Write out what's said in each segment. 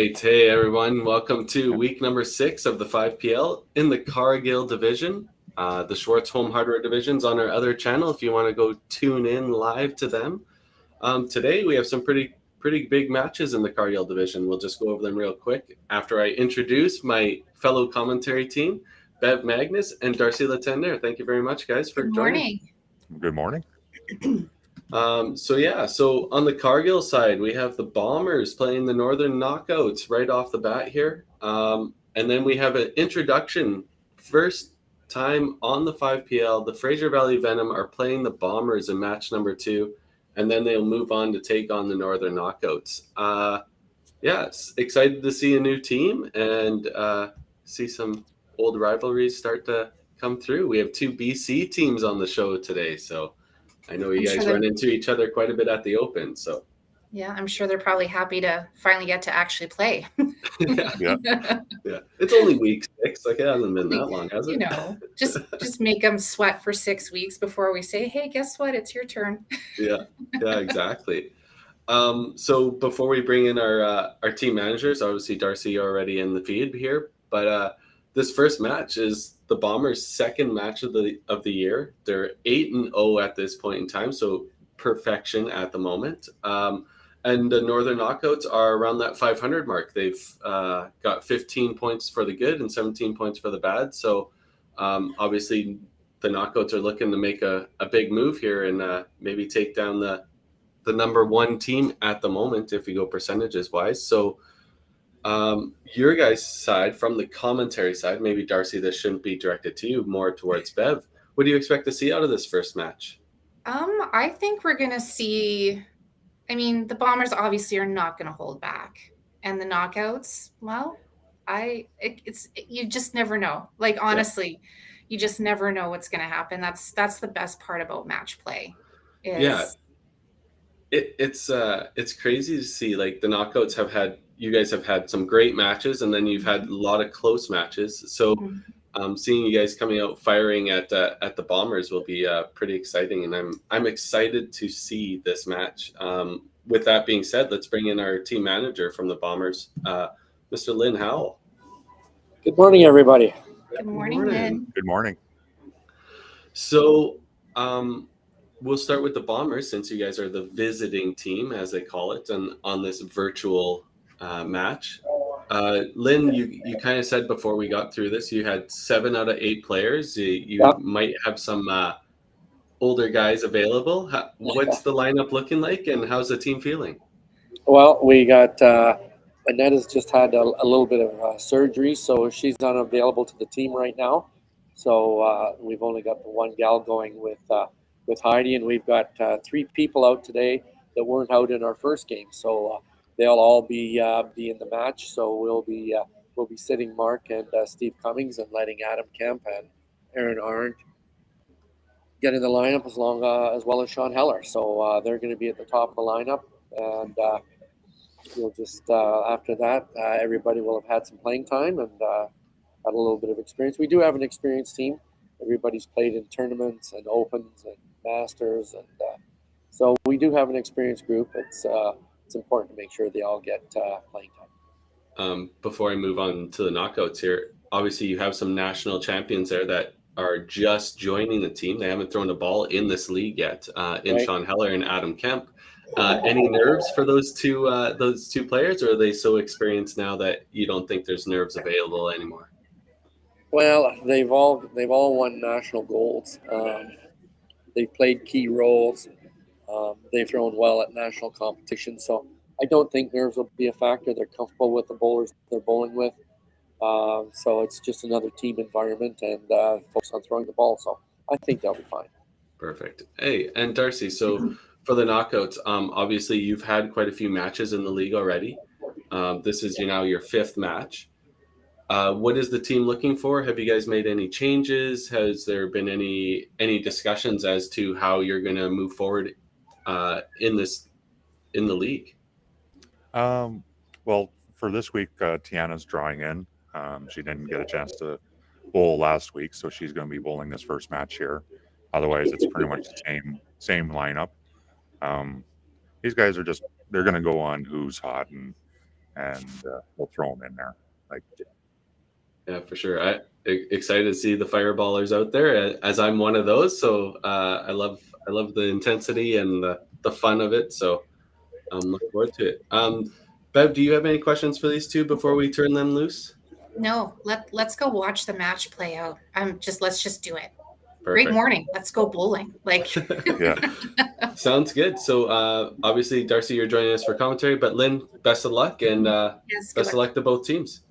right. Hey, everyone. Welcome to week number 6 of the 5PL in the Cargill division. The Schwartz Home Hardware division's on our other channel if you want to go tune in live to them. Today, we have some pretty big matches in the Cargill division. We'll just go over them real quick after I introduce my fellow commentary team, Bev Magnus and Darcy Latender. Thank you very much, guys, for joining. Good morning. So on the Cargill side, we have the Bombers playing the Northern Knockouts right off the bat here. And then we have an introduction. First time on the 5PL, the Fraser Valley Venom are playing the Bombers in match number 2, and then they'll move on to take on the Northern Knockouts. It's excited to see a new team and see some old rivalries start to come through. We have 2 BC teams on the show today, so I know you guys run into each other quite a bit at the Open, so. Yeah, I'm sure they're probably happy to finally get to actually play. Yeah. It's only week 6. Like, it hasn't been that long, has it? You know, just make them sweat for 6 weeks before we say, hey, guess what? It's your turn. Yeah, exactly. So before we bring in our team managers, obviously Darcy, you're already in the feed here, but this first match is the Bombers' second match of the year. They're 8-0 at this point in time, so perfection at the moment. And the Northern Knockouts are around that 500 mark. They've got 15 points for the good and 17 points for the bad. So obviously the Knockouts are looking to make a big move here and maybe take down the number 1 team at the moment if you go percentages wise. So your guys' side, from the commentary side, maybe Darcy, this shouldn't be directed to you, more towards Bev. What do you expect to see out of this first match? I think we're going to see, the Bombers obviously are not going to hold back. And the Knockouts, well, you just never know. Like, honestly, you just never know what's going to happen. That's the best part about match play. It's crazy to see. Like, the Knockouts you guys have had some great matches, and then you've had a lot of close matches. So seeing you guys coming out firing at the Bombers will be pretty exciting, and I'm excited to see this match. With that being said, let's bring in our team manager from the Bombers, Mr. Lynn Howell. Good morning, everybody. Good morning, Lynn. Good morning. So we'll start with the Bombers, since you guys are the visiting team, as they call it, and on this virtual match. Lynn, you kind of said before we got through this, you had 7 out of 8 players. You might have some older guys available. What's the lineup looking like, and how's the team feeling? Well, we got Annette has just had a little bit of surgery, so she's unavailable to the team right now. So we've only got the 1 gal going with Heidi, and we've got 3 people out today that weren't out in our first game. So they'll all be in the match. So we'll be sitting Mark and Steve Cummings and letting Adam Kemp and Aaron Arndt get in the lineup as well as Sean Heller. So they're going to be at the top of the lineup, and we'll just after that everybody will have had some playing time and had a little bit of experience. We do have an experienced team. Everybody's played in tournaments and opens and masters, and so we do have an experienced group. It's important to make sure they all get playing time. Before I move on to the Knockouts here, obviously you have some national champions there that are just joining the team. They haven't thrown a ball in this league yet, in Sean Heller and Adam Kemp. Any nerves for those two players, or are they so experienced now that you don't think there's nerves available anymore? Well, they've all won national golds. They've played key roles. They've thrown well at national competition, so I don't think nerves will be a factor. They're comfortable with the bowlers they're bowling with. So it's just another team environment and focus on throwing the ball. So I think they'll be fine. Perfect. Hey, and Darcy, so for the Knockouts, obviously you've had quite a few matches in the league already. This is now your 5th match. What is the team looking for? Have you guys made any changes? Has there been any discussions as to how you're going to move forward in the league? Well, for this week, Tiana's drawing in. She didn't get a chance to bowl last week, so she's going to be bowling this first match here. Otherwise, it's pretty much the same lineup. These guys are they're going to go on who's hot, and and he'll throw him in there. Like, Yeah, for sure. Excited to see the fireballers out there, as I'm one of those. So I love the intensity and the fun of it. So I'm looking forward to it. Bev, do you have any questions for these two before we turn them loose? No, let's go watch the match play out. Let's just do it. Perfect. Great morning. Let's go bowling. Like, yeah, Sounds good. So obviously, Darcy, you're joining us for commentary, but Lynn, best of luck, and yes, best of luck to both teams.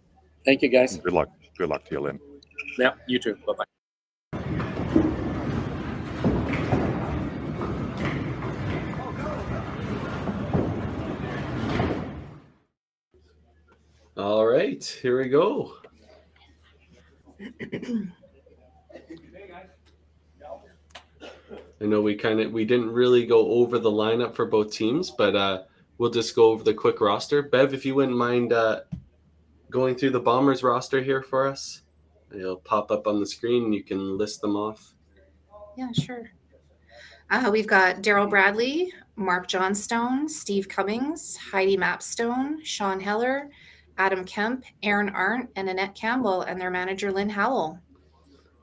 Thank you, guys. good luck to you, Lynn. Yeah, you too. Bye-bye. All right, here we go. I know we didn't really go over the lineup for both teams, but we'll just go over the quick roster. Bev, if you wouldn't mind going through the Bombers roster here for us. It'll pop up on the screen and you can list them off. Yeah, sure. We've got Daryl Bradley, Mark Johnstone, Steve Cummings, Heidi Mapstone, Sean Heller, Adam Kemp, Aaron Arndt, and Annette Campbell, and their manager, Lynn Howell.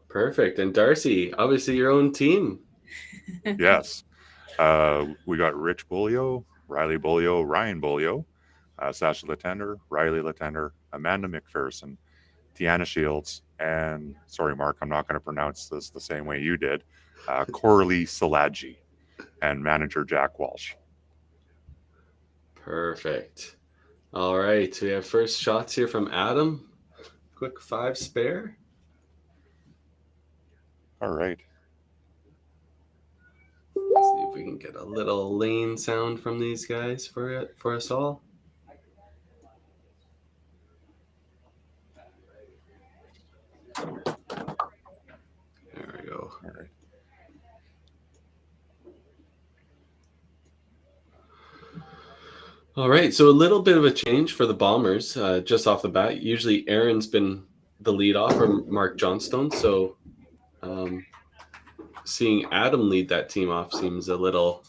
Perfect. And Darcy, obviously your own team. Yes. We got Rich Bulio, Riley Bulio, Ryan Bulio, Sasha Latender, Riley Latender, Amanda McPherson, Tiana Shields, and sorry, Mark, I'm not going to pronounce this the same way you did, Coralie Salaji, and manager Jack Walsh. Perfect. All right. We have first shots here from Adam. Quick 5 spare. All right. Let's see if we can get a little lane sound from these guys for us all. There we go. All right. All right, so a little bit of a change for the Bombers just off the bat. Usually Aaron's been the leadoff, or Mark Johnstone, so seeing Adam lead that team off seems a little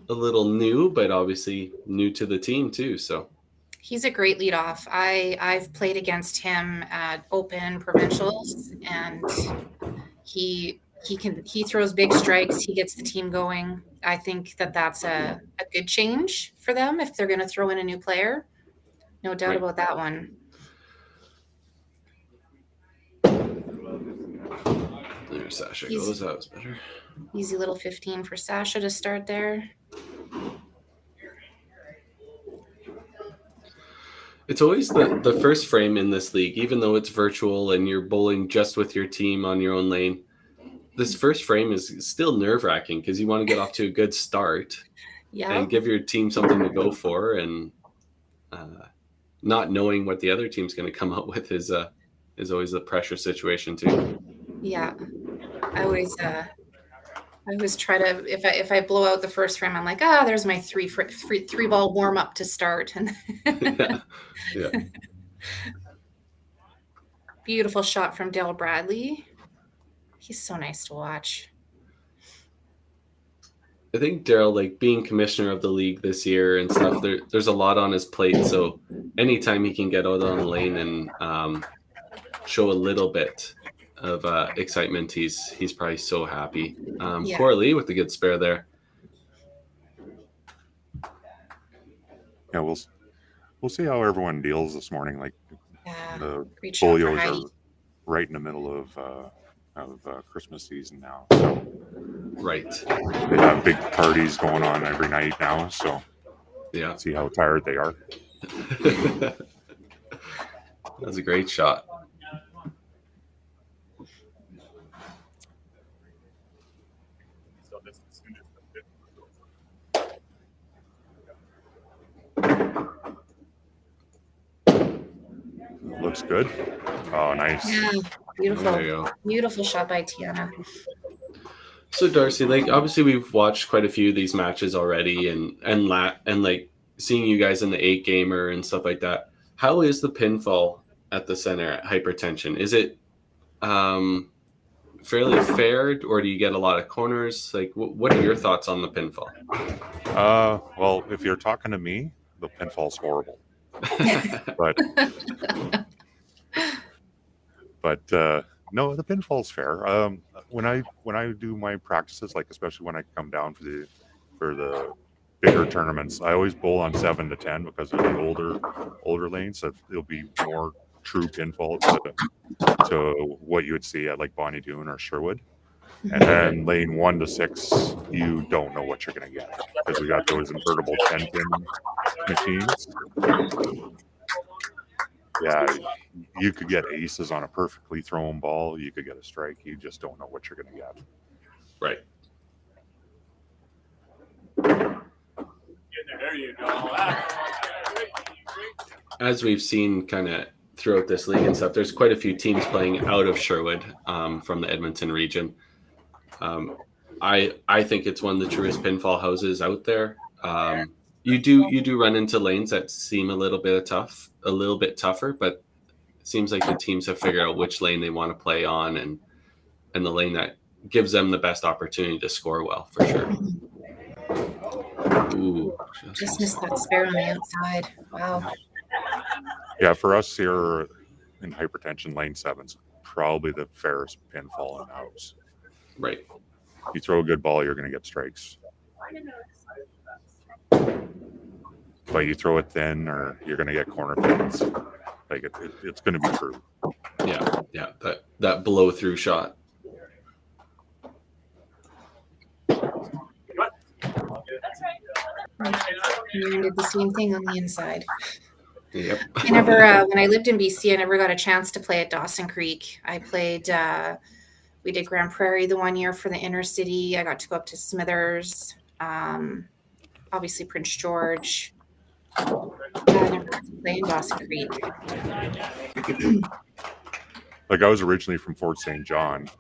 new, but obviously new to the team too. So He's a great leadoff. I've played against him at open provincials, and he throws big strikes. He gets the team going. I think that's a good change for them if they're going to throw in a new player. No doubt about that one. There Sasha goes. That was better. Easy little 15 for Sasha to start there. It's always the first frame in this league, even though it's virtual and you're bowling just with your team on your own lane. This first frame is still nerve-wracking because you want to get off to a good start and give your team something to go for, and not knowing what the other team's going to come up with is always a pressure situation too. Yeah, I always try to, if I blow out the first frame, I'm like, there's my three ball warm up to start. And yeah. Beautiful shot from Daryl Bradley. He's so nice to watch. I think Daryl, like being commissioner of the league this year and stuff, there's a lot on his plate. So anytime he can get out on the lane and show a little bit of excitement, he's probably so happy. Coralie with the good spare there. Yeah, we'll see how everyone deals this morning. Like the great shot for Folios Heidi. are right in the middle of Christmas season now. So right, they have big parties going on every night now. So yeah, see how tired they are. That's a great shot. Looks good. Oh, nice. Yeah, beautiful. There you go. Beautiful shot by Tiana. So Darcy, like obviously we've watched quite a few of these matches already, and like seeing you guys in the 8 gamer and stuff like that. How is the pinfall at the center at Hypertension? Is it fairly fair, or do you get a lot of corners? Like, what are your thoughts on the pinfall? Well, if you're talking to me, the pinfall's horrible. but no, the pinfall's fair. When I do my practices, like especially when I come down for the bigger tournaments, I always bowl on 7 to 10 because they're the older lanes, so it'll be more true pinfall to what you would see at like Bonnie Doon or Sherwood. And then lane 1 to 6, you don't know what you're going to get because we got those invertible 10-pin machines. Yeah, you could get aces on a perfectly thrown ball. You could get a strike. You just don't know what you're going to get. Right. There you go. As we've seen kind of throughout this league and stuff, there's quite a few teams playing out of Sherwood from the Edmonton region. I think it's one of the truest pinfall houses out there. You do run into lanes that seem a little bit tougher, but it seems like the teams have figured out which lane they want to play on and the lane that gives them the best opportunity to score well, for sure. Ooh, Just missed that spare on the outside. Wow. Yeah, for us here in hypertension, lane 7's probably the fairest pinfall in the house. Right. You throw a good ball, you're going to get strikes. But you throw it thin, or you're going to get corner pins. Like it's going to be true. Yeah. That blow through shot. You did the same thing on the inside. Yep. I never, when I lived in BC, I never got a chance to play at Dawson Creek. I played, we did Grand Prairie the one year for the inner city. I got to go up to Smithers, obviously Prince George. I never got to play in Dawson Creek. Like I was originally from Fort St. John,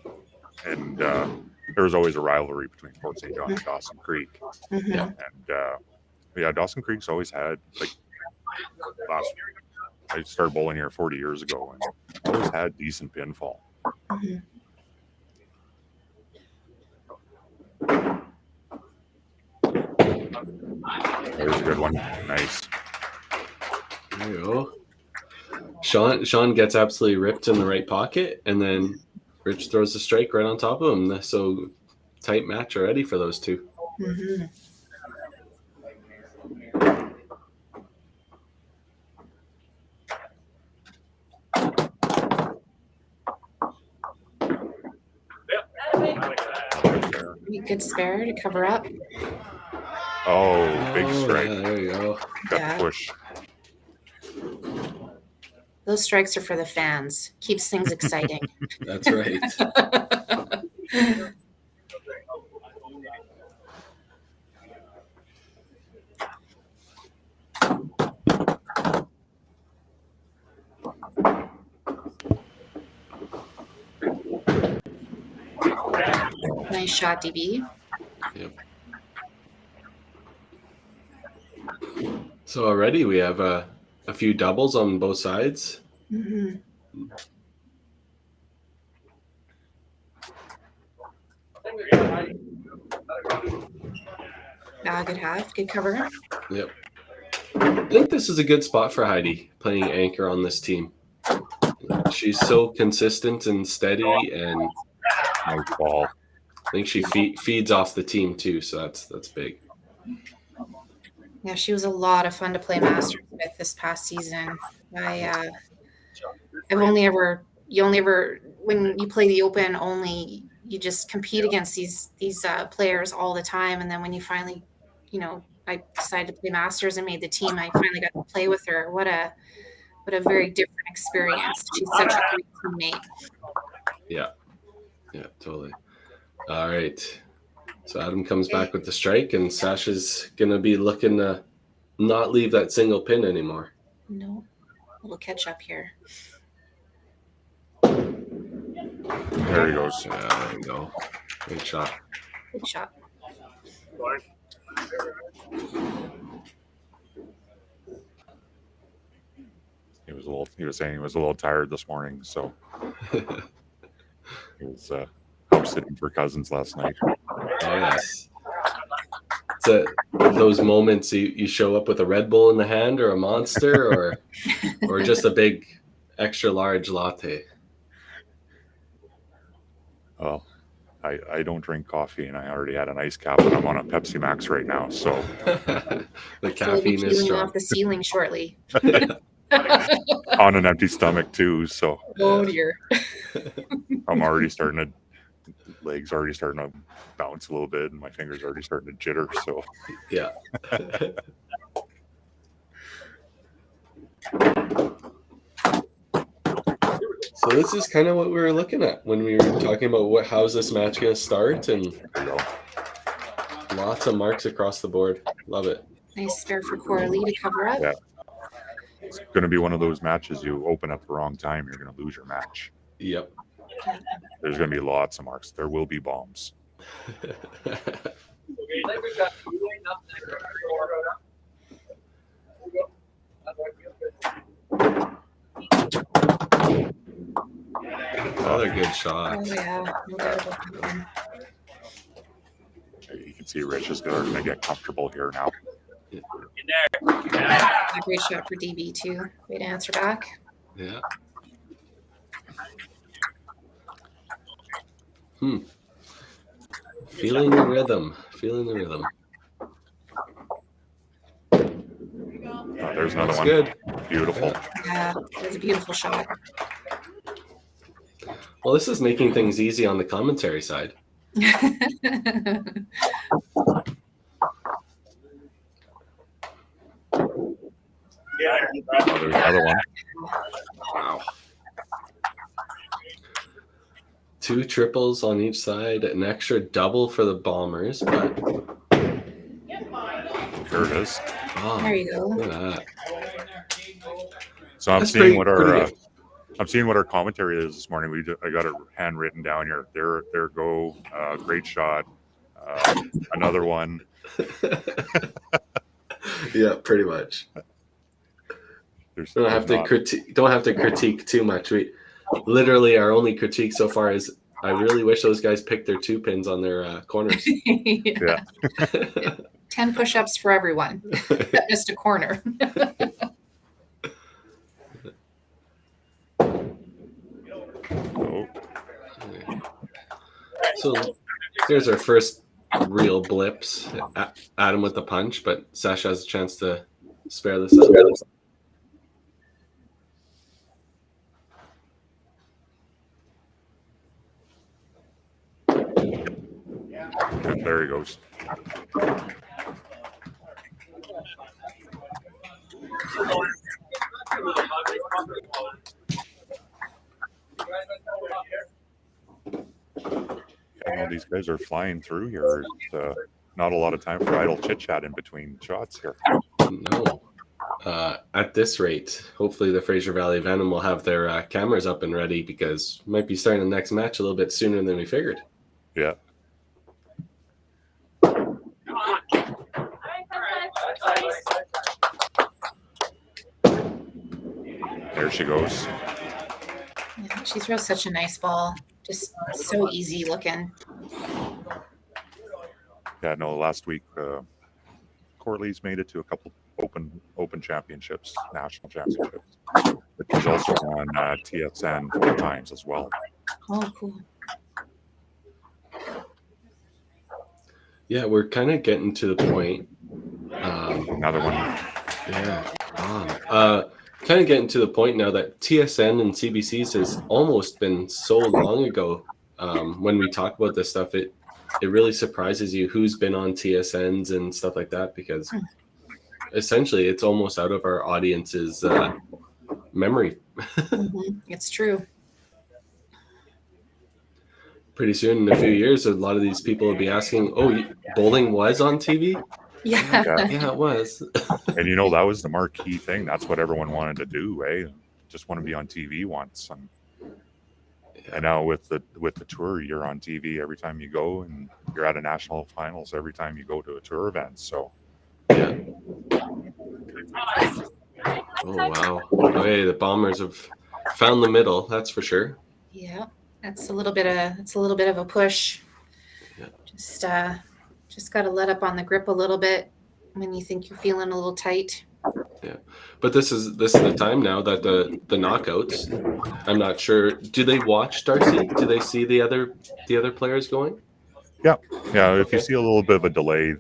and there was always a rivalry between Fort St. John and Dawson Creek. Mm-hmm. And Dawson Creek's always had I started bowling here 40 years ago and always had decent pinfall. Mm-hmm. There's a good one. Nice. There you go. Sean gets absolutely ripped in the right pocket, and then Rich throws the strike right on top of him. So tight match already for those two. Mm-hmm. Good spare to cover up. Oh, big strike. Yeah, there you go. Got the push. Those strikes are for the fans. Keeps things exciting. That's right. Nice shot, DB. Yep. So already we have a few doubles on both sides. Mm-hmm. Good half, good cover. Yep. I think this is a good spot for Heidi playing anchor on this team. She's so consistent and steady, and Nice ball. I think she feeds off the team too, so that's big. Yeah, she was a lot of fun to play Masters with this past season. I've only ever when you play the Open, only you just compete against these players all the time, and then when you finally, I decided to play Masters and made the team, I finally got to play with her. What a very different experience. She's such a great teammate. Yeah, totally. All right. So Adam comes back with the strike, and Sasha's going to be looking to not leave that single pin anymore. No, a little catch up here. There he goes. Yeah, there you go. Great shot. Good shot. He was saying he was a little tired this morning, so he was house sitting for cousins last night. Oh, yes. So those moments you show up with a Red Bull in the hand or a Monster or just a big extra large latte. Well, I don't drink coffee, and I already had an ice cap, and I'm on a Pepsi Max right now. So The So we'll be caffeine is peeling strong. off the ceiling shortly. on an empty stomach too. So Oh dear. I'm already starting to legs already starting to bounce a little bit, and my fingers already starting to jitter. So Yeah. So this is kind of what we were looking at when we were talking about how's this match going to start, and there you go. lots of marks across the board. Love it. Nice spare for Coralie to cover up. Yeah. It's going to be one of those matches you open at the wrong time, you're going to lose your match. Yep. There's going to be lots of marks. There will be bombs. Another good shot. Oh yeah, no doubt about that one. You can see Rich is starting to get comfortable here now. A great shot for DB too. Way to answer back. Yeah. Feeling the rhythm. Feeling the rhythm. Oh, there's another That's one. good. Beautiful. Yeah, it was a beautiful shot. Well, this is making things easy on the commentary side. Oh, there's another one. Wow. 2 triples on each side, an extra double for the Bombers, but Here it is. There you go. look at that. So I'm That's seeing pretty what our commentary is this morning. I got it handwritten down here. There go. Great shot. Another one. Yeah, pretty much. There's Don't have to critique too much. We literally our only critique so far is I really wish those guys picked their 2 pins on their corners. Yeah. 10 push-ups for everyone. That missed a corner. Oh, So here's our first real blips. Adam with the punch, but Sasha has a chance to spare this up. good. There he goes. Yeah, these guys are flying through here. It's, not a lot of time for idle chit chat in between shots here. No. At this rate, hopefully the Fraser Valley Venom will have their cameras up and ready because we might be starting the next match a little bit sooner than we figured. Yeah. There she goes. Yeah, she throws such a nice ball. Just so easy looking. Yeah, no, last week Corley's made it to a couple open championships, national championships. But she's also on TSN 4 times as well. Oh, cool. Yeah, we're kind of getting to the point. Another one. Yeah. Kind of getting to the point now that TSN and CBCs has almost been so long ago. When we talk about this stuff, it really surprises you who's been on TSNs and stuff like that because essentially it's almost out of our audience's memory. It's true. Pretty soon, in a few years, a lot of these people will be asking, "Oh, bowling was on TV?" Yeah. Yeah, it was. And you know, that was the marquee thing. That's what everyone wanted to do, eh? Just want to be on TV once. And now with the tour, you're on TV every time you go, and you're at a national finals every time you go to a tour event. So Yeah. Oh wow. Okay, the Bombers have found the middle. That's for sure. Yeah. That's a little bit of a push. Yeah. Just Just got to let up on the grip a little bit when you think you're feeling a little tight. Yeah, but this is the time now that the knockouts. I'm not sure. Do they watch Darcy? Do they see the other players going? Yeah. If you see a little bit of a delay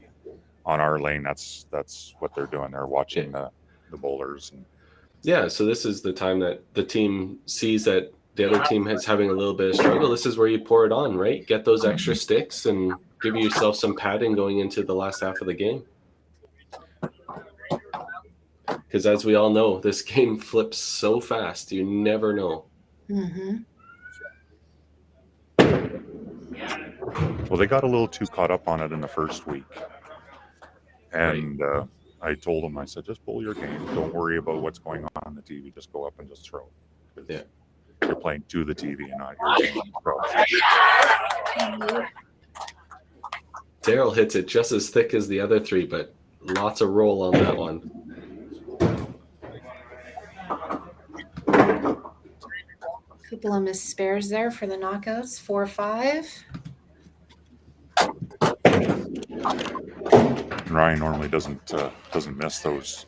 on our lane, that's what they're doing. They're watching the bowlers. And yeah, so this is the time that the team sees that the other team is having a little bit of struggle. This is where you pour it on, right? Get those extra sticks and give yourself some padding going into the last half of the game. Because as we all know, this game flips so fast. You never know. Mm-hmm. Well, they got a little too caught up on it in the first week. And I told them, I said, just bowl your game. Don't worry about what's going on the TV. Just go up and just throw. Yeah. You're playing to the TV and not your game. Daryl hits it just as thick as the other three, but lots of roll on that one. Couple of missed spares there for the knockouts. 4-5. Ryan normally doesn't miss those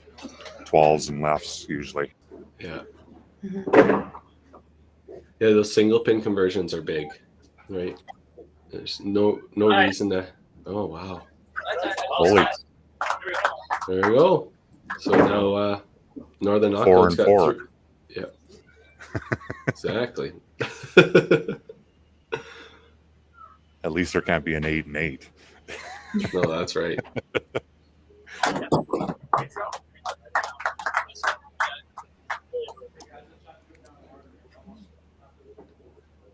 12s and lefts usually. Yeah. Mm-hmm. Yeah, those single pin conversions are big, right? There's no reason to. Oh wow! Holy. There we go. So now Northern 4 Knockouts and got 4. through. Yeah. Exactly. At least there can't be an 8 and 8. No, that's right.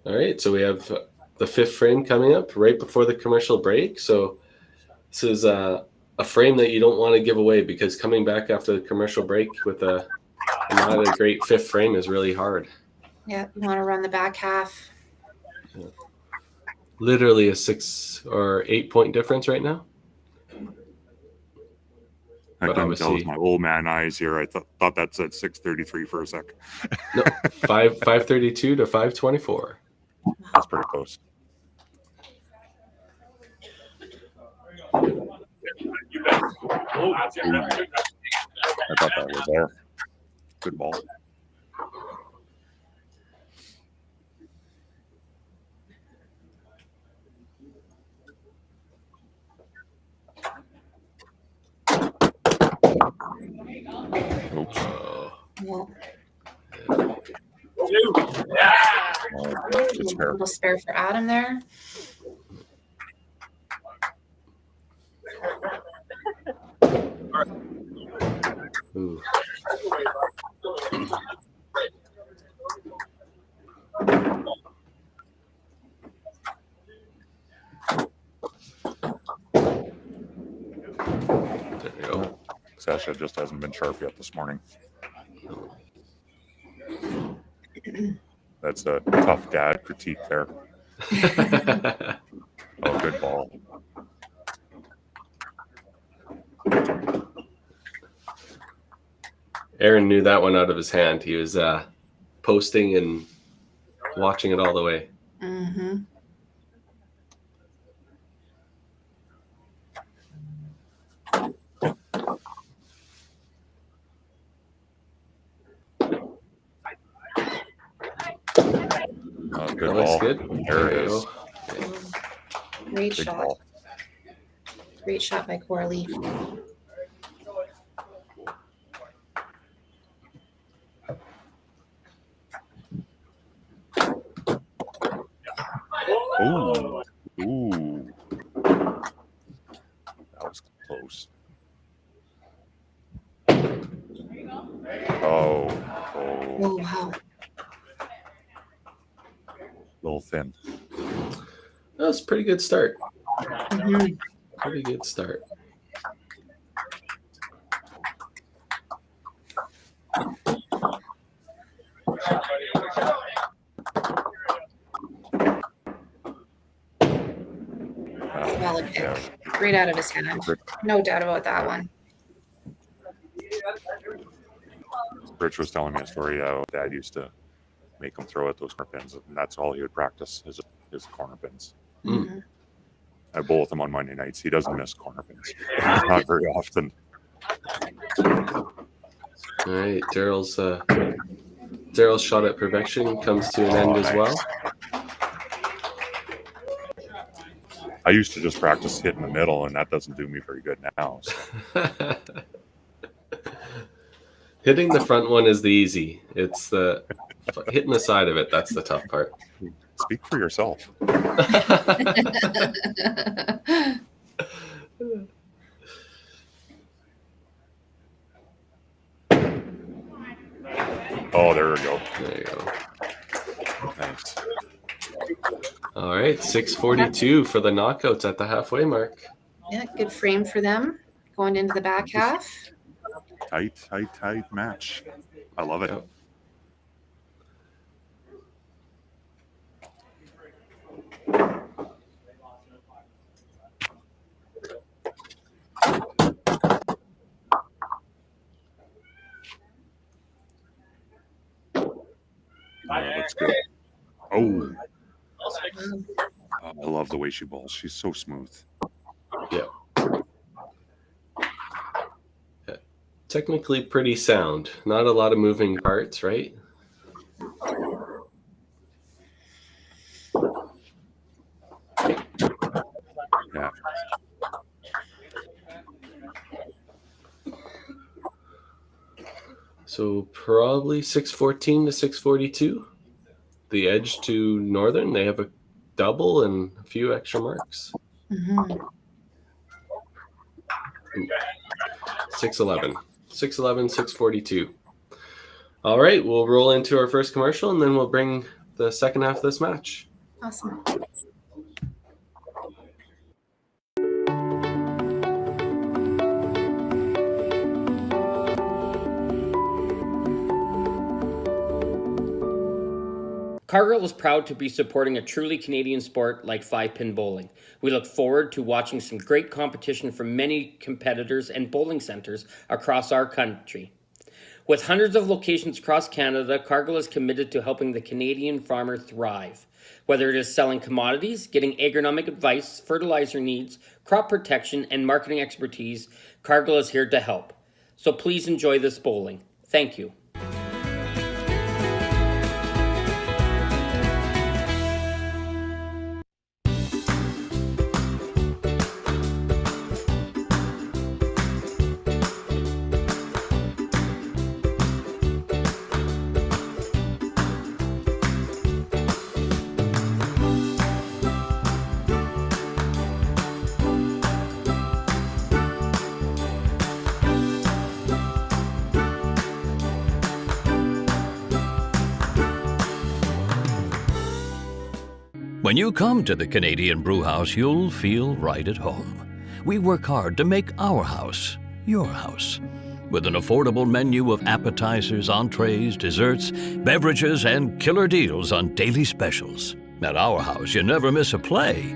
All right, so we have the fifth frame coming up right before the commercial break. So this is a frame that you don't want to give away because coming back after the commercial break with not a great fifth frame is really hard. Yeah, you want to run the back half. Yeah. Literally a 6 or 8 point difference right now. I But couldn't tell with obviously- my old man eyes here. I thought that said 633 for a sec. No, 532 to 524. That's pretty close. Ooh. I thought that was there. Good ball. Oops. Well, Good a spare. little spare for Adam there. Ooh. There you go. Sasha just hasn't been sharp yet this morning. That's a tough dad critique there. Oh, good ball. Aaron knew that one out of his hand. He was posting and watching it all the way. Mm-hmm. Good That looks ball. good. There it you is. go. Great Big shot. ball. Great shot by Corley. Ooh. Ooh. That was close. Oh. Oh. Oh, wow. Little thin. That was a pretty good start. Mm-hmm. Pretty good start. Valid pick. Yeah. Right out of his hand. No doubt about that one. Rich was telling me a story how Dad used to make him throw at those corner pins, and that's all he would practice his corner pins. Mm. Mhm. I bowl with him on Monday nights. He doesn't miss corner pins. Not very often. All right, Daryl's shot at perfection comes to an end as well. I used to just practice hitting the middle, and that doesn't do me very good now. So. Hitting the front one is the easy. It's the hitting the side of it that's the tough part. Speak for yourself. Oh, there we go. There you go. Thanks. All right, 6:42 for the knockouts at the halfway mark. Yeah, good frame for them going into the back half. Tight match. I love it. Yep. Looks good. Oh, I love the way she bowls. She's so smooth. Yeah. Technically pretty sound. Not a lot of moving parts, right? Yeah. So probably 6:14 to 6:42. The edge to Northern, they have a double and a few extra marks. 6:11. 6:11, 6:42. All right, we'll roll into our first commercial, and then we'll bring the second half of this match. Awesome. Cargill is proud to be supporting a truly Canadian sport like 5-pin bowling. We look forward to watching some great competition from many competitors and bowling centers across our country. With hundreds of locations across Canada, Cargill is committed to helping the Canadian farmer thrive. Whether it is selling commodities, getting agronomic advice, fertilizer needs, crop protection, and marketing expertise, Cargill is here to help. So please enjoy this bowling. Thank you. When you come to the Canadian Brewhouse, you'll feel right at home. We work hard to make our house your house. With an affordable menu of appetizers, entrees, desserts, beverages, and killer deals on daily specials. At our house, you never miss a play.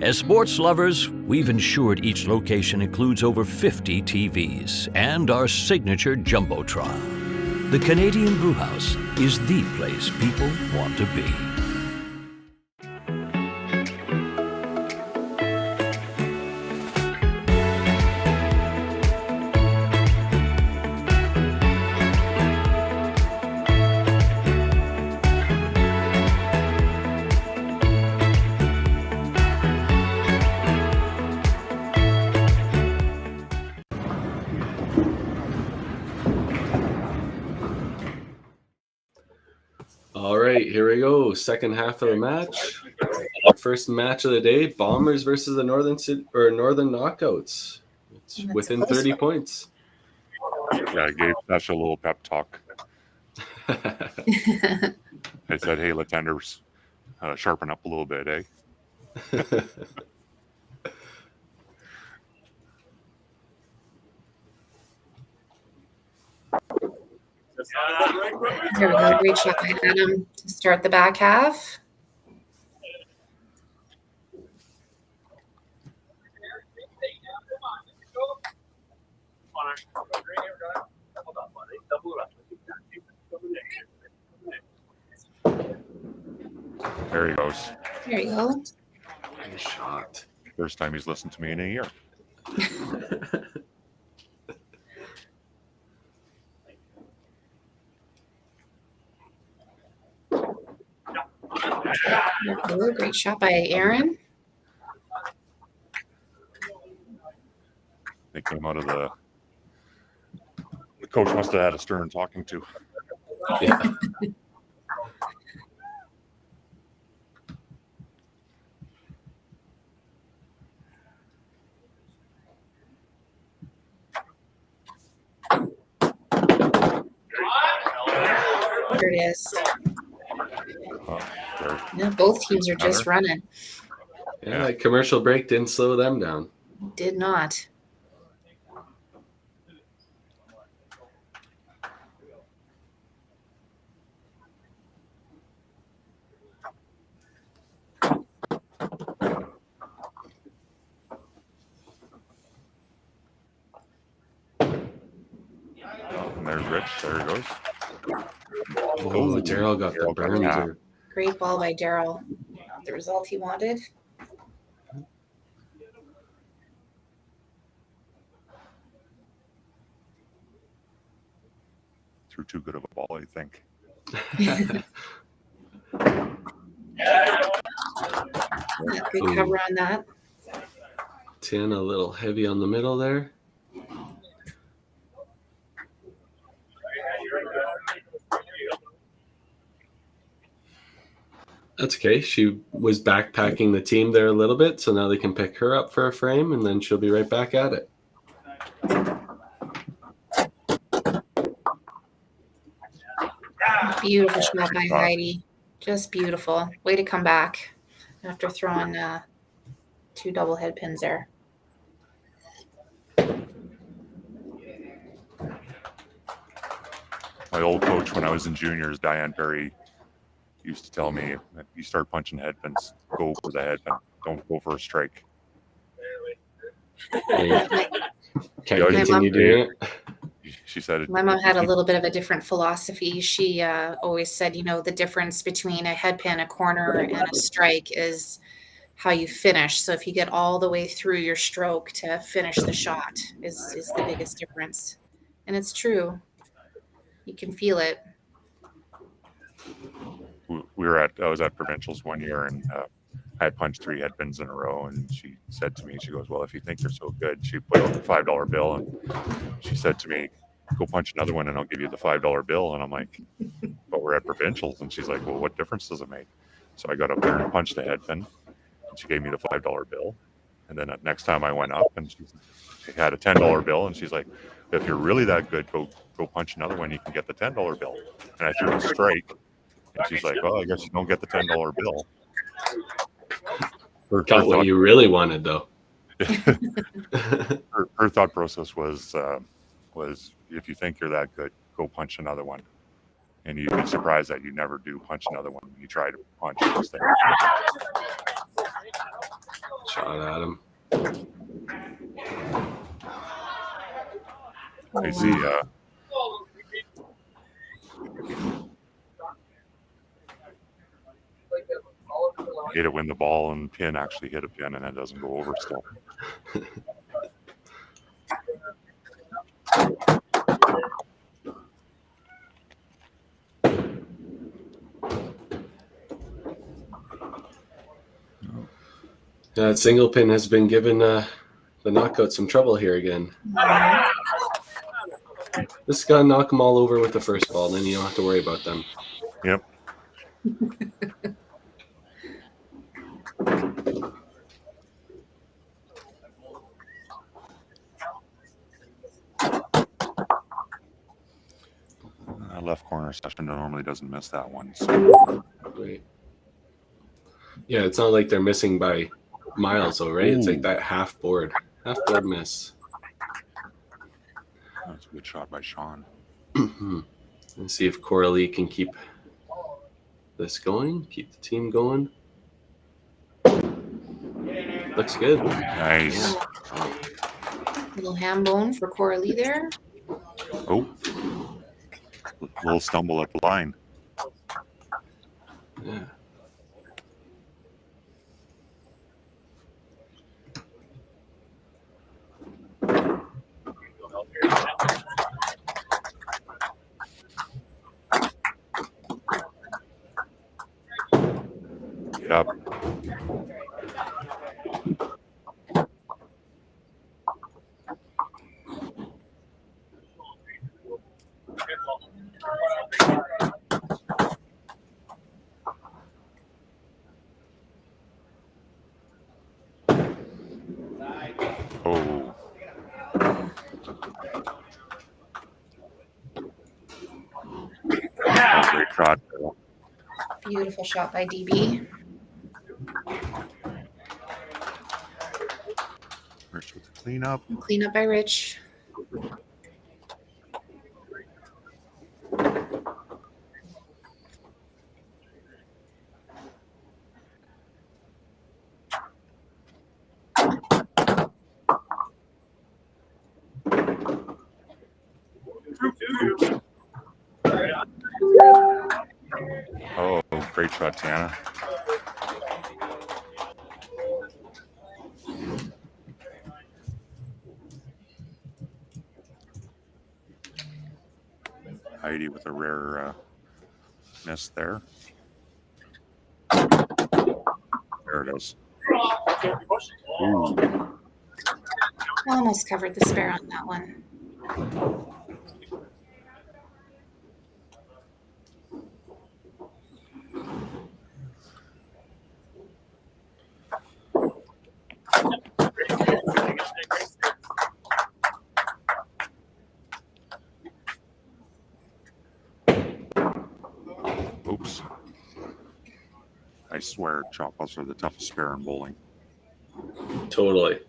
As sports lovers, we've ensured each location includes over 50 TVs and our signature Jumbotron. The Canadian Brewhouse is the place people want to be. All right, here we go. Second half of the match. First match of the day: Bombers versus the Northern Knockouts. It's within 30 points. Yeah, I gave Sasha a little pep talk. I said, "Hey, Latenders, sharpen up a little bit, eh?" Here we go. Great shot by Venom to start the back half. There he goes. There you go. Nice shot. First time he's listened to me in a year. Oh, great shot by Aaron. They came out of the coach must have had a stern talking to. Yeah. There it is. There. Yeah, both teams are just running. Yeah, that commercial break didn't slow them down. Did not. And there's Rich. There he goes. Oh, Daryl got the burn. Great ball by Daryl. The result he wanted. Threw too good of a ball, I think. Yeah, good cover on that. 10 a little heavy on the middle there. That's okay. She was backpacking the team there a little bit, so now they can pick her up for a frame, and then she'll be right back at it. Beautiful shot by Heidi. Just beautiful. Way to come back after throwing 2 double head pins there. My old coach when I was in juniors, Diane Perry, used to tell me, you start punching headpins, go for the headpin. Don't go for a strike. Can't continue doing it. She said My mom had a little bit of a different philosophy. She always said, the difference between a headpin, a corner, and a strike is how you finish. So if you get all the way through your stroke to finish the shot is the biggest difference. And it's true. You can feel it. I was at provincials one year, and I had punched 3 headpins in a row, and she said to me, she goes, well, if you think you're so good, she put out the $5 bill, and she said to me, go punch another one and I'll give you the $5 bill. And I'm like, but we're at provincials. And she's like, well, what difference does it make? So I got up there and punched the headpin, and she gave me the $5 bill. And then next time I went up, and she had a $10 bill, and she's like, if you're really that good, go punch another one, you can get the $10 bill. And I threw a strike, and she's like, well, I guess you don't get the $10 bill. Got what you really wanted, though. her thought process was if you think you're that good, go punch another one. And you'd be surprised that you never do punch another one when you try to punch this thing. Shot at him. I see. Hate it when the ball and pin actually hit a pin and it doesn't go over still. That single pin has been giving the knockout some trouble here again. This is going to knock them all over with the first ball, then you don't have to worry about them. Yep. Left corner session normally doesn't miss that one. So. Right. Yeah, it's not like they're missing by miles, though, right? Ooh. It's like that half board miss. That's a good shot by Sean. Let's see if Coralie can keep this going, keep the team going. Looks good. Nice. Little ham bone for Coralie there. Oh. A little stumble at the line. Yeah. Yep. Oh. Great shot. Beautiful shot by DB. Rich with the cleanup. Clean up by Rich. Oh, great shot, Tiana. Heidi with a rare miss there. There it is. Ooh. Almost covered the spare on that one. Oops. I swear chop balls are the toughest spare in bowling. Totally.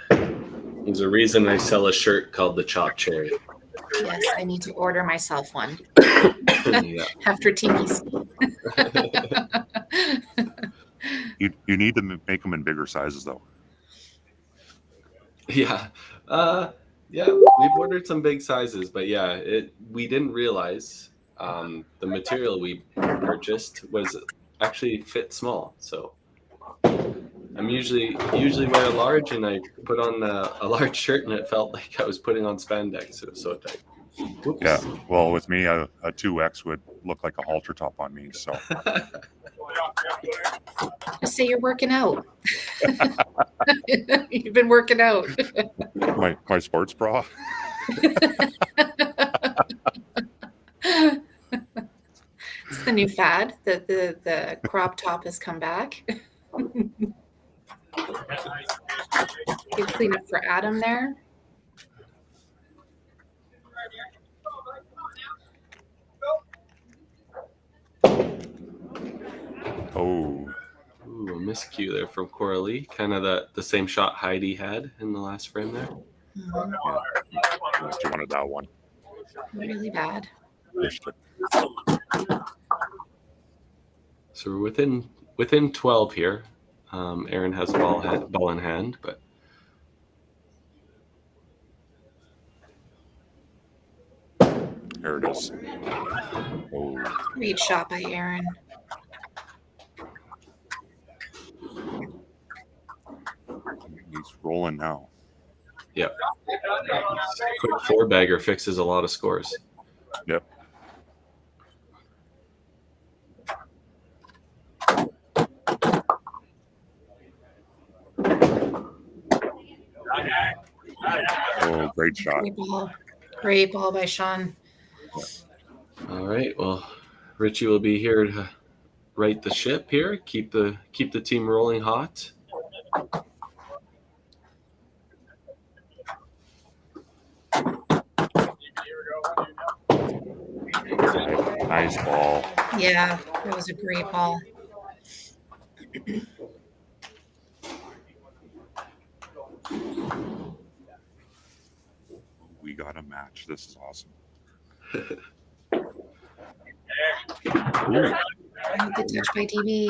There's a reason I sell a shirt called the Chop Cherry. Yes, I need to order myself one Yeah. after Tiki's. You need to make them in bigger sizes, though. Yeah. Yeah, we've ordered some big sizes, but yeah, we didn't realize the material we purchased was actually fit small. So I'm usually wear a large, and I put on a large shirt, and it felt like I was putting on spandex. It was so tight. Whoops. Yeah. Well, with me, a 2X would look like a halter top on me. So Just say you're working out. You've been working out. my sports bra. It's the new fad. The crop top has come back. Good cleanup for Adam there. Oh. Ooh, a miscue there from Coralie. Kind of the same shot Heidi had in the last frame there. Mhm. Yeah. She wanted that one. Really bad. So we're within 12 here. Aaron has a ball in hand, but There it is. Oh. Great shot by Aaron. He's rolling now. yep. Quick four-bagger fixes a lot of scores. Yep. Oh, great shot. Great ball. Great ball by Sean. All right. Well, Richie will be here to right the ship here, keep the team rolling hot. Nice ball. Yeah, that was a great ball. We got a match. This is awesome. Ooh. Good touch by DB.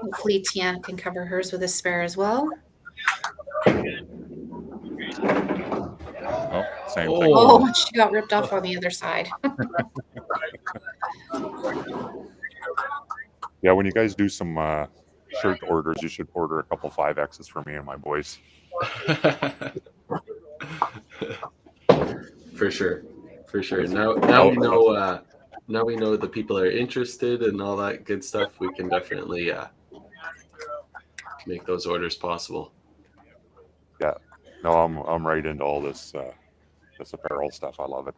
Hopefully Tiana can cover hers with a spare as well. Same thing. Oh, she got ripped off on the other side. Yeah, when you guys do some shirt orders, you should order a couple 5Xs for me and my boys. For sure. Now Oh, we know. Now we know the people are interested and all that good stuff. We can definitely make those orders possible. Yeah. No, I'm right into all this apparel stuff. I love it.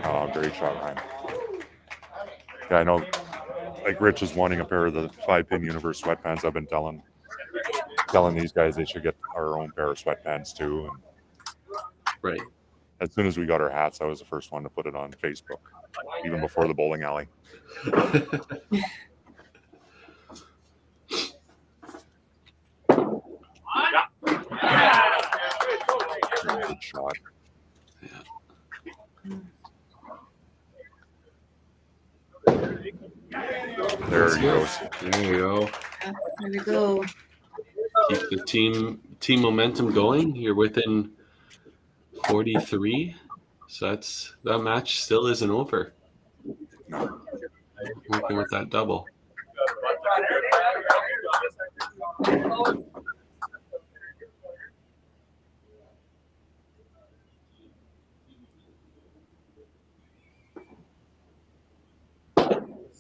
Oh, great shot, Ryan. Yeah, I know. Like Rich is wanting a pair of the 5-pin Universe sweatpants. I've been telling these guys they should get our own pair of sweatpants too. And Right. as soon as we got our hats, I was the first one to put it on Facebook, even before the bowling alley. Good shot. There he goes. There you go. There we go. Keep the team momentum going. You're within 43, so that match still isn't over. Working with that double.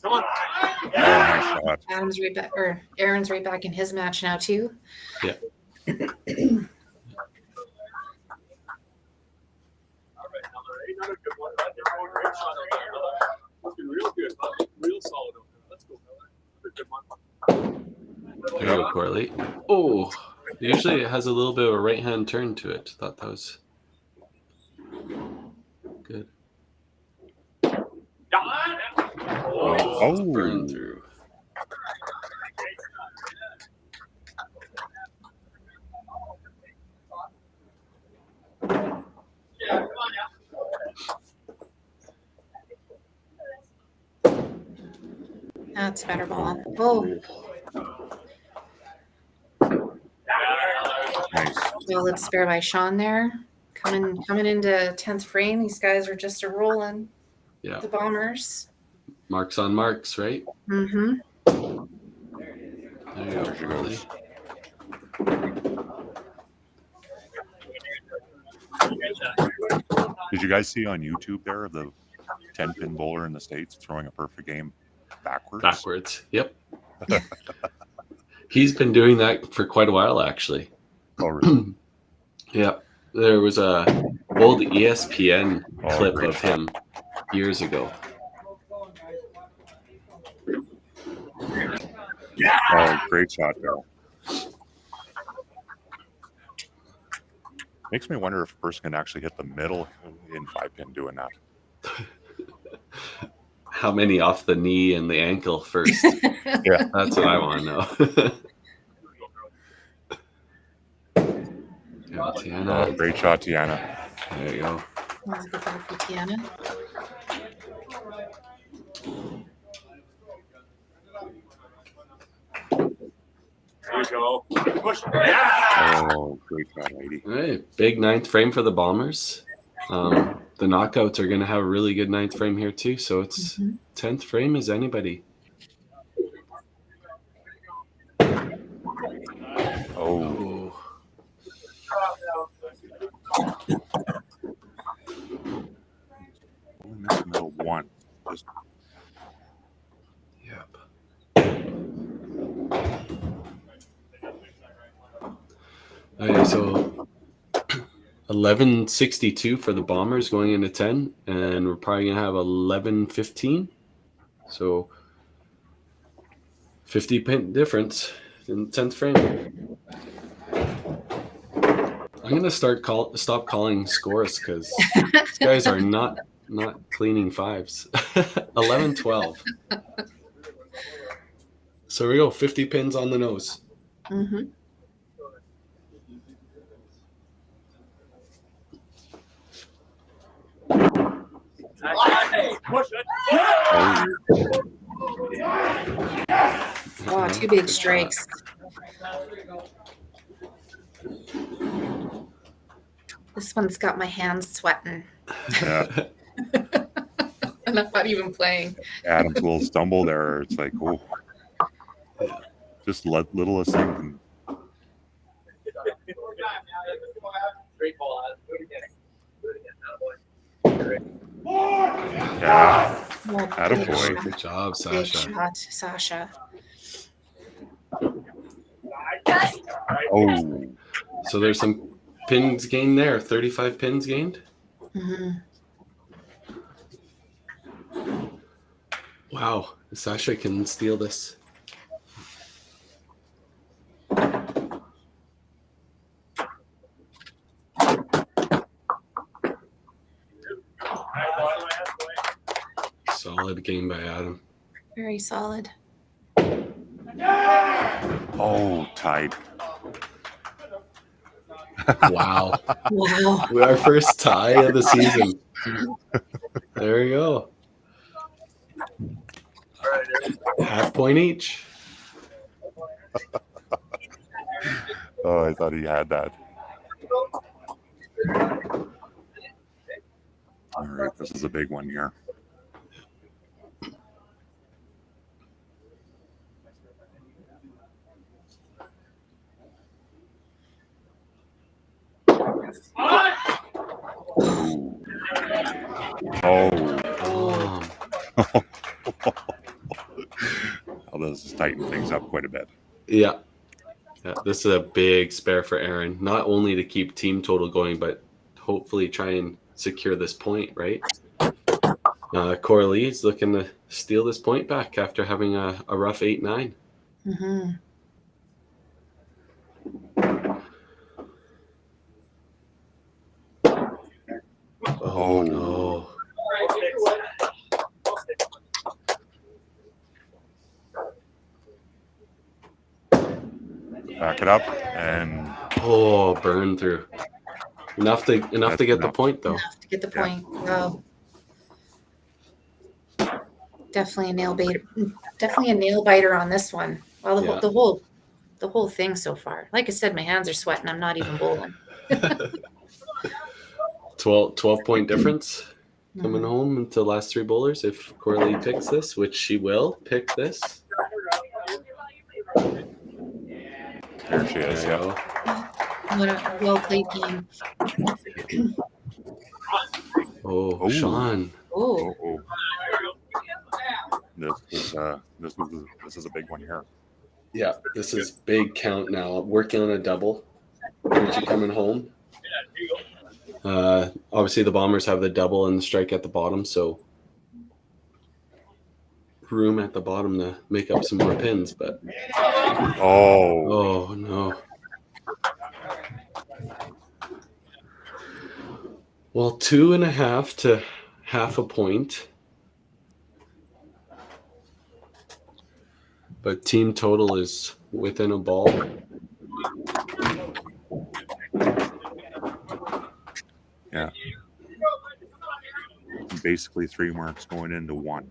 Oh, nice shot. Aaron's right back in his match now too. Yeah. There you go, Corley. Oh, usually it has a little bit of a right-hand turn to it. Thought that was good. Oh, Burn through. That's a better ball. Oh, nice. well, it's spare by Sean there. Coming into 10th frame. These guys are just rolling. Yeah. The Bombers. Marks on marks, right? Mm-hmm. There you go, There she Corley. goes. Did you guys see on YouTube there the 10-pin bowler in the States throwing a perfect game backwards? Yep. He's been doing that for quite a while, actually. Oh, really? Yeah. There was a old ESPN clip great of shot. him years ago. Oh, great shot, Bill. Makes me wonder if a person can actually hit the middle in 5-pin doing that. How many off the knee and the ankle first? Yeah. That's what I want to know. Yeah, Tiana. Oh, great shot, Tiana. There you go. That was a good ball for Tiana. There you go. Push. Oh, great shot, lady. All right, big 9th frame for the Bombers. The knockouts are going to have a really good 9th frame here too. So it's 10th frame is anybody. Oh, only missed the middle one. Just Yep. Okay, so 1162 for the Bombers going into 10, and we're probably gonna have 1115. So 50 pin difference in 10th frame. I'm gonna stop calling scores because these guys are not cleaning fives. 11-12. So we go 50 pins on the nose. Mm-hmm. Push it. oh, Oh, 2 big strikes. This one's got my hands sweating. Yeah. And I'm not even playing. Adam's little stumble there. It's like, oh, just littlest thing. Yeah. Oh, Attaboy. Good job, big Sasha. shot, Sasha. Oh, So there's some pins gained there. 35 pins gained. Mm-hmm. Wow, Sasha can steal this. Solid game by Adam. Very solid. oh, tied. Wow. Wow. Our first tie of the season. There you go. Half point each. Oh, I thought he had that. All right, this is a big one here. Oh, Oh. well, this is tighten things up quite a bit. Yeah. This is a big spare for Aaron. Not only to keep team total going, but hopefully try and secure this point, right? Coralie's looking to steal this point back after having a rough 8-9. Mm-hmm. Oh, no. Back it up and Oh, burn through. Enough to get the enough. point, though. Enough to get the point. Wow. Definitely a nail biter. Definitely a nail biter on this one. Well, Yeah. the whole thing so far. Like I said, my hands are sweating. I'm not even bowling. 12-point difference coming home into the last 3 bowlers. If Coralie picks this, which she will pick this. There she is. There you Yeah. go. What a well played game. Oh, Oh. Sean. Oh, Oh. This is a big one here. Yeah, this is big count now. Working on a double. Richie coming home. Obviously, the Bombers have the double and the strike at the bottom, so room at the bottom to make up some more pins. But oh no. Well, 2.5 to half a point. But team total is within a ball. Yeah. Basically 3 marks going into 1.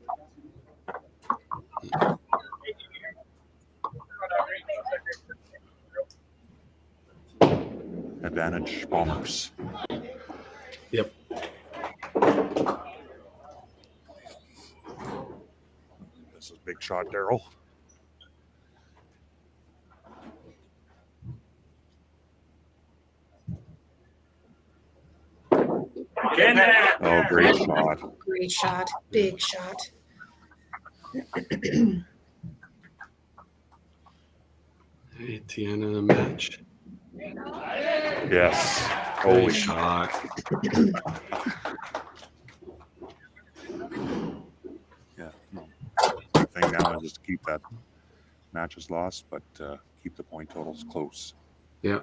Advantage Bombers. Yep. This is big shot, Daryl. Oh, great shot. great shot. Big shot. Hey, Tiana in the match. Yes. Holy Holy shot. Yeah. The thing now is just keep that matches lost, but keep the point totals close. Yeah.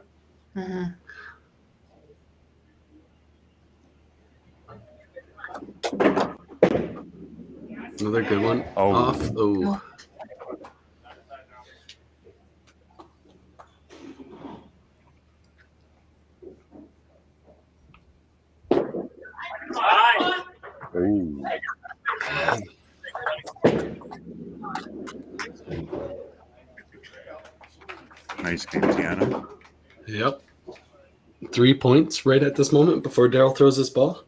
Mm-hmm. Another good one. Oh. Off. Oh. Oh. Nice game, Tiana. Yep. 3 points right at this moment before Daryl throws his ball.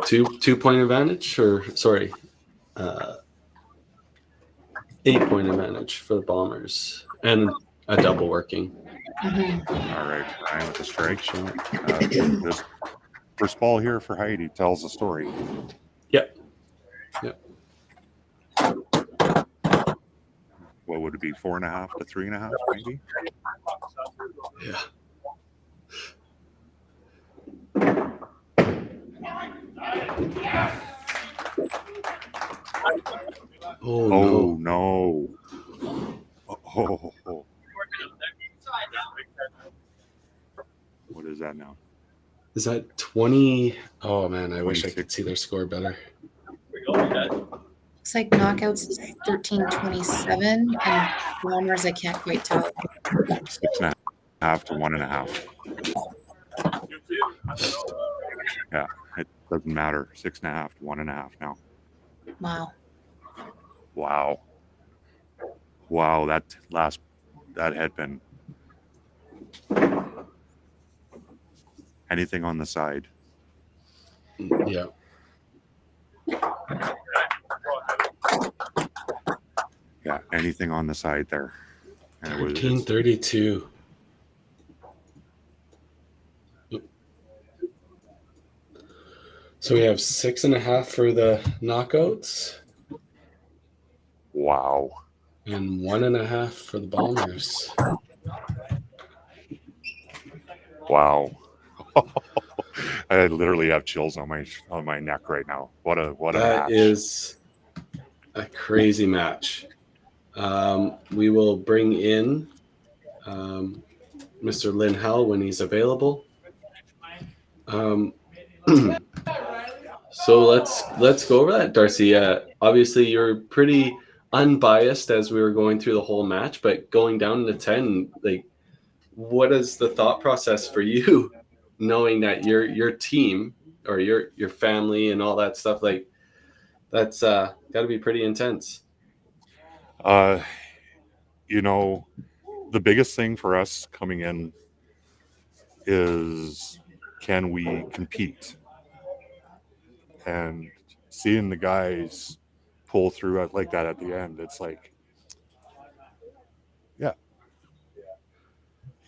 2 point advantage, or sorry, 8 point advantage for the Bombers, and a double working. Mhm. All right, Ryan with the strike shot. This first ball here for Heidi tells a story. Yep. What would it be? 4.5 to 3.5, maybe? Yeah. Oh, Oh no. no! Oh. What is that now? Is that 20? Oh, man, I wish I could see their score better. Looks like knockouts is 13-27, and Bombers I can't quite tell. 6.5 to 1.5. Yeah, it doesn't matter. 6.5 to 1.5 now. Wow. Wow, that had been anything on the side. Yeah. Yeah, anything on the side there. And it was 13-32. So we have 6.5 for the knockouts wow. and 1.5 for the Bombers. Wow. I literally have chills on my neck right now. What a match. That is a crazy match. We will bring in Mr. Lynn Howell when he's available. So let's go over that, Darcy. Obviously, you're pretty unbiased as we were going through the whole match, but going down to 10, like, what is the thought process for you, knowing that your team or your family and all that stuff, like, that's got to be pretty intense. The biggest thing for us coming in is, can we compete? And seeing the guys pull through like that at the end, it's like,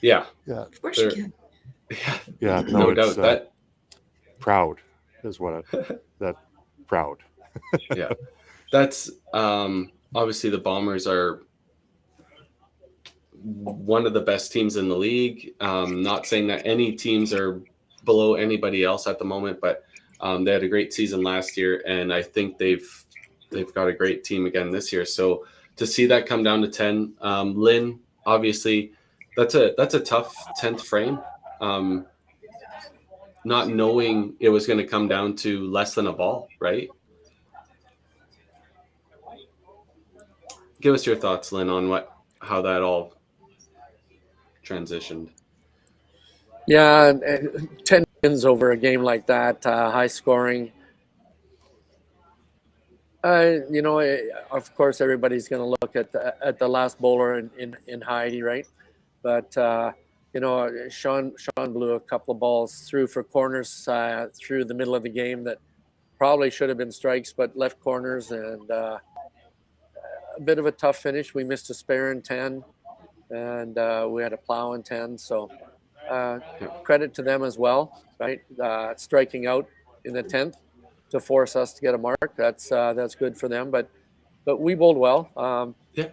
yeah. Of course you can. Yeah, No doubt that. Proud is what proud. Yeah, that's obviously the Bombers are one of the best teams in the league. Not saying that any teams are below anybody else at the moment, but they had a great season last year, and I think they've got a great team again this year. So to see that come down to 10, Lynn, obviously, that's a tough 10th frame. Not knowing it was going to come down to less than a ball, right? Give us your thoughts, Lynn, on how that all transitioned. Yeah, 10 wins over a game like that, high scoring. Of course, everybody's going to look at the last bowler in Heidi, right? But Sean blew a couple of balls through for corners through the middle of the game that probably should have been strikes, but left corners, and a bit of a tough finish. We missed a spare in 10, and we had a plow in 10. So credit to them as well, right? Striking out in the 10th to force us to get a mark. That's good for them. But we bowled well.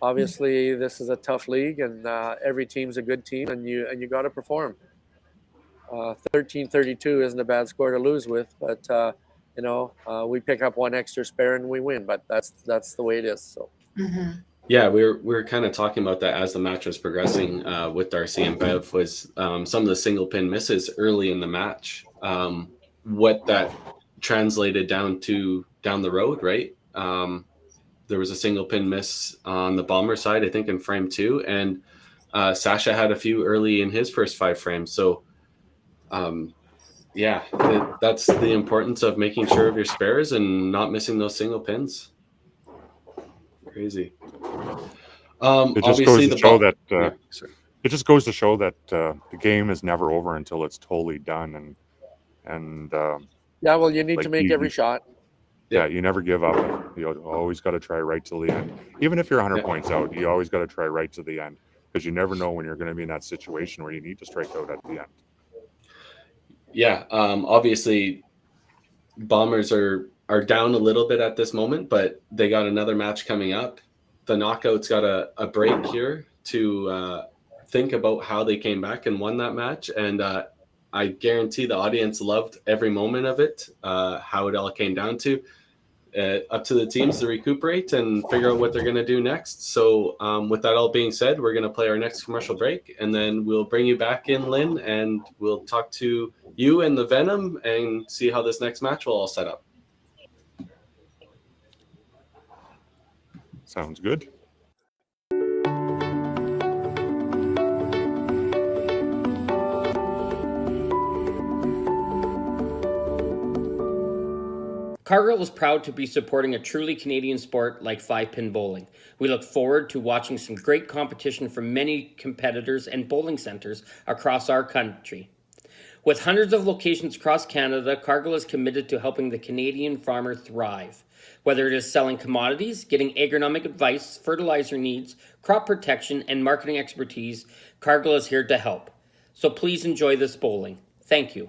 Obviously, this is a tough league, and every team's a good team, and you got to perform. 13-32 isn't a bad score to lose with, but we pick up one extra spare and we win. But that's the way it is. So. Mm-hmm. Yeah, we were kind of talking about that as the match was progressing with Darcy and Bev, was some of the single pin misses early in the match. What that translated down the road, right? There was a single pin miss on the Bomber side, I think, in frame 2, and Sasha had a few early in his first 5 frames. So, that's the importance of making sure of your spares and not missing those single pins. Crazy. It just Obviously goes to the show ball. that Sorry. it just goes to show that the game is never over until it's totally done, and Yeah, well, you need like to make every shot. yeah, you never give up. You always got to try right till the end. Even if you're 100 points out, you always got to try right to the end because you never know when you're going to be in that situation where you need to strike out at the end. Yeah, obviously Bombers are down a little bit at this moment, but they got another match coming up. The Knockouts got a break here to think about how they came back and won that match, and I guarantee the audience loved every moment of it, how it all came down to. Up to the teams to recuperate and figure out what they're going to do next. So with that all being said, we're going to play our next commercial break, and then we'll bring you back in, Lynn, and we'll talk to you and the Venom and see how this next match will all set up. Sounds good. Cargill is proud to be supporting a truly Canadian sport like 5-pin bowling. We look forward to watching some great competition from many competitors and bowling centers across our country. With hundreds of locations across Canada, Cargill is committed to helping the Canadian farmer thrive. Whether it is selling commodities, getting agronomic advice, fertilizer needs, crop protection, and marketing expertise, Cargill is here to help. So please enjoy this bowling. Thank you.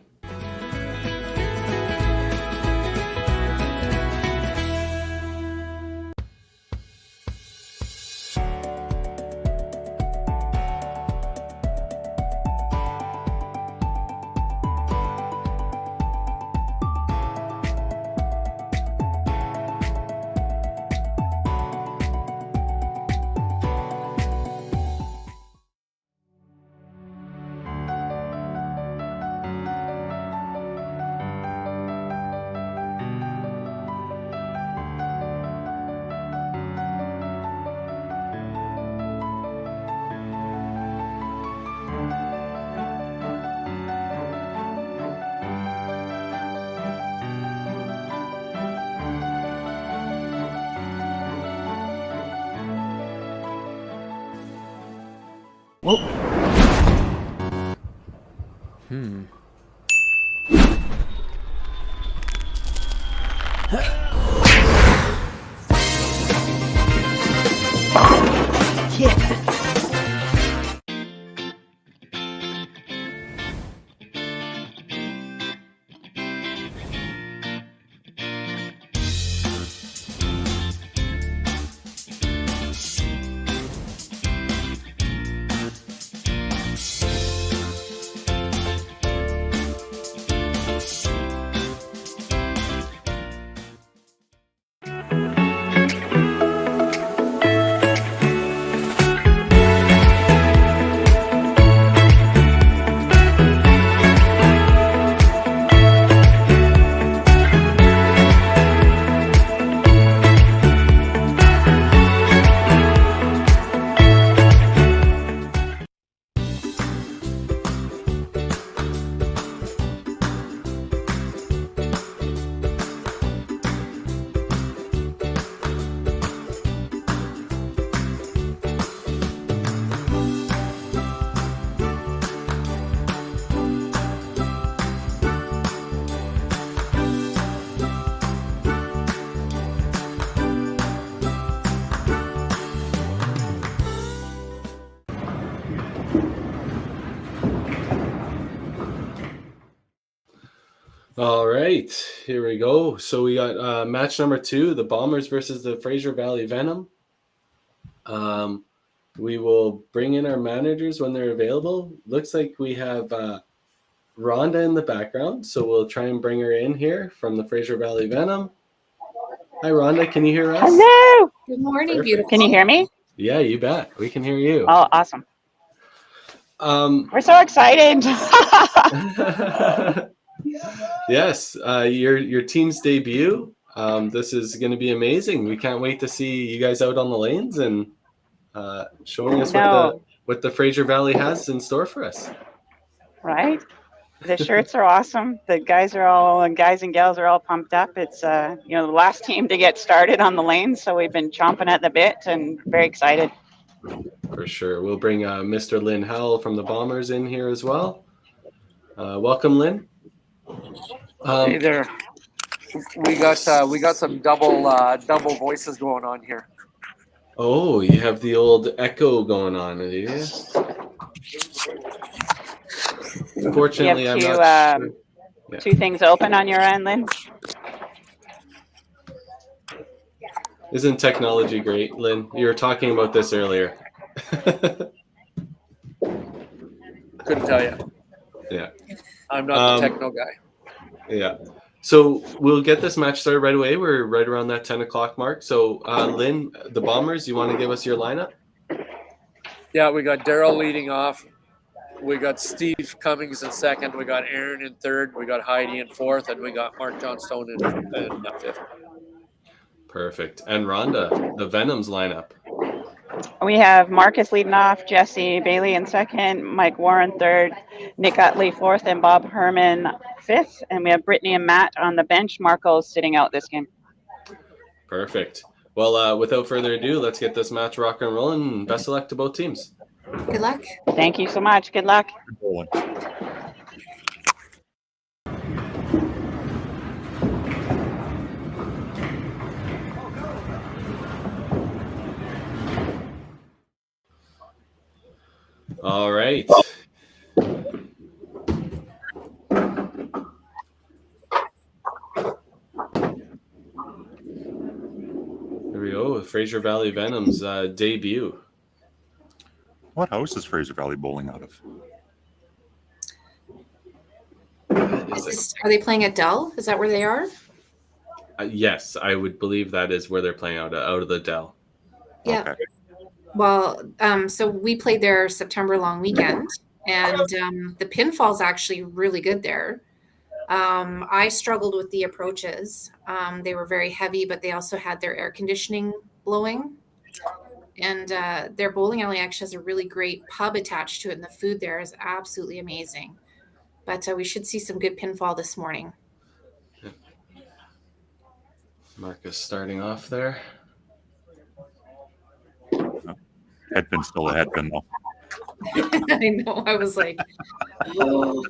All right, here we go. So we got match number 2, the Bombers versus the Fraser Valley Venom. We will bring in our managers when they're available. Looks like we have Rhonda in the background, so we'll try and bring her in here from the Fraser Valley Venom. Hi, Rhonda. Can you hear us? Hello. Good morning, Perfect. beautiful. Can you hear me? Yeah, you bet. We can hear you. Oh, awesome. We're so excited. Yes, your team's debut. This is going to be amazing. We can't wait to see you guys out on the lanes and showing us what the Fraser Valley has in store for us. Right? The shirts are awesome. The guys and gals are all pumped up. It's the last team to get started on the lane, so we've been chomping at the bit and very excited. For sure. We'll bring Mr. Lynn Howell from the Bombers in here as well. Welcome, Lynn. Hey there. We got some double voices going on here. Oh, you have the old echo going on, do you? Unfortunately, you I'm have not sure. Yeah. two things open on your end, Lynn. Isn't technology great, Lynn? You were talking about this earlier. Couldn't tell you. Yeah. I'm not the techno guy. Yeah. So we'll get this match started right away. We're right around that 10 o'clock mark. So, Lynn, the Bombers, you want to give us your lineup? Yeah, we got Daryl leading off. We got Steve Cummings in second. We got Aaron in third. We got Heidi in fourth. And we got Mark Johnstone in fifth. Perfect. And Rhonda, the Venom's lineup. We have Marcus leading off, Jesse Bailey in second, Mike Warren third, Nick Utley fourth, and Bob Herman fifth. And we have Brittany and Matt on the bench. Marco's sitting out this game. Perfect. Well, without further ado, let's get this match rock and rolling. Best of luck to both teams. Good luck. Thank you so much. Good luck. All right. Here we go with Fraser Valley Venom's debut. What house is Fraser Valley bowling out of? Are they playing at Dell? Is that where they are? Yes, I would believe that is where they're playing out of the Dell. Yeah. Okay. Well, so we played their September long weekend, and the pinfall's actually really good there. I struggled with the approaches. They were very heavy, but they also had their air conditioning blowing. And their bowling alley actually has a really great pub attached to it, and the food there is absolutely amazing. But we should see some good pinfall this morning. Marcus starting off there. Headpin's still a headpin, though. I know. I was like, oh.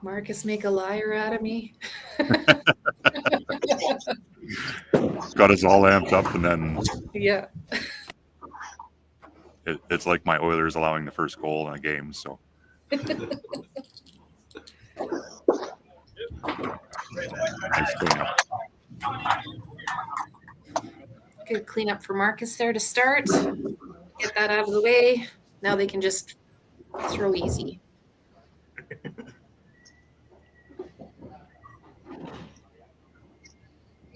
Marcus, make a liar out of me. Got us all amped up, and then Yeah. it's like my Oilers allowing the first goal in a game. So nice cleanup. Good cleanup for Marcus there to start. Get that out of the way. Now they can just throw easy.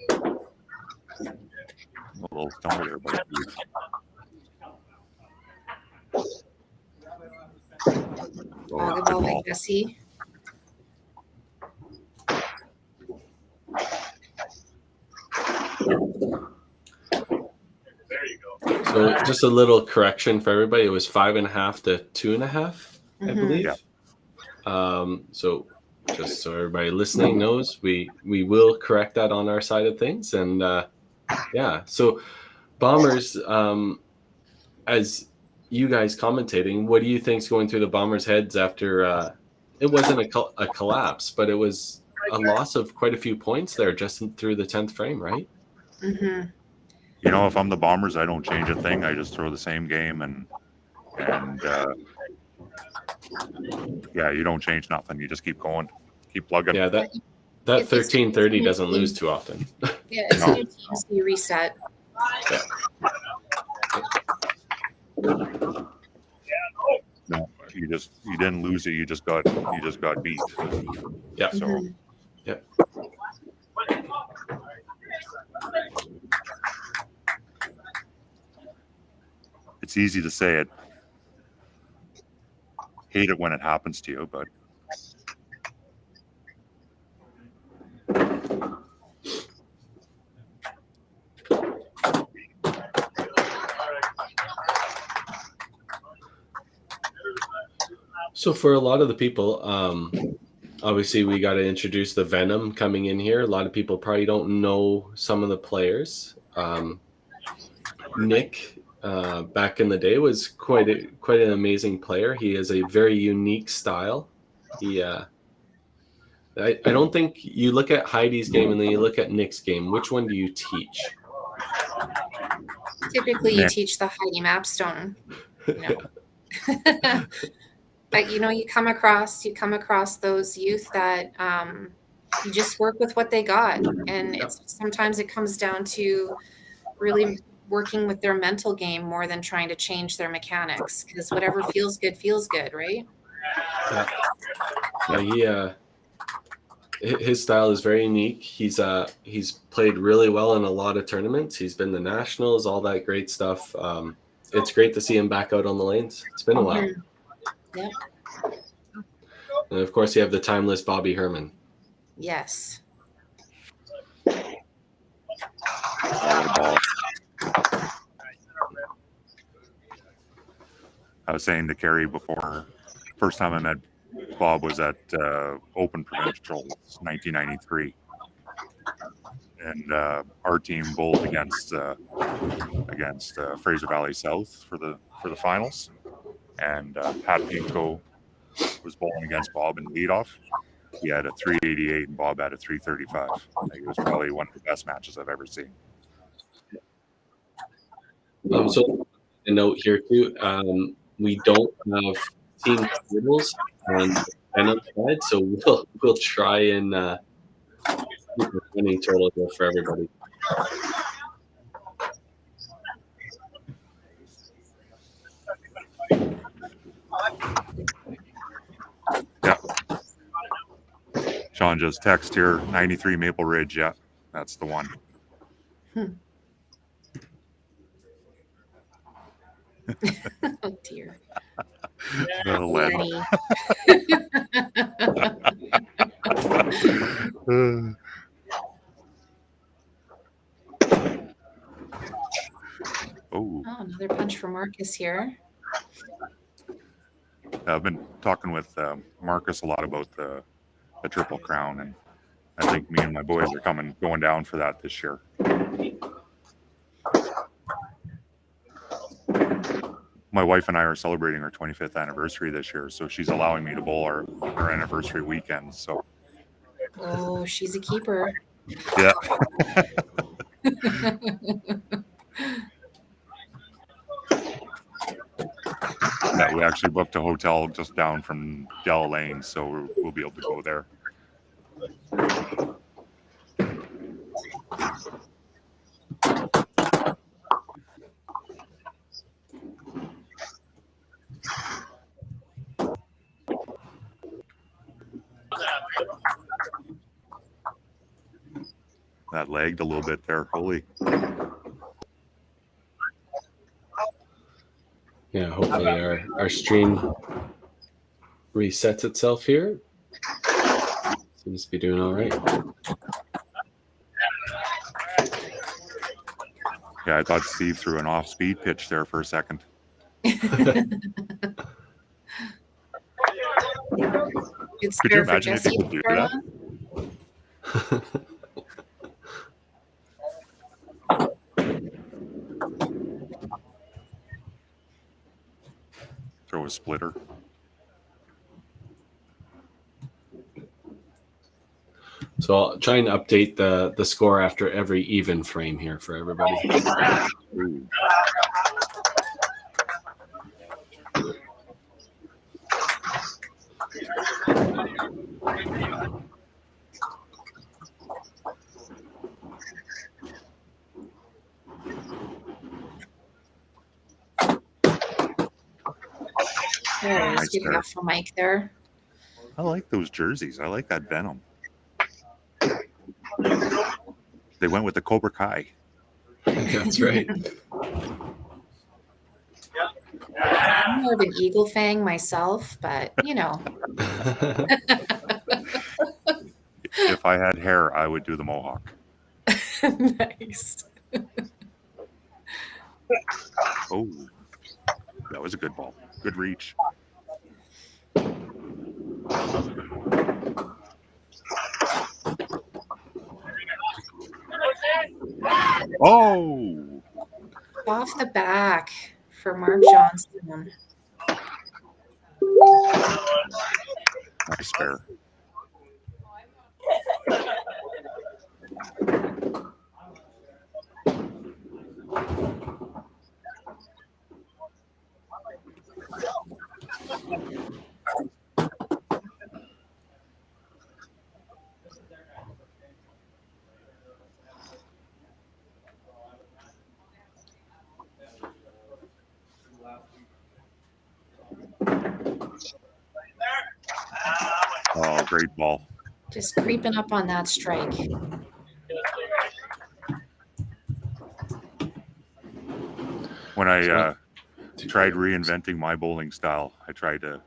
A little stumble there, but Good ball by Jesse. So just a little correction for everybody. It was 5.5 to 2.5, I believe. Yeah. So just so everybody listening knows, we will correct that on our side of things. And yeah, so Bombers, as you guys commentating, what do you think's going through the Bombers' heads after it wasn't a collapse, but it was a loss of quite a few points there just through the 10th frame, right? Mm-hmm. You know, if I'm the Bombers, I don't change a thing. I just throw the same game, and yeah, you don't change nothing. You just keep going, keep plugging. Yeah, that 1330 doesn't lose too often. Yeah, it's a new team, so you reset. Yeah. No, you didn't lose it. You just got beat. Yeah. So. Mm-hmm. Yep. It's easy to say it. Hate it when it happens to you, but So for a lot of the people, obviously we got to introduce the Venom coming in here. A lot of people probably don't know some of the players. Nick, back in the day, was quite an amazing player. He has a very unique style. He, I don't think you look at Heidi's game and then you look at Nick's game. Which one do you teach? Typically, you Nick. teach the Heidi Mapstone. But you come across those youth that you just work with what they got, and sometimes it comes down to really working with their mental game more than trying to change their mechanics, because whatever feels good, right? Yeah. His style is very unique. He's played really well in a lot of tournaments. He's been the nationals, all that great stuff. It's great to see him back out on the lanes. It's been a while. Yep. And of course, you have the timeless Bobby Herman. Yes. I was saying to Carrie before, first time I met Bob was at Open Provincials 1993, and our team bowled against Fraser Valley South for the finals, and Pat Pinko was bowling against Bob in leadoff. He had a 388 and Bob had a 335. It was probably one of the best matches I've ever seen. So a note here too, we don't have team totals on Venom side, so we'll try and keep the winning total here for everybody. Yeah. Sean just text here, 93 Maple Ridge. Yeah, that's the one. Oh dear. Lenny. Oh, another punch for Marcus here. I've been talking with Marcus a lot about the Triple Crown, and I think me and my boys are going down for that this year. My wife and I are celebrating our 25th anniversary this year, so she's allowing me to bowl our anniversary weekend. So, oh, she's a keeper. Yeah. Yeah, we actually booked a hotel just down from Dell Lane, so we'll be able to go there. That lagged a little bit there. Holy. Yeah, hopefully our stream resets itself here. Seems to be doing all right. Yeah, I thought Steve threw an off-speed pitch there for a second. Could you imagine if you could do that? Throw a splitter. So I'll try and update the score after every even frame here for everybody. Ooh. Nice good half for Mike there. I like those jerseys. I like that Venom. They went with the Cobra Kai. That's right. I'm more of an Eagle Fang myself, but If I had hair, I would do the mohawk. Nice. Oh, that was a good ball. Good reach. Oh, Off the back for Mark Johnson. nice spare. Oh, great ball. Just creeping up on that strike. When I tried reinventing my bowling style, I tried to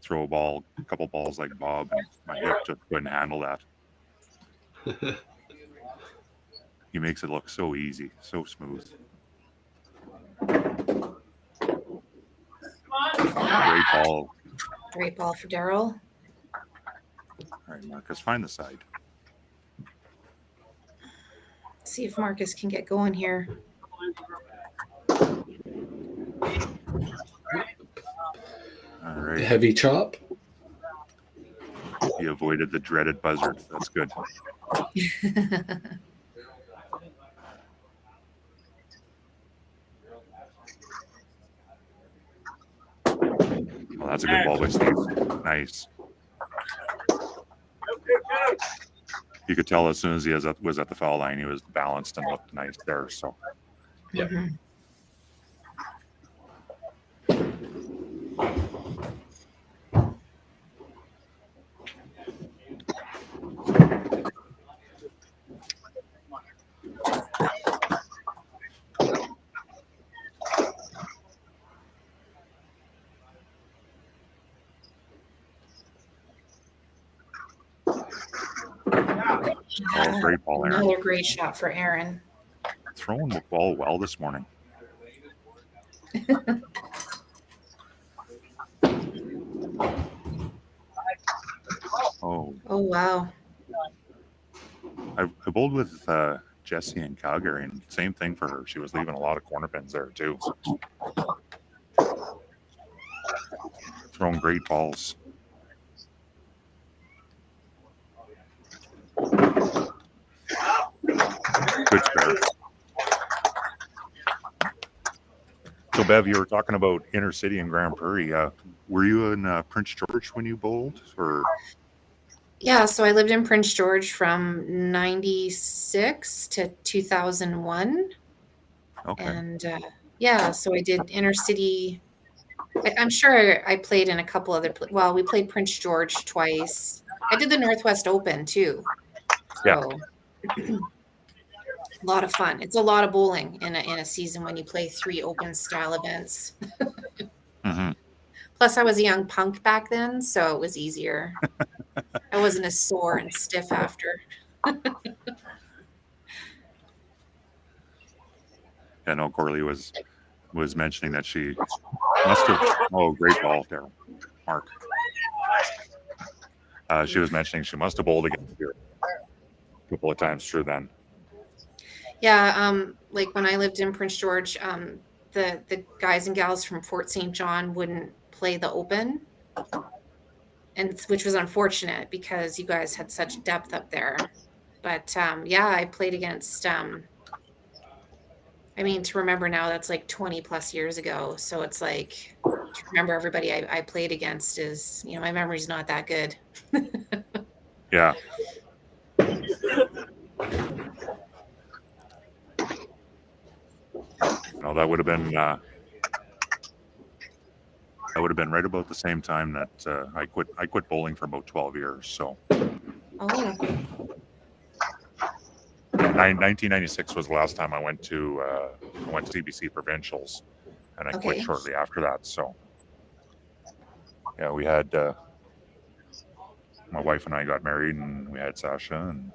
throw a couple balls like Bob, and my hip just couldn't handle that. He makes it look so easy, so smooth. Great ball. Great ball for Daryl. All right, Marcus, find the side. See if Marcus can get going here. All right. Heavy chop. He avoided the dreaded buzzard. That's good. Well, that's a good ball by Steve. Nice. You could tell as soon as he was at the foul line, he was balanced and looked nice there. So, Yeah. Mhm. oh, great ball, Aaron. Another great shot for Aaron. Throwing the ball well this morning. Oh, Oh, wow. I bowled with Jessie in Calgary, and same thing for her. She was leaving a lot of corner pins there too. Throwing great balls. Good spare. So, Bev, you were talking about inner city and Grand Prairie. Were you in Prince George when you bowled, or? Yeah, so I lived in Prince George from 96 to 2001. Okay. And yeah, so I did inner city. I'm sure I played in a couple other, well, we played Prince George twice. I did the Northwest Open too. Yeah. So a lot of fun. It's a lot of bowling in a season when you play 3 open style events. Mm-hmm. Plus, I was a young punk back then, so it was easier. I wasn't as sore and stiff after. I know Corley was mentioning that she must have. Oh, great ball there, Mark. She was mentioning she must have bowled against here a couple of times through then. Yeah, like when I lived in Prince George, the guys and gals from Fort St. John wouldn't play the Open, and which was unfortunate because you guys had such depth up there. But yeah, I played against. I mean, to remember now, that's like 20 plus years ago. So it's like to remember everybody I played against is, my memory's not that good. Yeah. No, that would have been right about the same time that I quit bowling for about 12 years. So. Oh. 1996 was the last time I went to CBC provincials, and I quit shortly after that. So, yeah, we had my wife and I got married, and we had Sasha, and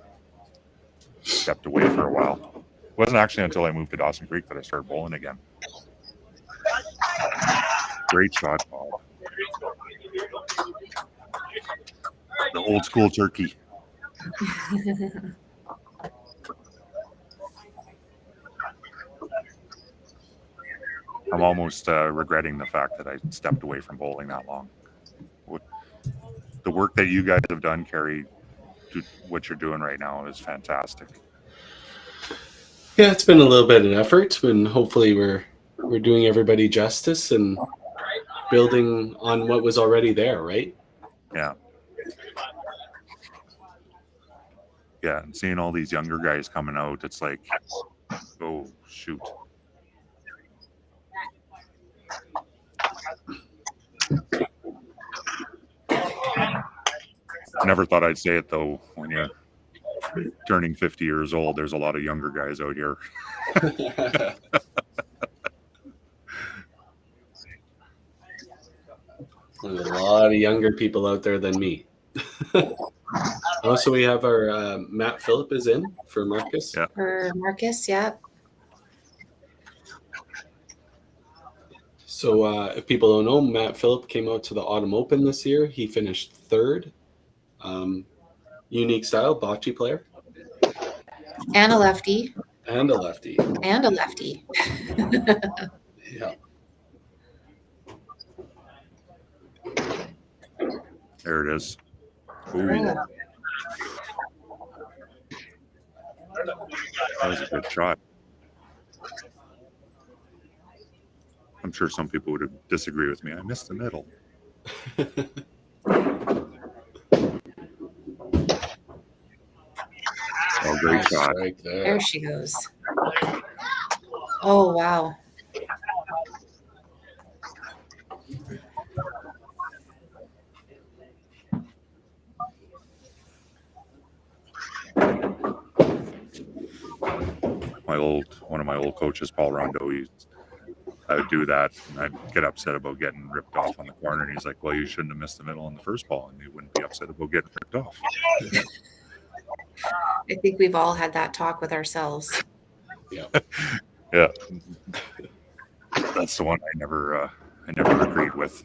stepped away for a while. It wasn't actually until I moved to Dawson Creek that I started bowling again. Great shot, Bob. The old school turkey. I'm almost regretting the fact that I stepped away from bowling that long. The work that you guys have done, Carrie, what you're doing right now is fantastic. Yeah, it's been a little bit of effort, and hopefully we're doing everybody justice and building on what was already there, right? Yeah. Yeah, and seeing all these younger guys coming out, it's like, oh, shoot. I never thought I'd say it, though, when you're turning 50 years old, there's a lot of younger guys out here. There's a lot of younger people out there than me. Also, we have our Matt Phillip is in for Marcus. Yeah. For Marcus, yeah. So if people don't know, Matt Phillip came out to the Autumn Open this year. He finished third. Unique style, bocce player. And a lefty. And a lefty. And a lefty. Yeah. There it is. Ooh. Oh. That was a good shot. I'm sure some people would disagree with me. I missed the middle. Oh, great shot. Right there. There she goes. Oh, wow. One of my old coaches, Paul Rondo, I would do that, and I'd get upset about getting ripped off on the corner, and he's like, well, you shouldn't have missed the middle on the first ball, and you wouldn't be upset about getting ripped off. I think we've all had that talk with ourselves. Yeah. Yeah. That's the one I never agreed with.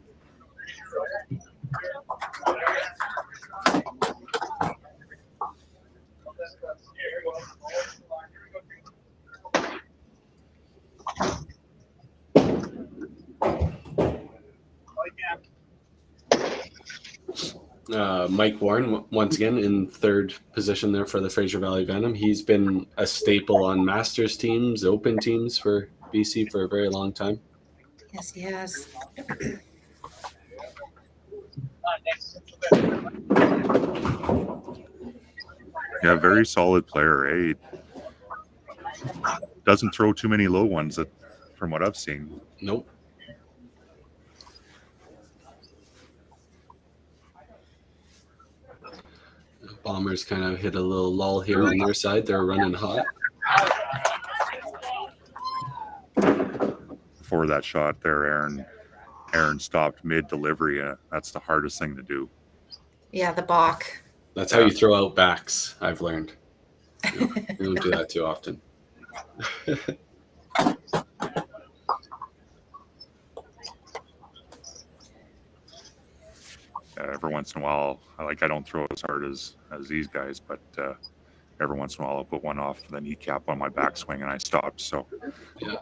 Mike Warren, once again, in third position there for the Fraser Valley Venom. He's been a staple on Masters teams, Open teams for BC for a very long time. Yes, he has. Yeah, very solid player, eh? Doesn't throw too many low ones from what I've seen. Nope. Bombers kind of hit a little lull here on their side. They're running hot. Before that shot there, Aaron stopped mid-delivery. That's the hardest thing to do. Yeah, the balk. That's how you throw out backs, I've learned. You don't do that too often. Every once in a while, I don't throw as hard as these guys, but every once in a while I'll put one off the kneecap on my backswing and I stop. So, yeah.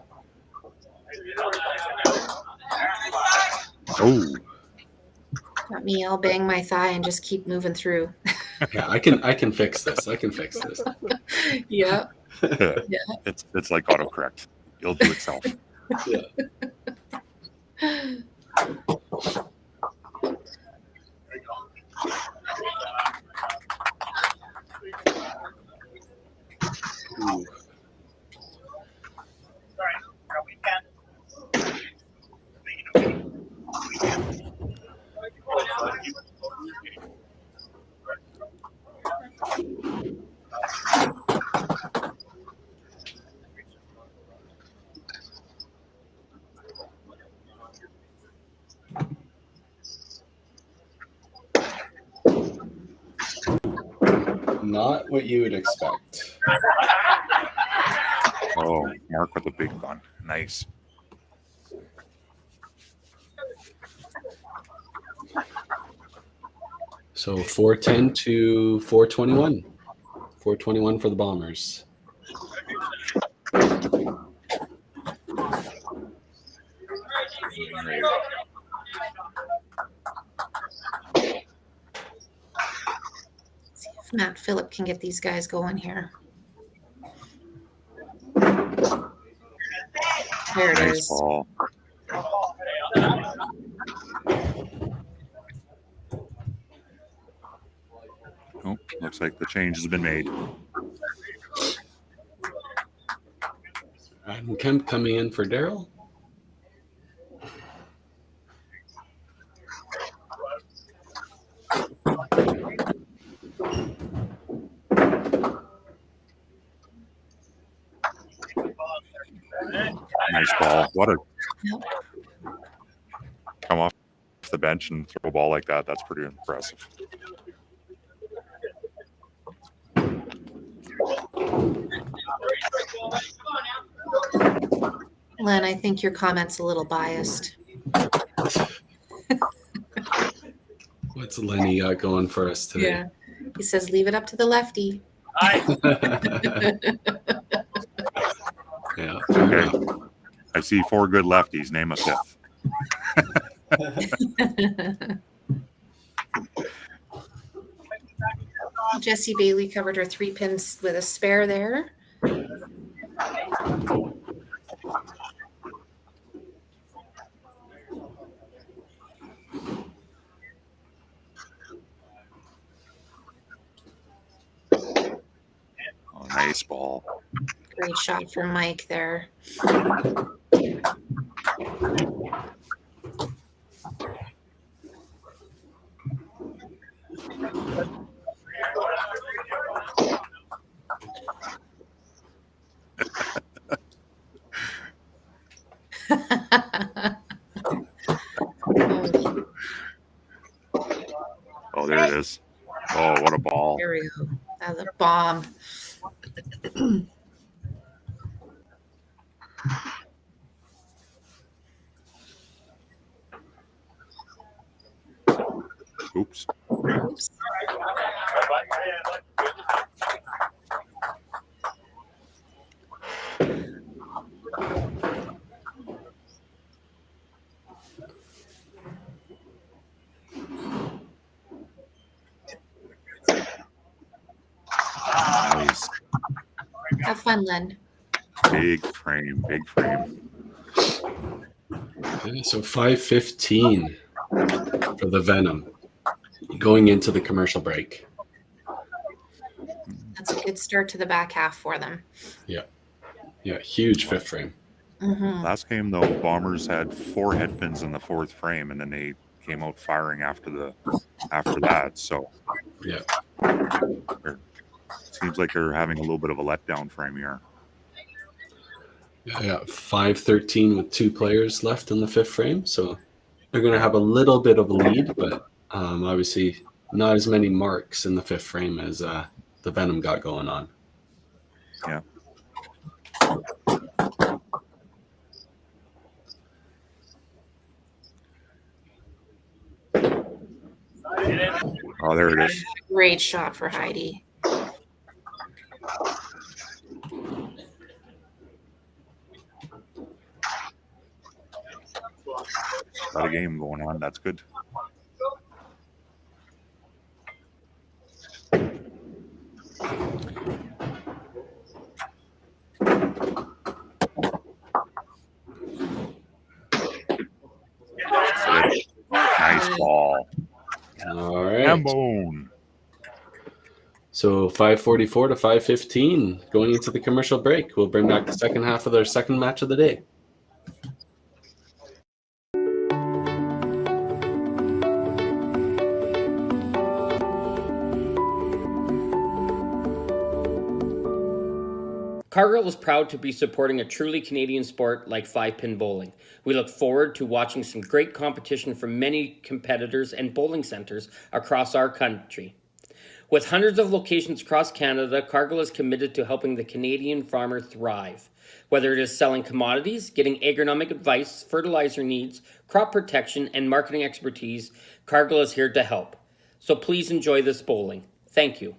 Oh, Got me. I'll bang my thigh and just keep moving through. Yeah, I can fix this. Yeah. yeah. It's like autocorrect. It'll do itself. Yeah. Ooh. Not what you would expect. Oh, Mark with a big gun. Nice. So 410 to 421. 421 for the Bombers. See if Matt Phillip can get these guys going here. There it Nice is. ball. Oh, looks like the change has been made. Adam Kemp coming in for Daryl. Nice ball. What a Yep. come off the bench and throw a ball like that. That's pretty impressive. Len, I think your comment's a little biased. What's Lenny got going for us today? Yeah. He says, leave it up to the lefty. Yeah, fair Okay. enough. I see 4 good lefties. Name a fifth. Jessie Bailey covered her 3 pins with a spare there. Oh, nice ball. Great shot from Mike there. Oh, there it is. Oh, what a ball. There we go. That was a bomb. Oops. Oops. Nice. Have fun, Len. Big frame. Big frame. Okay, so 5:15 for the Venom going into the commercial break. That's a good start to the back half for them. Yeah, huge fifth frame. Mm-hmm. Last game, though, Bombers had 4 head pins in the 4th frame, and then they came out firing after that. So Yeah. seems like they're having a little bit of a letdown frame here. Yeah, 5:13 with 2 players left in the fifth frame. So they're going to have a little bit of a lead, but obviously not as many marks in the fifth frame as the Venom got going on. Yeah. Oh, there it is. Great shot for Heidi. Got a game going on. That's good. Nice ball. All right. Hambone. So 5:44 to 5:15 going into the commercial break. We'll bring back the second half of their second match of the day. Cargill is proud to be supporting a truly Canadian sport like 5-pin bowling. We look forward to watching some great competition from many competitors and bowling centers across our country. With hundreds of locations across Canada, Cargill is committed to helping the Canadian farmer thrive. Whether it is selling commodities, getting agronomic advice, fertilizer needs, crop protection, and marketing expertise, Cargill is here to help. So please enjoy this bowling. Thank you.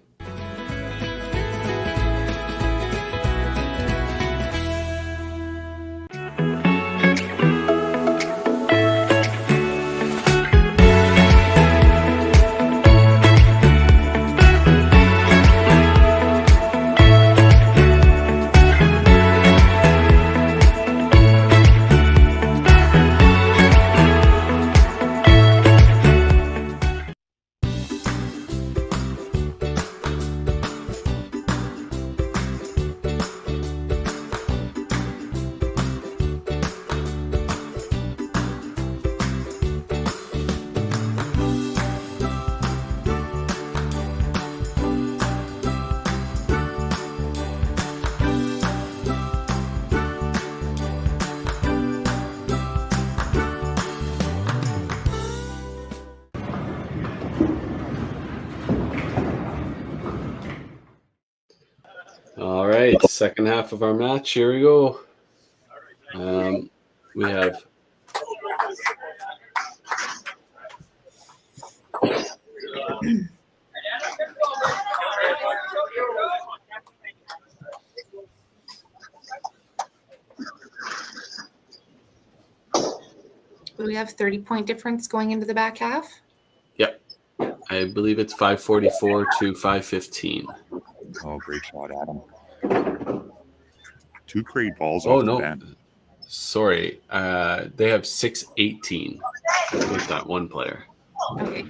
All right, second half of our match. Here we go. We have We have 30-point difference going into the back half. Yep. I believe it's 544 to 515. Oh, great shot, Adam. 2 great balls Oh, off no. the bend. Sorry. They have 618 with that one player. Okay.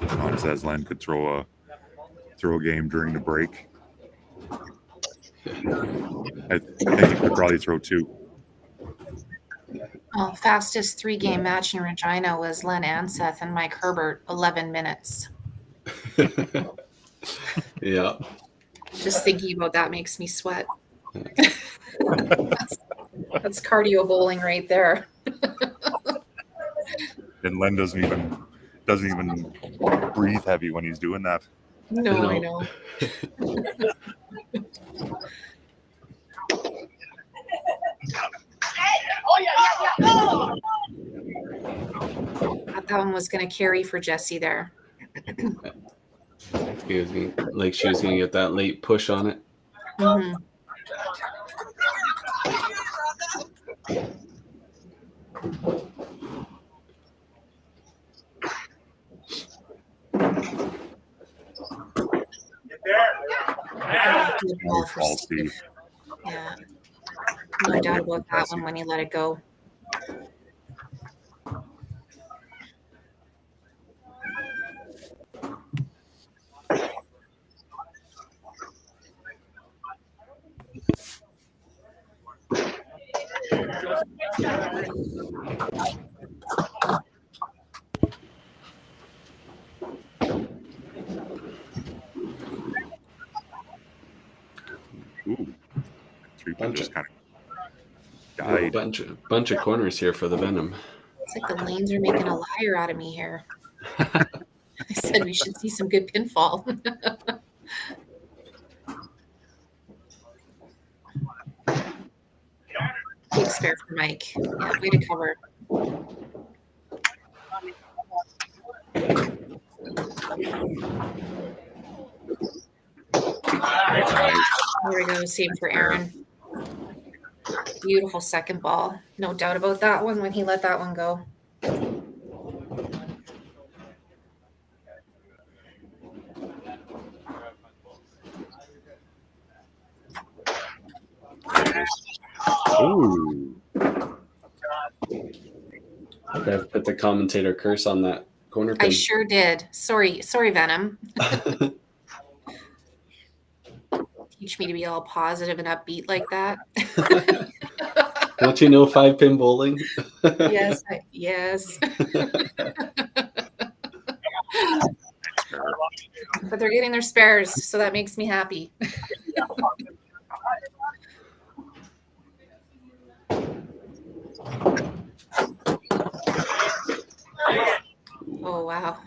Sean says Len could throw a game during the break. I think he could probably throw 2. Well, fastest 3-game match in Regina was Len Anseth and Mike Herbert, 11 minutes. Yeah. Just thinking about that makes me sweat. That's cardio bowling right there. And Len doesn't even breathe heavy when he's doing that. No, I know. Thought that one was going to carry for Jesse there. She was gonna get that late push on it. Mm-hmm. Good ball for Ball, Steve. Steve. Yeah. No doubt about that one when he let it go. Ooh. 3-putt just kind of A died. bunch of corners here for the Venom. It's like the lanes are making a liar out of me here. I said we should see some good pinfall. Big spare for Mike. Yeah, way to cover. There we go. Same for Aaron. Beautiful second ball. No doubt about that one when he let that one go. Ooh. I've put the commentator curse on that corner pin. I sure did. Sorry, Venom. Teach me to be all positive and upbeat like that. Don't you know 5-pin bowling? Yes, yes. But they're getting their spares, so that makes me happy. Oh, wow.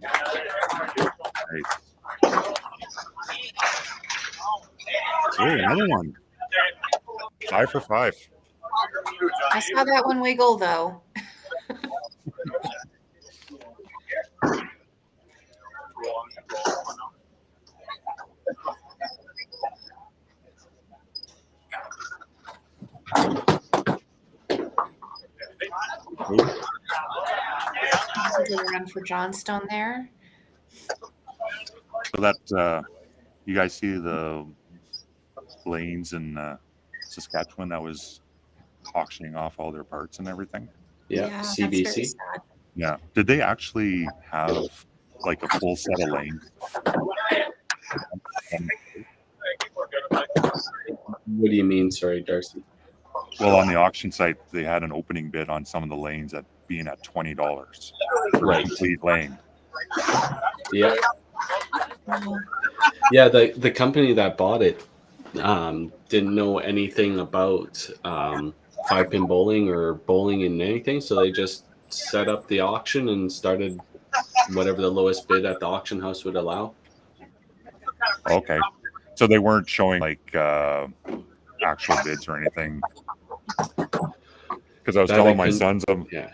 Nice. Oh, another one. 5 for 5. I saw that one wiggle, though. A good run for Johnstone there. So that you guys see the lanes in Saskatchewan that was auctioning off all their parts and everything? Yeah, That's very CBC. sad. Yeah. Did they actually have like a full set of lanes? What do you mean? Sorry, Darcy. Well, on the auction site, they had an opening bid on some of the lanes at being at $20 for a Right. complete lane. Yeah. Oh, Yeah, the company that bought it didn't know anything about 5-pin bowling or bowling in anything, so they just set up the auction and started whatever the lowest bid at the auction house would allow. Okay. So they weren't showing like actual bids or anything. Because I was That I telling my couldn't- sons, Yeah.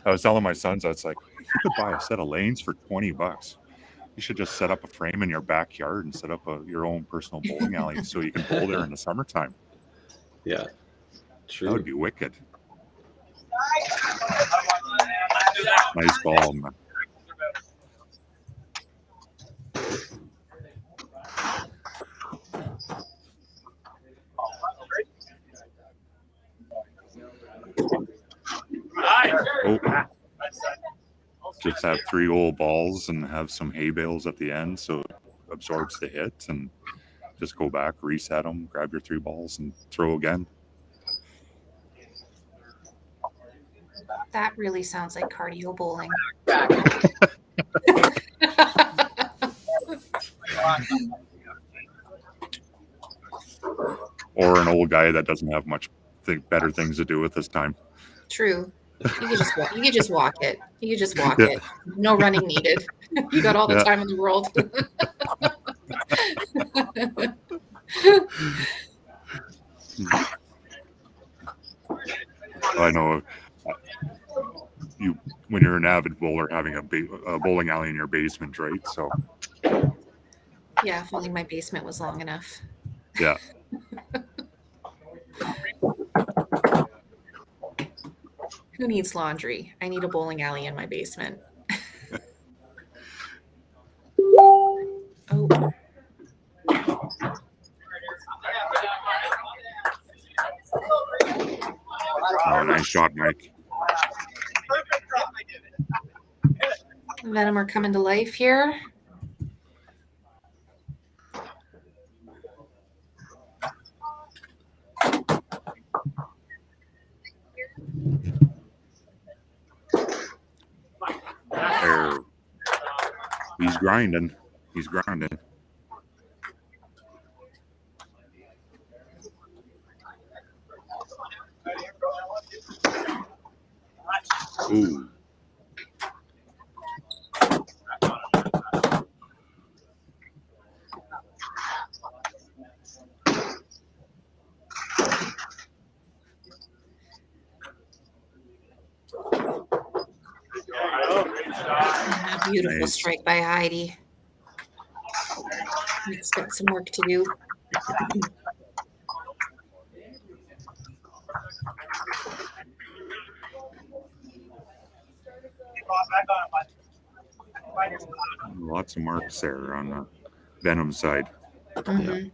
it's like, if you could buy a set of lanes for $20, you should just set up a frame in your backyard and set up your own personal bowling alley so you can bowl there in the summertime. Yeah. That would True. be wicked. Nice ball, man. Oh, just have 3 old balls and have some hay bales at the end so it absorbs the hit, and just go back, reset them, grab your 3 balls, and throw again. that really sounds like cardio bowling. Or an old guy that doesn't have much better things to do with his time. True. You could just walk it. You could just walk Yeah. it. No running needed. You got all the Yeah. time in the world. I know you, when you're an avid bowler, having a bowling alley in your basement, right? So Yeah, if only my basement was long enough. yeah. Who needs laundry? I need a bowling alley in my basement. Oh, Oh, nice shot, Mike. Venom are coming to life here. There. He's grinding. He's grinding. Ooh. Beautiful Nice. strike by Heidi. It's got some work to do. Lots of marks there on the Venom side. Mhm.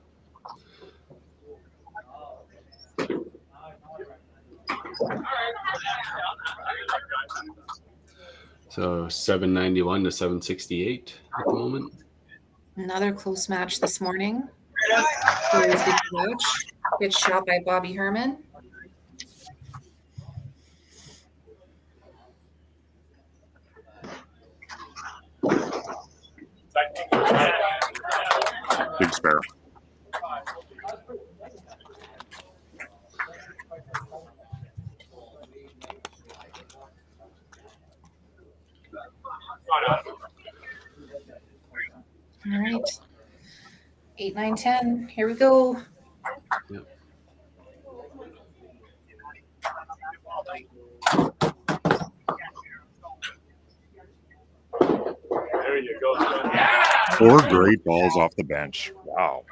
So 791 to 768 at the moment. Another close match this morning. Always good to watch. Good shot by Bobby Herman. Big spare. All right. 8, 9, 10. Here we go. Yep. There you go. 4 great balls off the bench. Wow.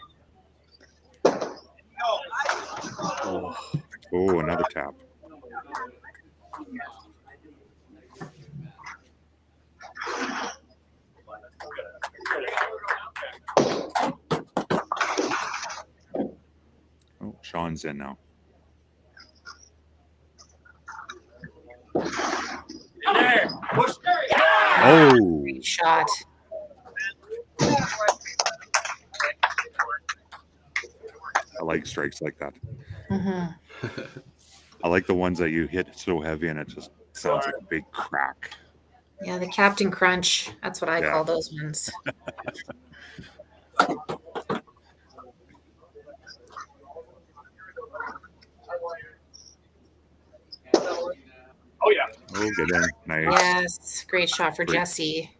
Oh, another tap. Oh, Sean's in now. There. Push. Oh, Great shot. I like strikes like that. Mm-hmm. I like the ones that you hit so heavy and it just sounds like a big crack. Yeah, the Captain Crunch. That's what I Yeah. call those ones. Oh yeah. Oh, get in. Nice. Yes, great shot for Great. Jesse.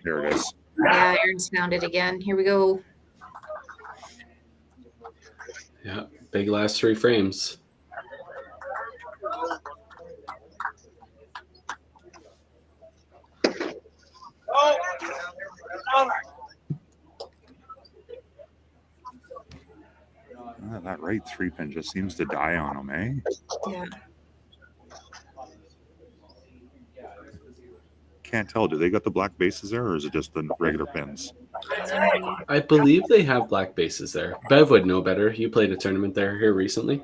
There it is. Yeah, Aaron's found it again. Here we go. Yeah, big last 3 frames. That right 3-pin just seems to die on him, eh? Yeah. Can't tell. Do they got the black bases there, or is it just the regular pins? I believe they have black bases there. Bev would know better. You played a tournament there here recently.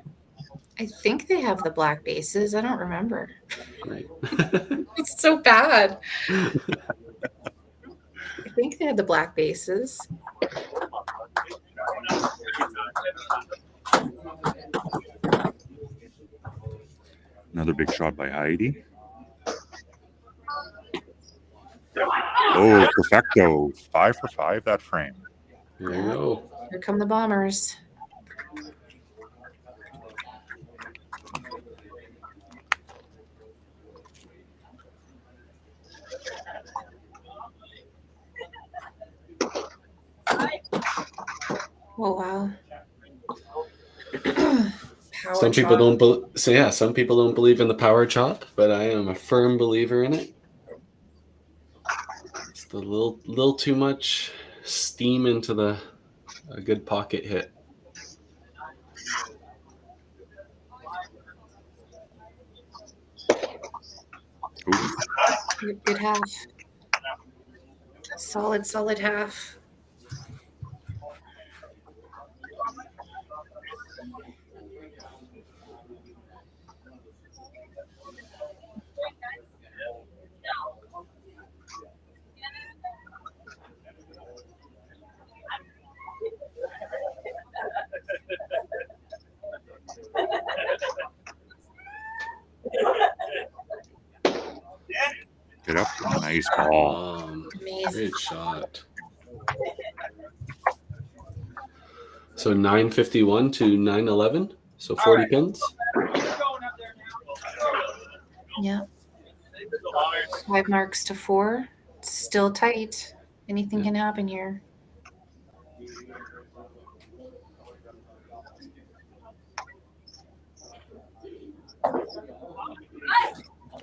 I think they have the black bases. I don't remember. Right. It's so bad. I think they had the black bases. Another big shot by Heidi. Oh, perfecto. 5 for 5 that frame. There you go. Here come the Bombers. Oh, wow. Power Some people chop. don't some people don't believe in the power chop, but I am a firm believer in it. It's the little too much steam into a good pocket hit. Ooh. Good half. Solid half. Get up. Nice ball. Amazing. Great shot. So 951 to 911. So 40 pins. Yeah. 5 marks to 4. Still tight. Anything can happen here.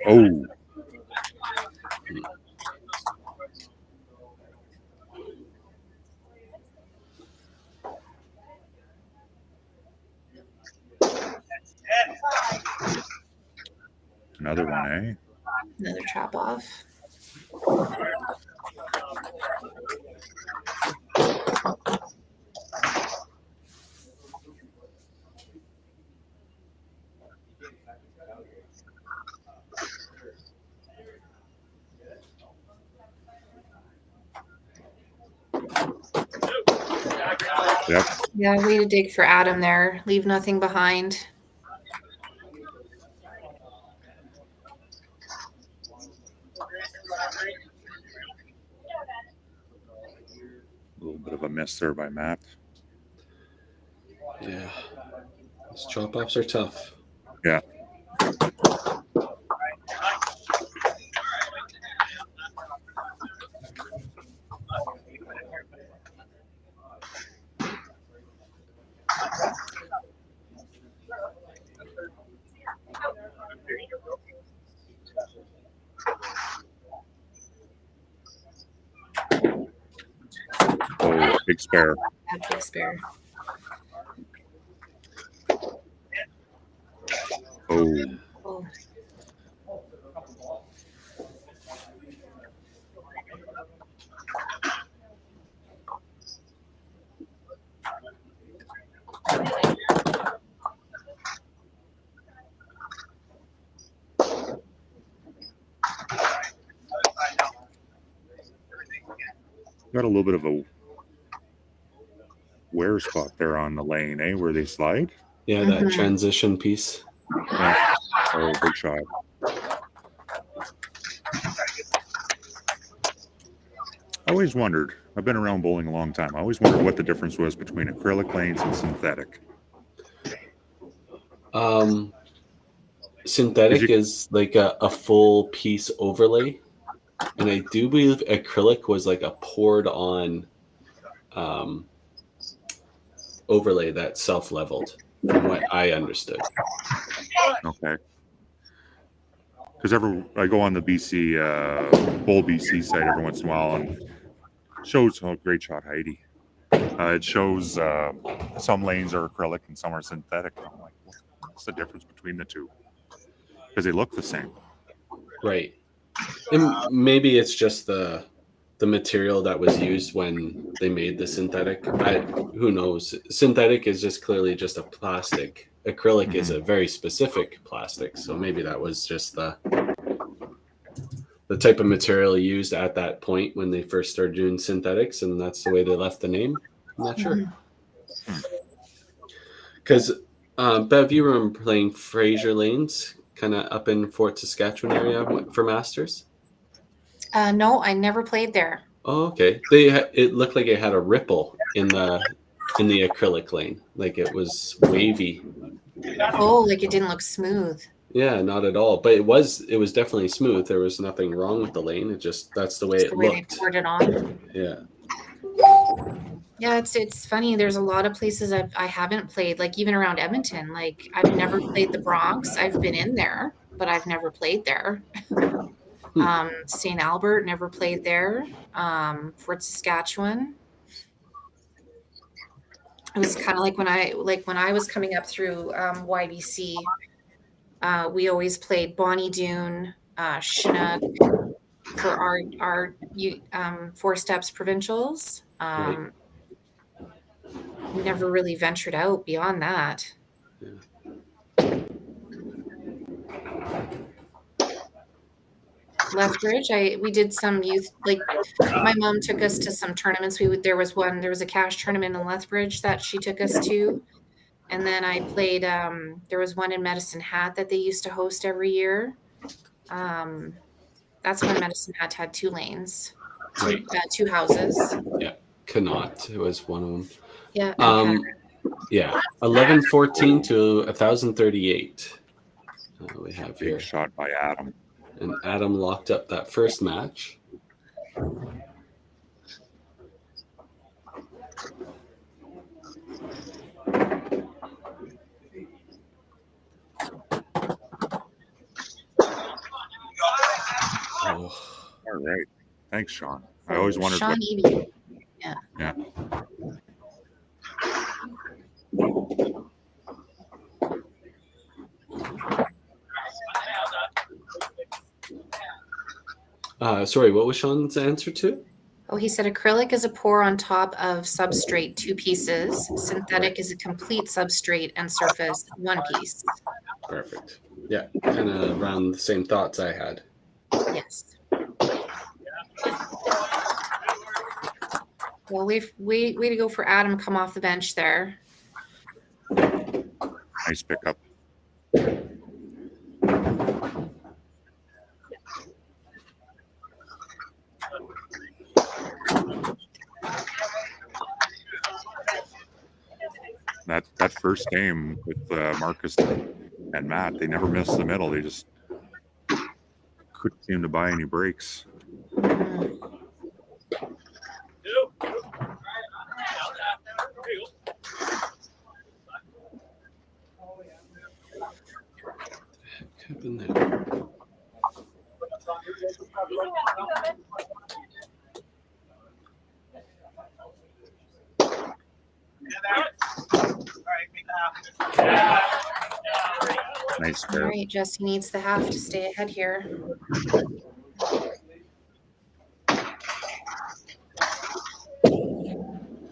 Oh. Another one, eh? Another chop off. Yep. Yeah, way to dig for Adam there. Leave nothing behind. Bit of a miss there by Matt. Yeah. Those chop offs are tough. Yeah. Oh, big spare. That big spare. Oh, Oh, got a little bit of a wear spot there on the lane, eh? Where they slide. Yeah, that Mhm. transition piece. Yeah. Oh, big shot. I always wondered. I've been around bowling a long time. I always wondered what the difference was between acrylic lanes and synthetic. Synthetic is like a full piece overlay, and I do believe acrylic was like a poured on overlay that self-leveled, from what I understood. Okay. Because I go on the BC Bowl BC site every once in a while and shows great shot, Heidi. It shows some lanes are acrylic and some are synthetic. I'm like, what's the difference between the two? Because they look the same. Right. And maybe it's just the material that was used when they made the synthetic. Who knows? Synthetic is just clearly just a plastic. Acrylic is a very specific plastic, so maybe that was just the type of material used at that point when they first started doing synthetics, and that's the way they left the name. I'm not sure. Because Bev, you were playing Fraser lanes, kind of up in Fort Saskatchewan area for Masters. No, I never played there. Oh, okay. It looked like it had a ripple in the acrylic lane, like it was wavy. Oh, like it didn't look smooth. Yeah, not at all. But it was definitely smooth. There was nothing wrong with the lane. It just that's the way Just it the way looked. they poured it on. Yeah. Yeah, it's funny. There's a lot of places I haven't played, like even around Edmonton. Like I've never played the Bronx. I've been in there, but I've never played there. St. Albert, never played there. Fort Saskatchewan. It was kind of like when I was coming up through YBC. We always played Bonnie Doon, Chinook for our Four Steps provincials. Right. Never really ventured out beyond that. Lethbridge, we did some youth, like my mom took us to some tournaments. There was a cash tournament in Lethbridge that she took us to. And then I played, there was one in Medicine Hat that they used to host every year. That's when Medicine Hat had two lanes, two houses. Yeah. Connaught, it was one of them. Yeah. Yeah. 1114 to 1038. We have Big here. shot by Adam. And Adam locked up that first match. All right. Thanks, Sean. I always wondered Sean what... Eby. Yeah. Yeah. Sorry, what was Sean's answer to? Oh, he said acrylic is a pour on top of substrate, two pieces. Synthetic is a complete substrate and surface, one piece. Perfect. Yeah, kind of around the same thoughts I had. Yes. Well, way to go for Adam, come off the bench there. Nice pickup. That first game with Marcus and Matt, they never missed the middle. They just couldn't seem to buy any breaks. Happened there? Nice All pair. right, Jesse needs the half to stay ahead here.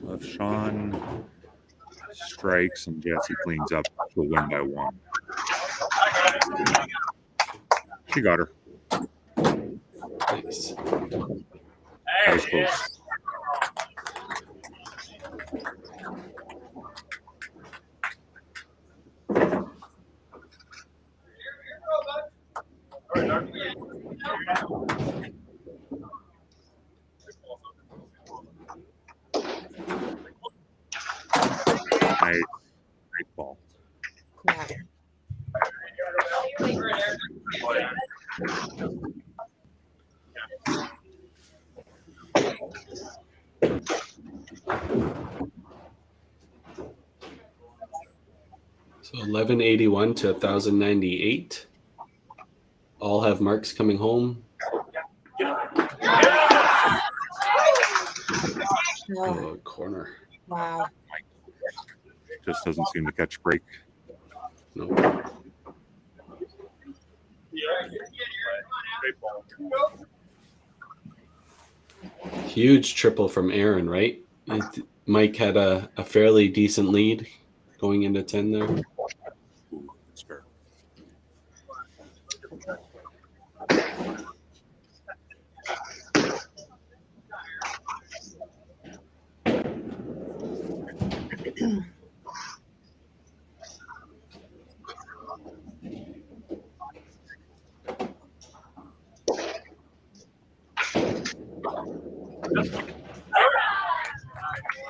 If Sean strikes and Jesse cleans up, she'll win by 1. She got her. Nice. That was close. Nice ball. Yeah. So 1181 to 1098. All have marks coming home. Oh, corner. Wow. Just doesn't seem to catch break. No. Huge triple from Aaron, right? Mike had a fairly decent lead going into 10 there. Ooh, spare.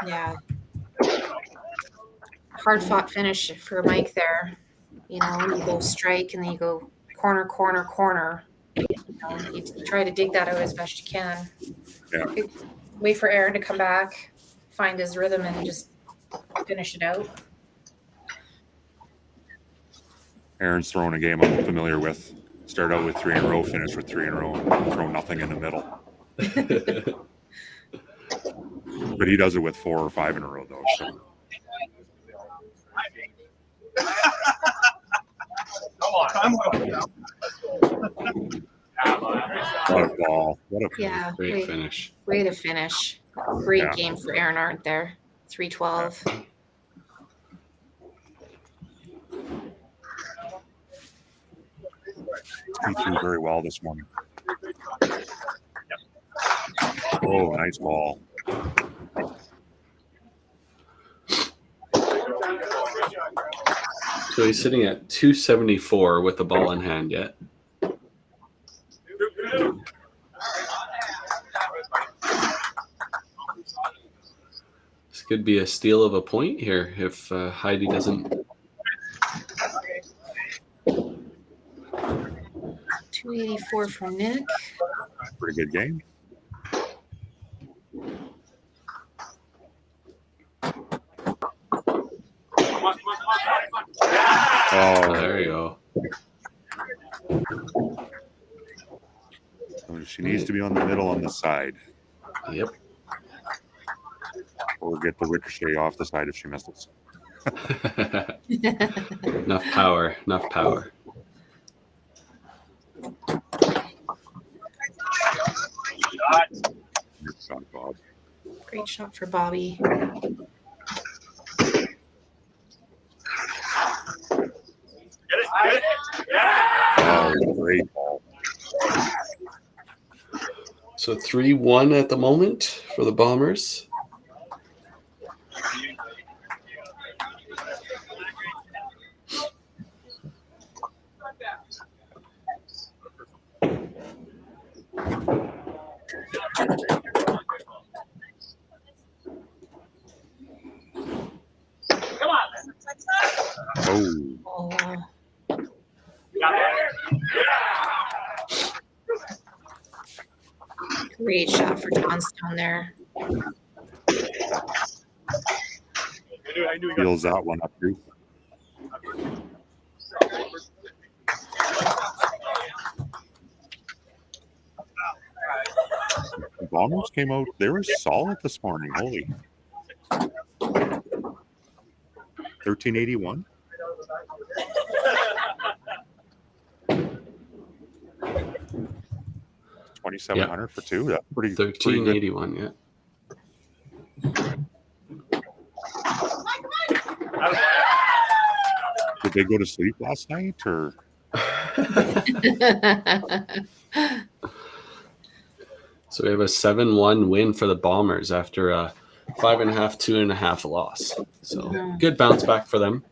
Yeah. Hard fought finish for Mike there. You know, you go strike and then you go corner, corner, corner. You try to dig that out as best you can. Yeah. Wait for Aaron to come back, find his rhythm, and just finish it out. Aaron's throwing a game I'm familiar with. Start out with 3 in a row, finish with 3 in a row, and throw nothing in the middle. But he does it with 4 or 5 in a row, though. So. What a ball. What a Yeah. Great finish. Way to finish. Great Yeah. game for Aaron Arndt there. 312. He threw very well this morning. Oh, nice ball. So he's sitting at 274 with the ball in hand yet. This could be a steal of a point here if Heidi doesn't. 284 for Nick. Pretty good game. Oh, There you go. So she needs to be on the middle on the side, Yep. or get the ricochet off the side if she misses. Enough power. Enough power. Good shot, Bob. Great shot for Bobby. Oh, great ball. So 3-1 at the moment for the Bombers. Oh, Oh, wow. Great shot for Johnstone there. feels that one up too. The Bombers came out, they were solid this morning. Holy. 1381. $2,700 for two. That's pretty good. 1381, yeah. Did they go to sleep last night or? So we have a 7-1 win for the Bombers after a 5.5, 2.5 loss. So good bounce back for them.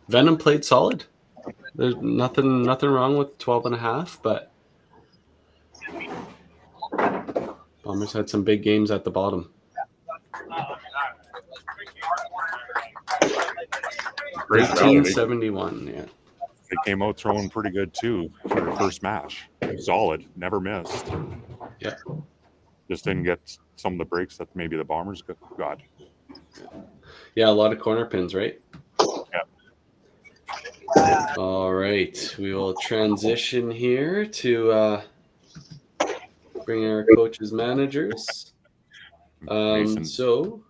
Venom played solid. There's nothing wrong with 12.5, but Bombers had some big games at the bottom. Great rally. 1371, yeah. They came out throwing pretty good too for the first match. Solid, never missed. Yeah. Just didn't get some of the breaks that maybe the Bombers got. Yeah, a lot of corner pins, right? Yeah. All right. We will transition here to bring our coaches, managers. Mason. So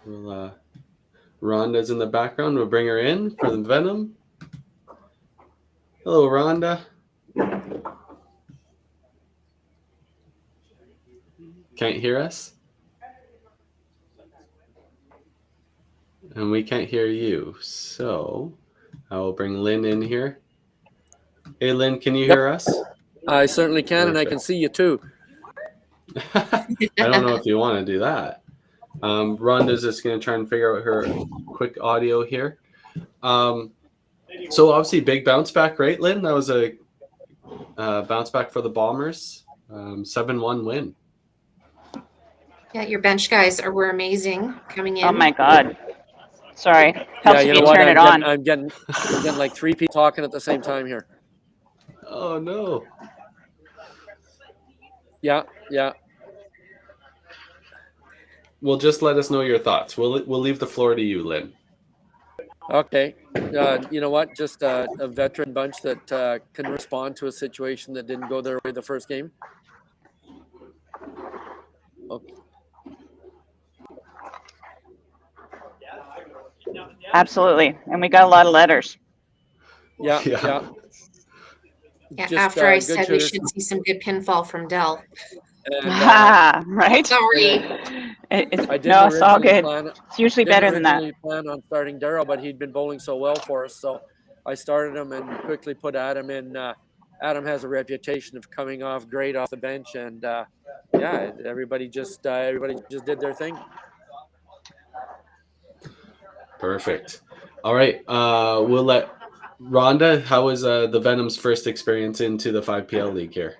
we'll, Rhonda's in the background. We'll bring her in for the Venom. Hello, Rhonda. Can't hear us? And we can't hear you. So I will bring Lynn in here. Hey, Lynn, can you hear us? I certainly can, and I can Perfect. see you too. I don't know if you want to do that. Rhonda's just going to try and figure out her quick audio here. So obviously big bounce back, right, Lynn? That was a bounce back for the Bombers. 7-1 win. Yeah, your bench guys were amazing coming in. Oh my God. Sorry. Helps you if know you what? turn it on. I'm getting like three people talking at the same time here. Oh, no. Yeah. Well, just let us know your thoughts. We'll leave the floor to you, Lynn. Okay. You know what? Just a veteran bunch that can respond to a situation that didn't go their way the first game. Okay. Absolutely. And we got a lot of letters. Yeah. Yeah, Just, after I good said we shooters. should see some good pinfall from Dell. And, Right? Sorry. No, it's all good. Plan, It's usually better than that. plan on starting Darryl, but he'd been bowling so well for us, so I started him and quickly put Adam in. Adam has a reputation of coming off great off the bench, and everybody just did their thing. Perfect. All right. We'll let Rhonda. How was the Venom's first experience into the 5PL league here?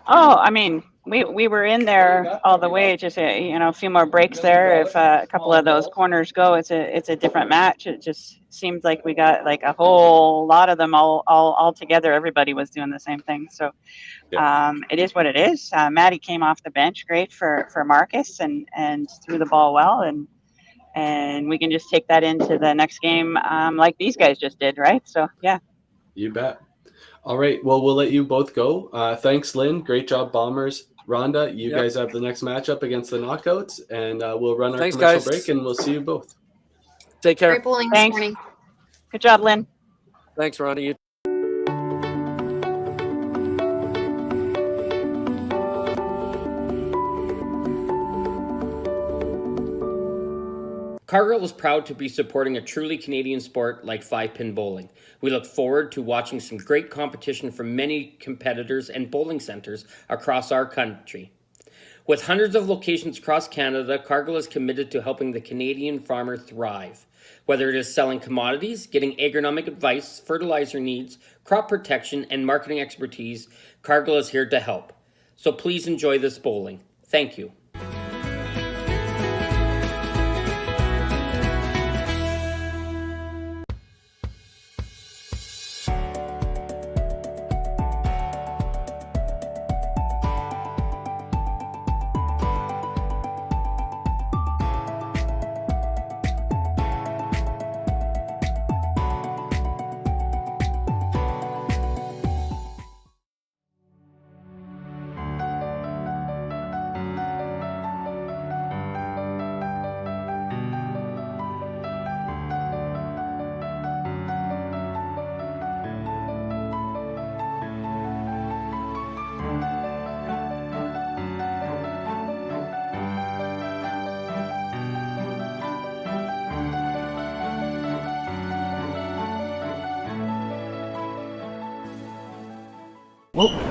Oh, I mean, we were in there all the way. Just a few more breaks there. If a couple of those corners go, it's a different match. It just seemed like we got like a whole lot of them all together. Everybody was doing the same thing. So it is what it is. Maddie came off the bench, great for Marcus, and threw the ball well, and we can just take that into the next game like these guys just did, right? So yeah. You bet. All right. Well, we'll let you both go. Thanks, Lynn. Great job, Bombers. Rhonda, you guys have the next matchup against the Knockouts, and we'll run our commercial break, and we'll see you both. Take care. Great bowling Thanks. this morning. Good job, Lynn. Thanks, Rhonda. You Cargill is proud to be supporting a truly Canadian sport like 5-pin bowling. We look forward to watching some great competition from many competitors and bowling centers across our country. With hundreds of locations across Canada, Cargill is committed to helping the Canadian farmer thrive. Whether it is selling commodities, getting agronomic advice, fertilizer needs, crop protection, and marketing expertise, Cargill is here to help. So please enjoy this bowling. Thank you. Whoa.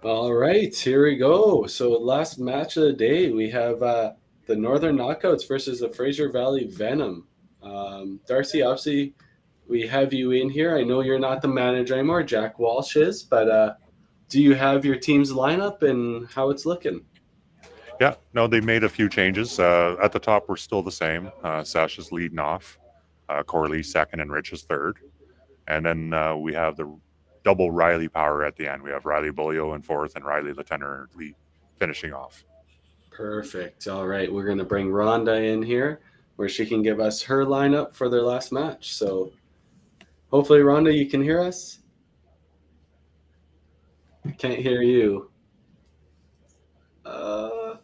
All right, here we go. So last match of the day, we have the Northern Knockouts versus the Fraser Valley Venom. Darcy, obviously, we have you in here. I know you're not the manager anymore. Jack Walsh is, but do you have your team's lineup and how it's looking? Yeah, no, they made a few changes. At the top, we're still the same. Sasha's leading off, Corley second, and Rich is third. And then we have the double Riley power at the end. We have Riley Bulio in fourth and Riley Latender finishing off. Perfect. All right, we're going to bring Rhonda in here where she can give us her lineup for their last match. So hopefully, Rhonda, you can hear us. I can't hear you. For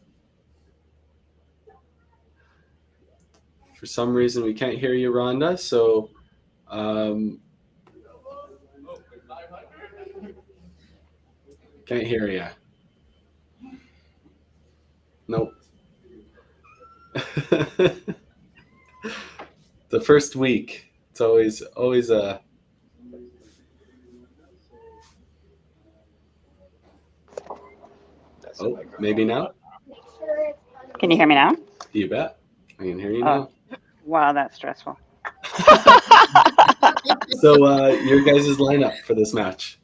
some reason, we can't hear you, Rhonda. So can't hear you. Nope. The first week, it's always a. Oh, maybe now? Can you hear me now? You bet. I can hear you now. Wow, that's stressful. So your guys' lineup for this match.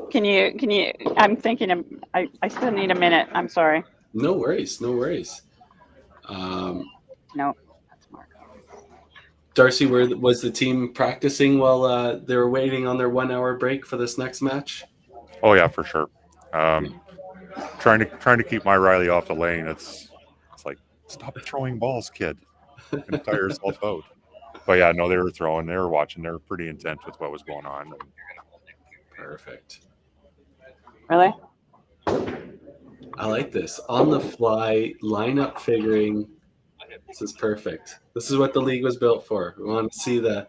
Can you, I'm thinking, I still need a minute. I'm sorry. No worries. No, that's Mark. Darcy, was the team practicing while they were waiting on their 1 hour break for this next match? Oh yeah, for sure. Trying to keep my Riley off the lane. It's like, stop throwing balls, kid. And tire yourself out. But yeah, no, they were throwing, they were watching, they were pretty intent with what was going on. Perfect. Really? I like this. On the fly, lineup figuring. This is perfect. This is what the league was built for. We want to see the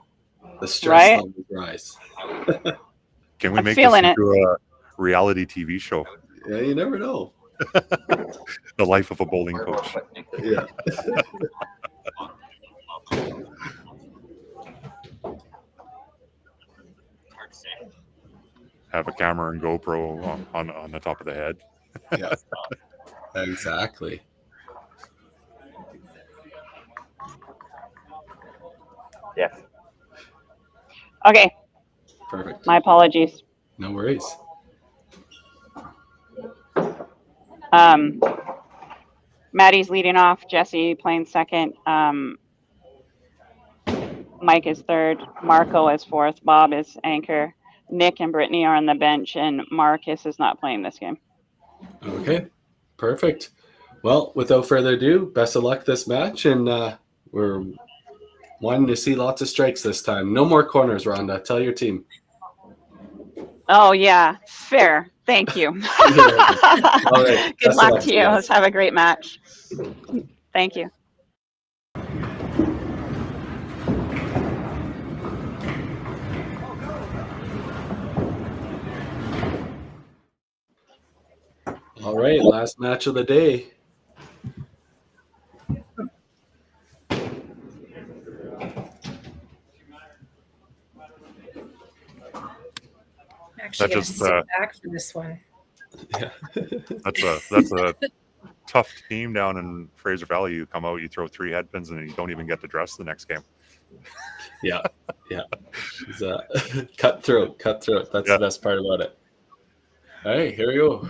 stress levels rise. Can we make this into a reality TV show? Yeah, you never know. The life of a bowling coach. Yeah. Have a camera and GoPro on the top of the head. Yeah, exactly. Yes. Okay. Perfect. My apologies. No worries. Maddie's leading off. Jesse playing second. Mike is third. Marco is fourth. Bob is anchor. Nick and Brittany are on the bench, and Marcus is not playing this game. Okay, perfect. Well, without further ado, best of luck this match, and we're wanting to see lots of strikes this time. No more corners, Rhonda. Tell your team. Oh, yeah. Fair. Thank you. All right. Good luck to you. Let's have a great match. Thank you. All right, last match of the day. I'm actually going to just, sit back for this one. Yeah. That's a tough team down in Fraser Valley. You come out, you throw 3 headpins, and then you don't even get to dress the next game. Yeah. She's cutthroat. That's the best part about it. All right, here we go.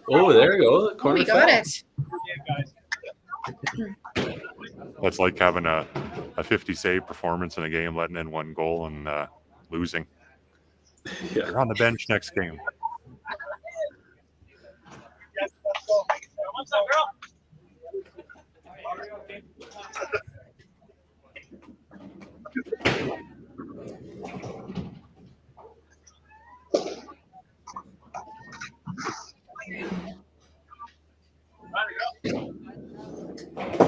There we go. Oh, we got it. That's like having a 50 save performance in a game, letting in 1 goal and losing. Yeah. You're on the bench next game. What's up, girl?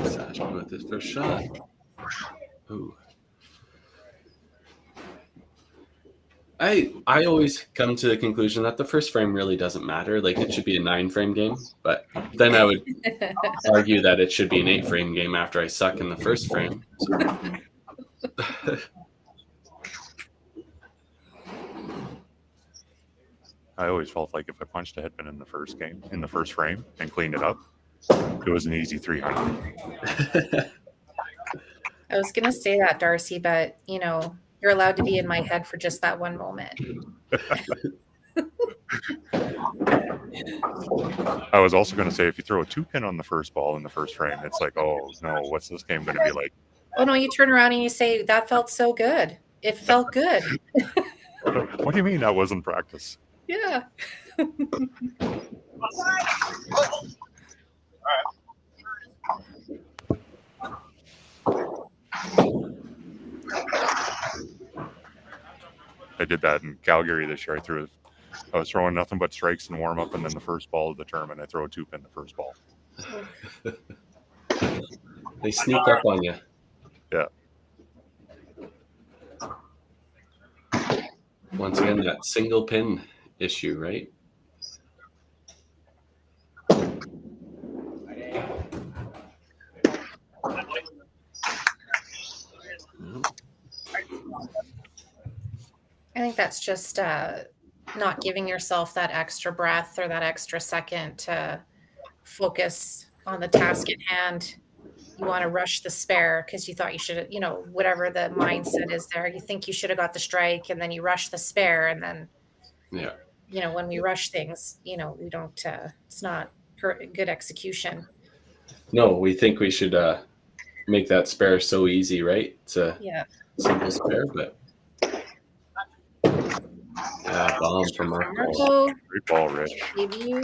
Sashman with his first shot. Ooh. I always come to the conclusion that the first frame really doesn't matter. Like, it should be a 9-frame game, but then I would argue that it should be an 8-frame game after I suck in the first frame. I always felt like if I punched a headpin in the first frame, and cleaned it up, it was an easy 300. I was going to say that, Darcy, but, you're allowed to be in my head for just that one moment. I was also going to say, if you throw a 2-pin on the first ball in the first frame, it's like, oh no, what's this game going to be like? Oh, no, you turn around and you say, that felt so good. It felt good. What do you mean that wasn't practice? Yeah. I did that in Calgary this year. I was throwing nothing but strikes and warm up, and then the first ball of the tournament, I throw a 2-pin the first ball. They sneak up on you. Yeah. Once again, that single pin issue, right? I think that's just not giving yourself that extra breath or that extra second to focus on the task at hand. You want to rush the spare because you thought you should, whatever the mindset is there, you think you should have got the strike, and then you rush the spare. And then, when we rush things, we don't, it's not good execution. No, we think we should make that spare so easy, right? It's a simple spare, but bomb from Marco. Great ball, Rich. Debut.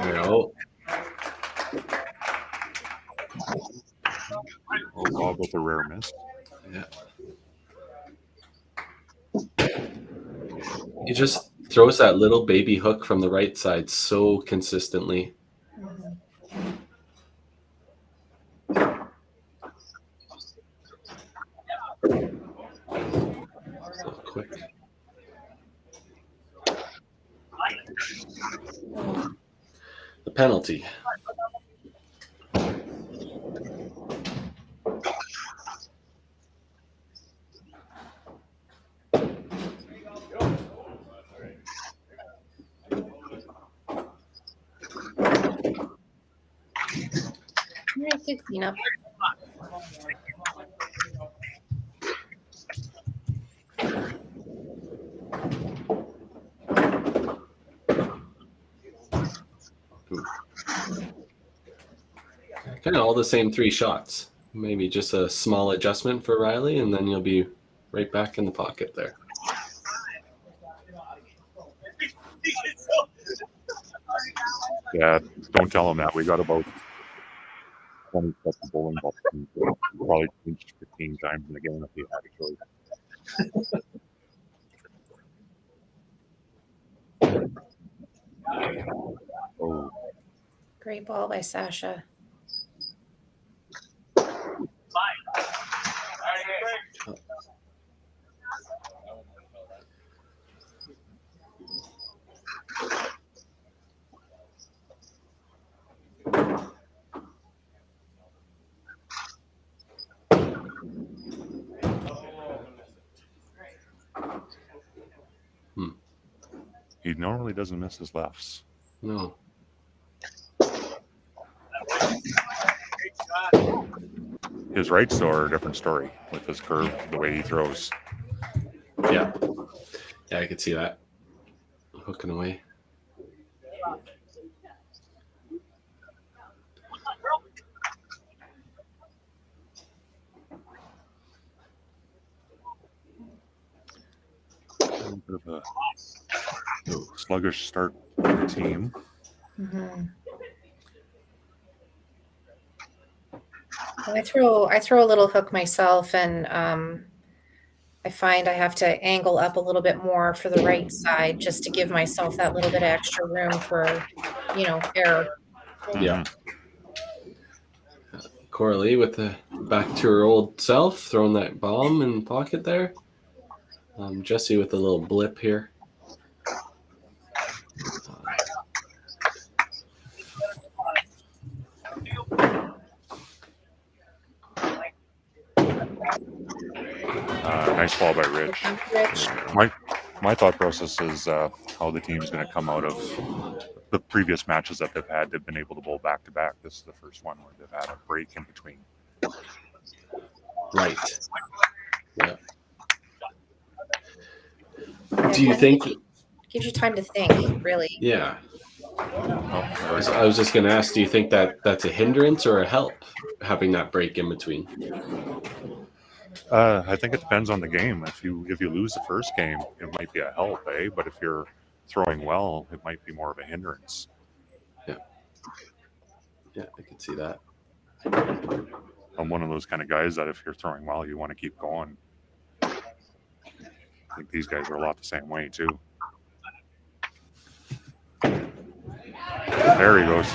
No. Bob with a rare miss. Yeah. He just throws that little baby hook from the right side so consistently. So quick. The penalty. Good cleanup. Kind of all the same 3 shots. Maybe just a small adjustment for Riley, and then you'll be right back in the pocket there. Yeah, don't tell him that. We got about 20 sets of bowling balls. And probably changed 15 times in the game if he had a choice. Oh, Great ball by Sasha. he normally doesn't miss his lefts. No. His rights, though, are a different story with his curve, the way he throws. Yeah. Yeah, I could see that. Hooking away. A little bit of a sluggish start for the team. Mm-hmm. I throw a little hook myself, and I find I have to angle up a little bit more for the right side just to give myself that little bit of extra room for, error. Yeah. Coralie with the back to her old self, throwing that bomb in the pocket there. Jesse with a little blip here. Nice ball by Rich. My thought process is how the team's going to come out of the previous matches that they've had. They've been able to bowl back to back. This is the first one where they've had a break in between. Right. Yeah. Do you think gives you time to think, really? Yeah. I was just going to ask, do you think that that's a hindrance or a help, having that break in between? I think it depends on the game. If you lose the first game, it might be a help, eh? But if you're throwing well, it might be more of a hindrance. Yeah, I can see that. I'm one of those kind of guys that if you're throwing well, you want to keep going. I think these guys are a lot the same way too. There he goes.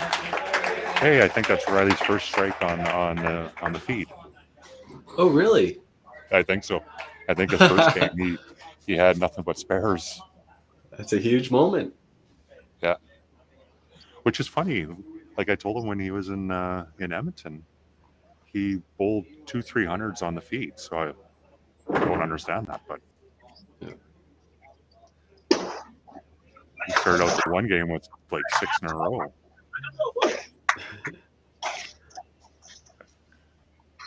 Hey, I think that's Riley's first strike on the feed. Oh, really? I think so. I think his first game he had nothing but spares. That's a huge moment. Yeah. Which is funny. Like I told him when he was in Edmonton, he bowled 2 300s on the feed. So I don't understand that, but he started out the one game with like 6 in a row.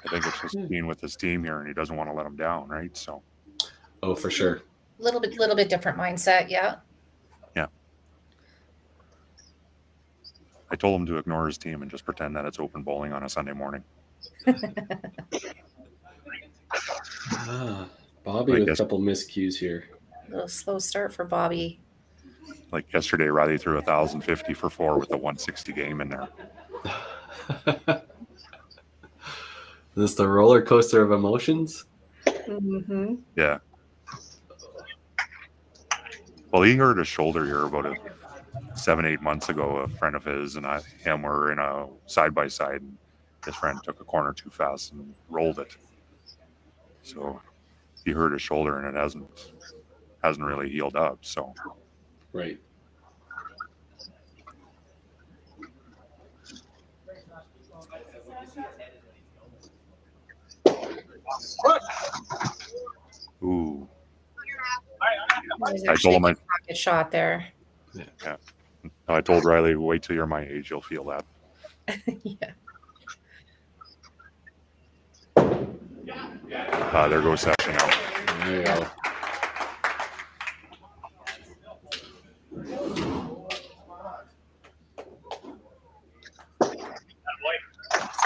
I think it's just being with his team here, and he doesn't want to let him down, right? So. Oh, for sure. Little bit different mindset, yeah. Yeah. I told him to ignore his team and just pretend that it's open bowling on a Sunday morning. Bobby with a couple miscues here. A little slow start for Bobby. Like yesterday, Riley threw 1,050 for 4 with a 160 game in there. Is this the roller coaster of emotions? Mm-hmm. Yeah. Well, he hurt his shoulder here about 7-8 months ago. A friend of his and him were in a side-by-side, and his friend took a corner too fast and rolled it. So he hurt his shoulder, and it hasn't really healed up. So. Right. Ooh. I told him a pocket shot there. Yeah. I told Riley, wait till you're my age, you'll feel that. Yeah. There goes Sasha now. There you go.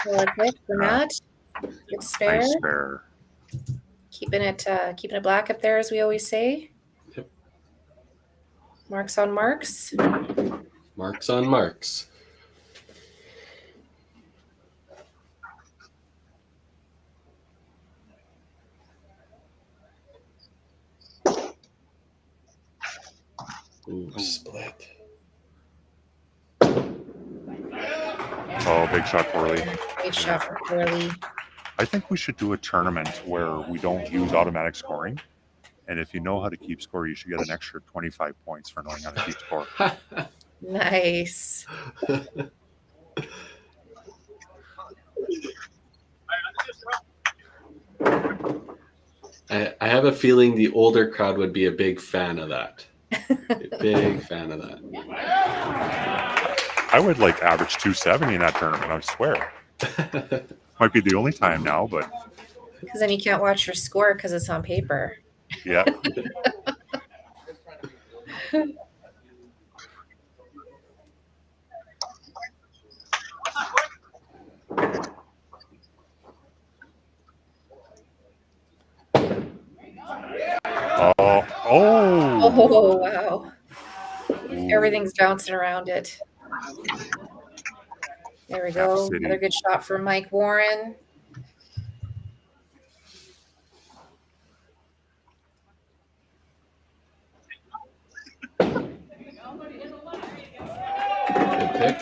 Solid pick for Matt. Good spare. Nice spare. Keeping it black up there, as we always say. Yep. Marks on marks. Marks on marks. Ooh, split. Oh, big shot, Corley. Great shot for Corley. I think we should do a tournament where we don't use automatic scoring. And if you know how to keep score, you should get an extra 25 points for knowing how to keep score. Nice. I have a feeling the older crowd would be a big fan of that. A big fan of that. I would like average 270 in that tournament, I swear. Might be the only time now, but Because then you can't watch your score because it's on paper. yeah. Oh, Oh, wow. Ooh. Everything's bouncing around it. There we go. City. Another good shot for Mike Warren. Good pick.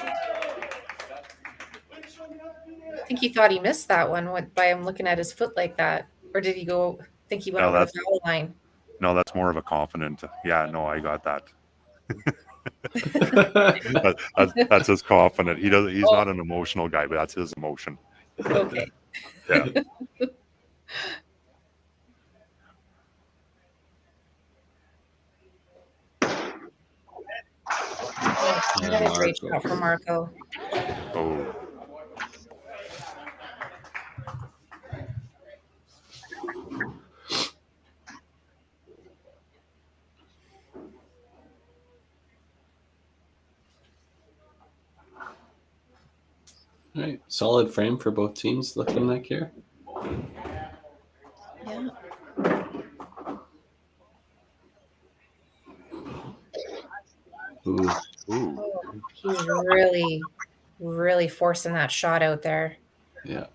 I think he thought he missed that one by him looking at his foot like that. Or did he go think he went No, over that's- the foul line? No, that's more of a confident. Yeah, no, I got that. That's his confident. He's not an emotional guy, but that's his emotion. Okay. Yeah. Another great shot for Marco. Oh. All right, solid frame for both teams looking like here. Yeah. Ooh. Ooh. Oh, he's really, really forcing that shot out there. Yeah.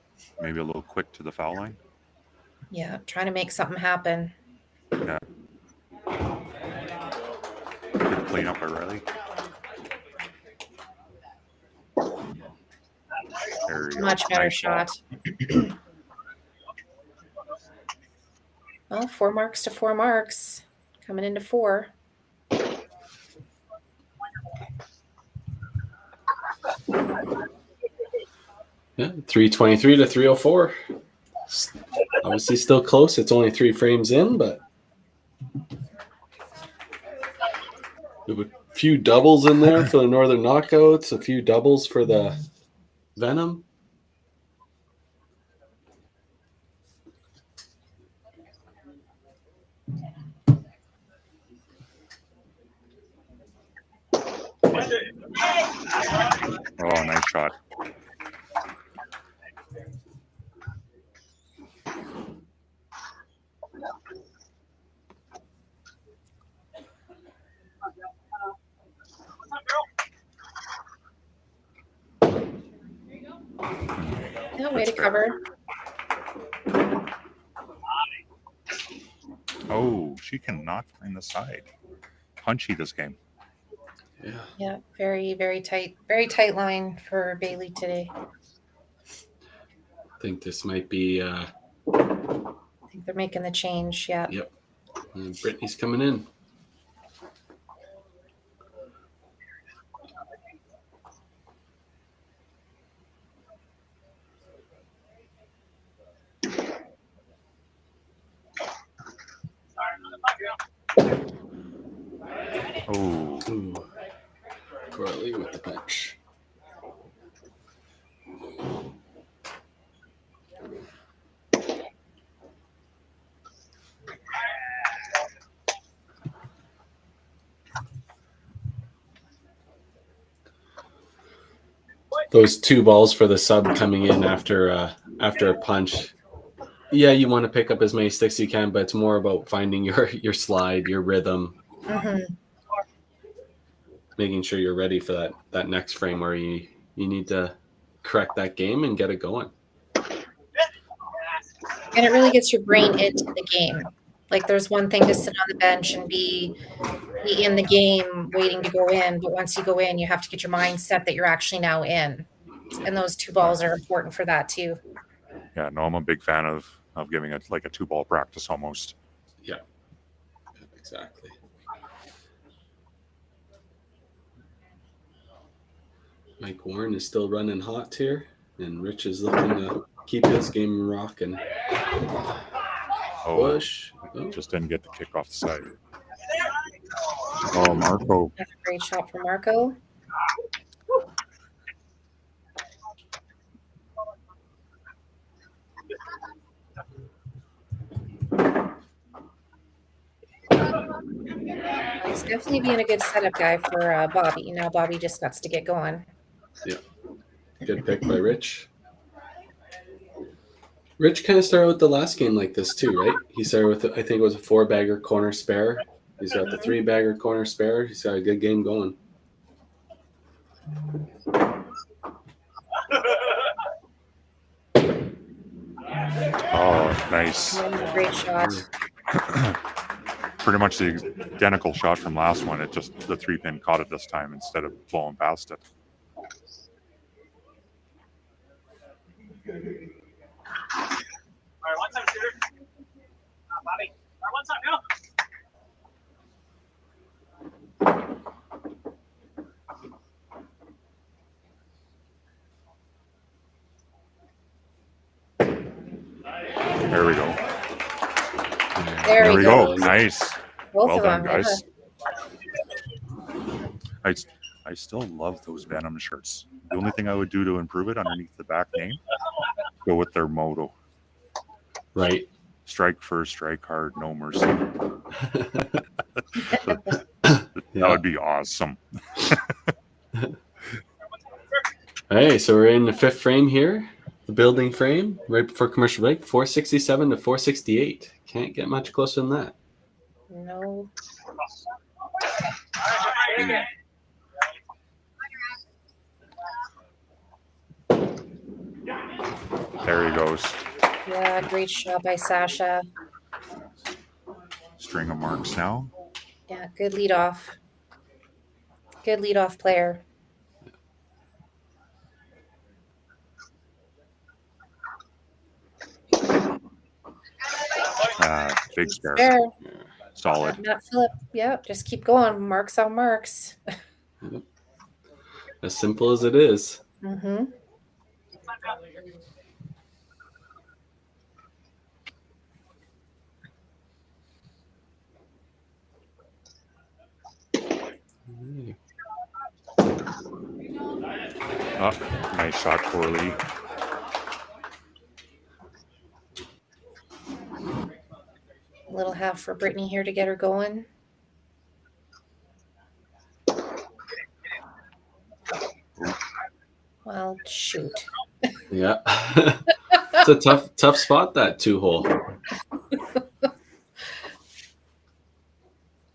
Maybe a little quick to the foul line. Yeah, trying to make something happen. Yeah. Good cleanup by Riley. There you go. Much better Nice ball. shot. Well, 4 marks to 4 marks. Coming into 4. Yeah, 323 to 304. Obviously still close. It's only 3 frames in, but we have a few doubles in there for the Northern Knockouts, a few doubles for the Venom. Oh, nice shot. Yeah, way to cover. Oh, she cannot find the side. Punchy this game. Yeah. Yeah, very, very tight line for Bailey today. I think this might be I think they're making the change. Yeah. yep. And Brittany's coming in. Oh, Ooh. Corley with the punch. Those 2 balls for the sub coming in after a punch. Yeah, you want to pick up as many sticks as you can, but it's more about finding your slide, your rhythm, Mm-hmm. making sure you're ready for that next frame where you need to correct that game and get it going. And it really gets your brain into the game. Like there's one thing to sit on the bench and be in the game waiting to go in, but once you go in, you have to get your mind set that you're actually now in. And those 2 balls are important for that too. Yeah, no, I'm a big fan of giving it like a 2-ball practice almost. Yeah, exactly. Mike Warren is still running hot here, and Rich is looking to keep his game rocking. Push. Oh. Just didn't get the kick off the side. Oh, Marco. That's a great shot for Marco. He's definitely being a good setup guy for Bobby. Now Bobby just got to get going. Yeah. Good pick by Rich. Rich kind of started with the last game like this too, right? He started with, I think it was a 4-bagger corner spare. He's got the 3-bagger corner spare. He's got a good game going. Oh, nice. Great shot. Pretty much the identical shot from last one. It just, the 3-pin caught it this time instead of blowing past it. All right, one time, shooter. Bobby. All right, one time, go. There we go. There we go. Nice. Both Well of done, them, guys. I still love those Venom shirts. The only thing I would do to improve it underneath the back name, go with their motto. Right. Strike first, strike hard, no mercy. Yeah. That would be awesome. Hey, so we're in the 5th frame here. The building frame, right before commercial break, 467 to 468. Can't get much closer than that. No. There he goes. Yeah, great shot by Sasha. String of marks now. Yeah, good lead off. Good lead off player. Big spare. Fair. Solid. Not Phillip. Yep, just keep going. Marks on marks. As simple as it is. Mm-hmm. Oh, nice shot, Corley. A little half for Brittany here to get her going. Well, shoot. Yeah. It's a tough spot, that 2-hole.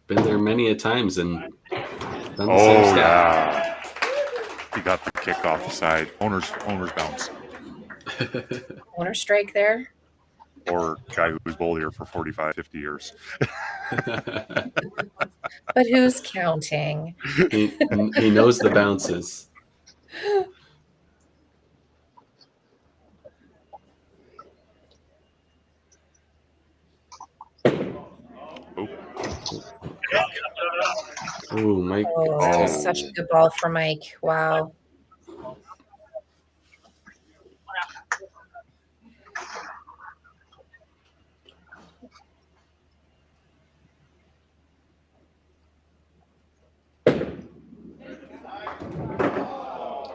Been there many a times and done the same stuff. Yeah. He got the kick off the side. Owner's bounce. Owner strike there. Or guy who's bowled here for 45, 50 years. But who's counting? He knows the bounces. Oh, Mike. Oh, that was such a good ball for Mike. Wow.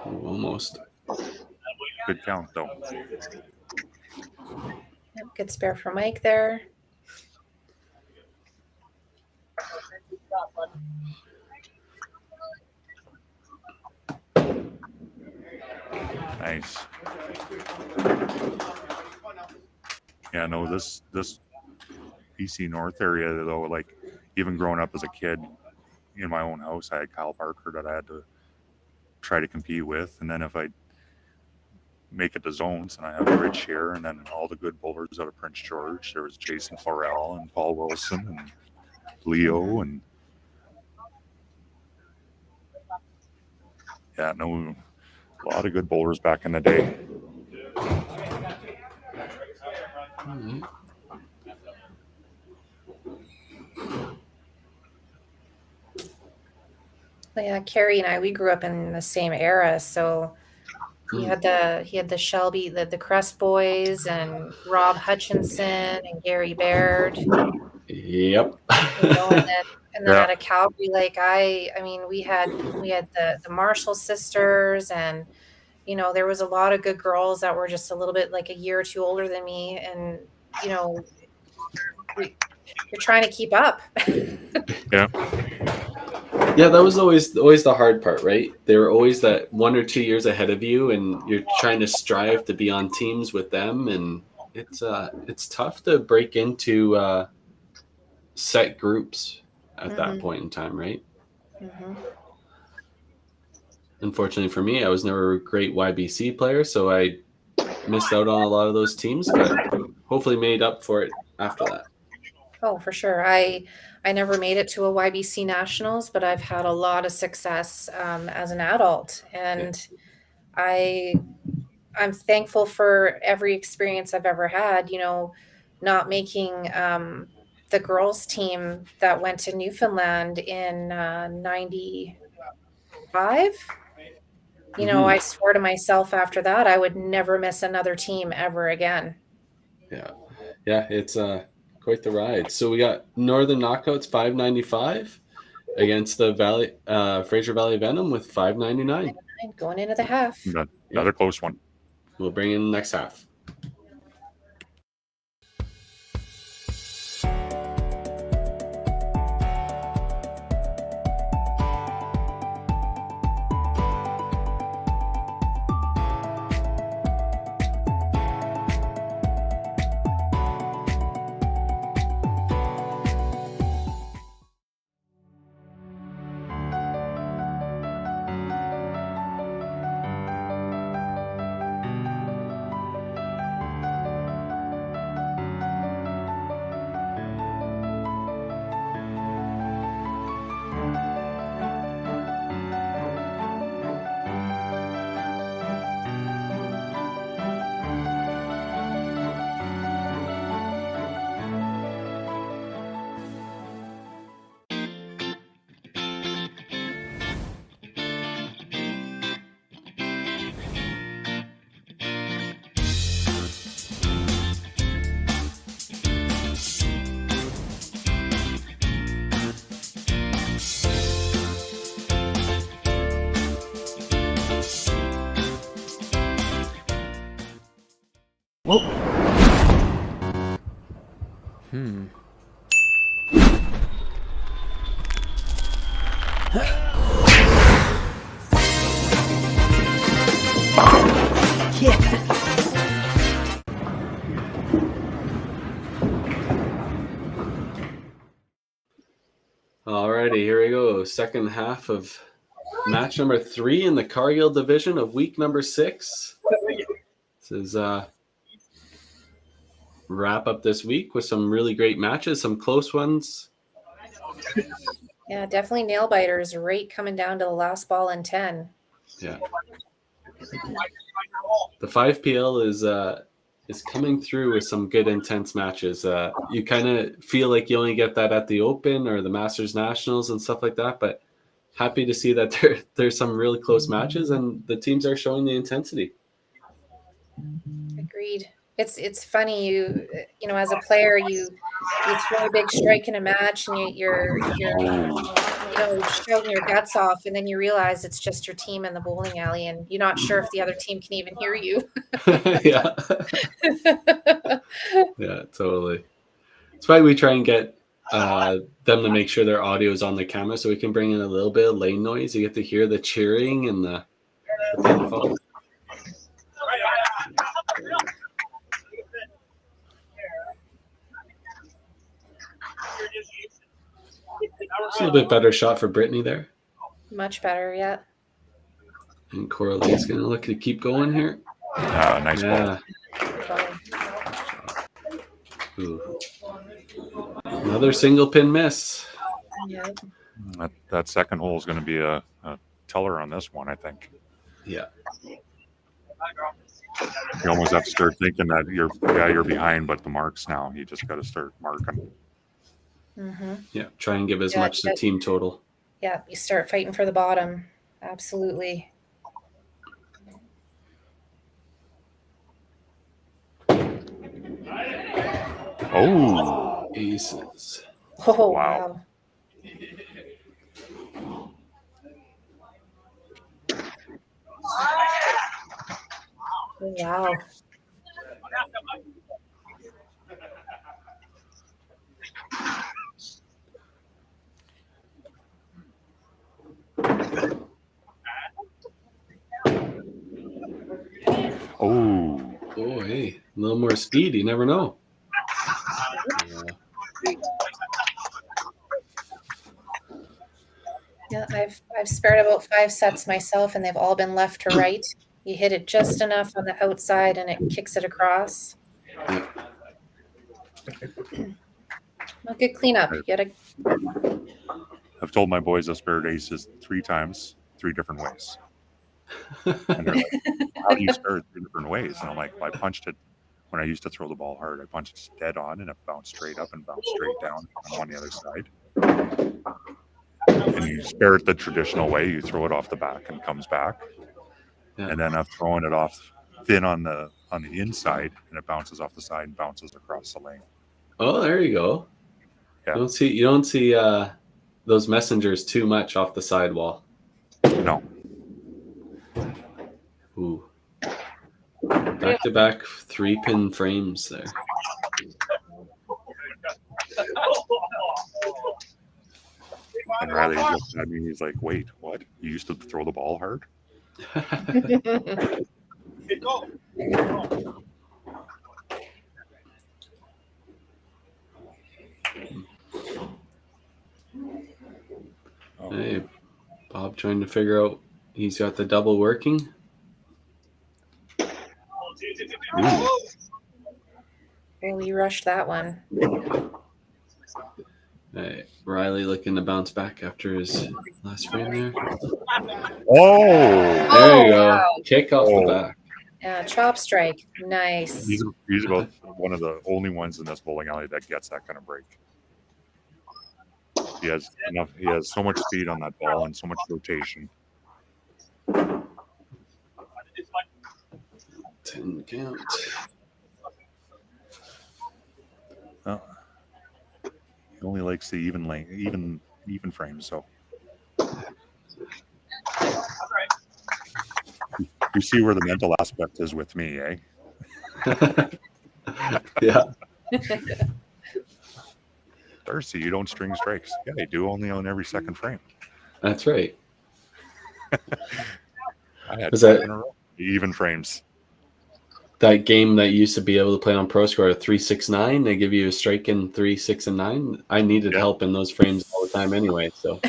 Almost. Good count, though. Yep, good spare for Mike there. Nice. Yeah, no, this BC North area, though, like, even growing up as a kid in my own house, I had Kyle Parker that I had to try to compete with. And then if I make it to zones, and I have Rich here, and then all the good bowlers out of Prince George. There was Jason Farrell and Paul Wilson and Leo, and a lot of good bowlers back in the day. Mhm. Yeah, Carrie and I, we grew up in the same era, so he had the Shelby, the Crest Boys, and Rob Hutchinson and Gary Baird. Yep. And then out of Calgary, like I mean, we had the Marshall sisters, and there was a lot of good girls that were just a little bit like a year or two older than me, and you're trying to keep up. Yeah. Yeah, that was always the hard part, right? They were always that 1 or 2 years ahead of you, and you're trying to strive to be on teams with them, and it's tough to break into set groups at that point in time, right? Mm-hmm. Unfortunately for me, I was never a great YBC player, so I missed out on a lot of those teams, but hopefully made up for it after that. Oh, for sure. I never made it to a YBC Nationals, but I've had a lot of success as an adult, and I'm thankful for every experience I've ever had. Not making the girls' team that went to Newfoundland in '95. I swore to myself after that I would never miss another team ever again. Yeah, it's quite the ride. So we got Northern Knockouts 595 against the Fraser Valley Venom with 599. Going into the half. Another close one. We'll bring in the next half. Alrighty, here we go. Second half of match number 3 in the Cargill division of week number 6. This is wrap up this week with some really great matches, some close ones. Yeah, definitely nail biters right coming down to the last ball in 10. Yeah. The 5PL is coming through with some good intense matches. You kind of feel like you only get that at the Open or the Masters Nationals and stuff like that, but happy to see that there's some really close matches and the teams are showing the intensity. Agreed. It's funny, you know, as a player, you throw a big strike in a match and you're shouting your guts off, and then you realize it's just your team in the bowling alley, and you're not sure if the other team can even hear you. Yeah. Yeah, totally. That's why we try and get them to make sure their audio is on the camera so we can bring in a little bit of lane noise. You get to hear the cheering and the pinfall. It's a little bit better shot for Brittany there. Much better, yeah. And Coralie's going to look to keep going here. Nice ball. Ooh. Another single pin miss. Yeah. That second hole is going to be a teller on this one, I think. Yeah. You almost have to start thinking that you're behind, but the marks now. You just got to start marking. Mm-hmm. Yeah. Try and give as Yeah, much the team total. Yeah, you start fighting for the bottom. Absolutely. Oh, Aces. Oh, Wow. Wow. oh, Oh, hey, a little more speed. You never know. Yeah, I've spared about 5 sets myself, and they've all been left to right. You hit it just enough on the outside, and it kicks it across. Yeah. Well, good cleanup. You gotta. I've told my boys I spared aces 3 times, 3 different ways. And they're like, how do you spare it 3 different ways? And I'm like, well, I punched it when I used to throw the ball hard. I punched it dead on, and it bounced straight up and bounced straight down. I'm on the other side. And you spare it the traditional way. You throw it off the back and comes back. Yeah. And then I'm throwing it off thin on the inside, and it bounces off the side and bounces across the lane. Oh, there you go. Yeah. You don't see those messengers too much off the sidewall. No. Ooh. Back-to-back 3-pin frames there. And Riley looked at me. He's like, "Wait, what? You used to throw the ball hard?" Hey, Bob trying to figure out he's got the double working. Ooh. Really rushed that one. Hey, Riley looking to bounce back after his last frame there. Oh, There you go. Wow. Kick off the back. Yeah, chop strike. Nice. he's about one of the only ones in this bowling alley that gets that kind of break. He has enough. He has so much speed on that ball and so much rotation. 10 count. Oh. He only likes the even length, even frames. So you see where the mental aspect is with me, eh? Yeah. Darcy, you don't string strikes. Yeah, I do, only on every second frame. That's right. I had Was 5 that- in a row. Even frames. That game that used to be able to play on Pro Score 3-6-9, they give you a strike in 3, 6, and 9. I needed help in those frames all the time anyway. So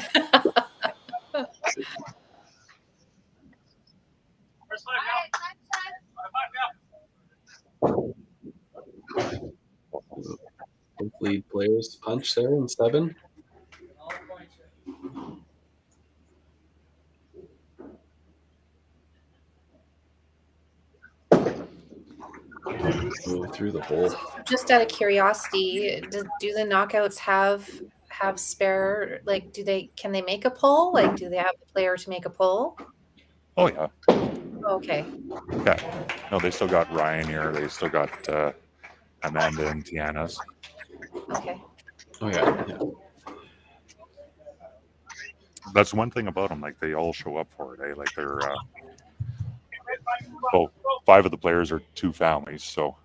both lead players punch there in 7. Go through the hole. Just out of curiosity, do the knockouts have spare? Like, can they make a pull? Like, do they have the player to make a pull? Oh yeah. Okay. Yeah. No, they still got Ryan here. They still got Amanda and Tiana's. Okay. Oh yeah. That's one thing about them. Like, they all show up for it. Eh? Like, they're well, 5 of the players are 2 families, so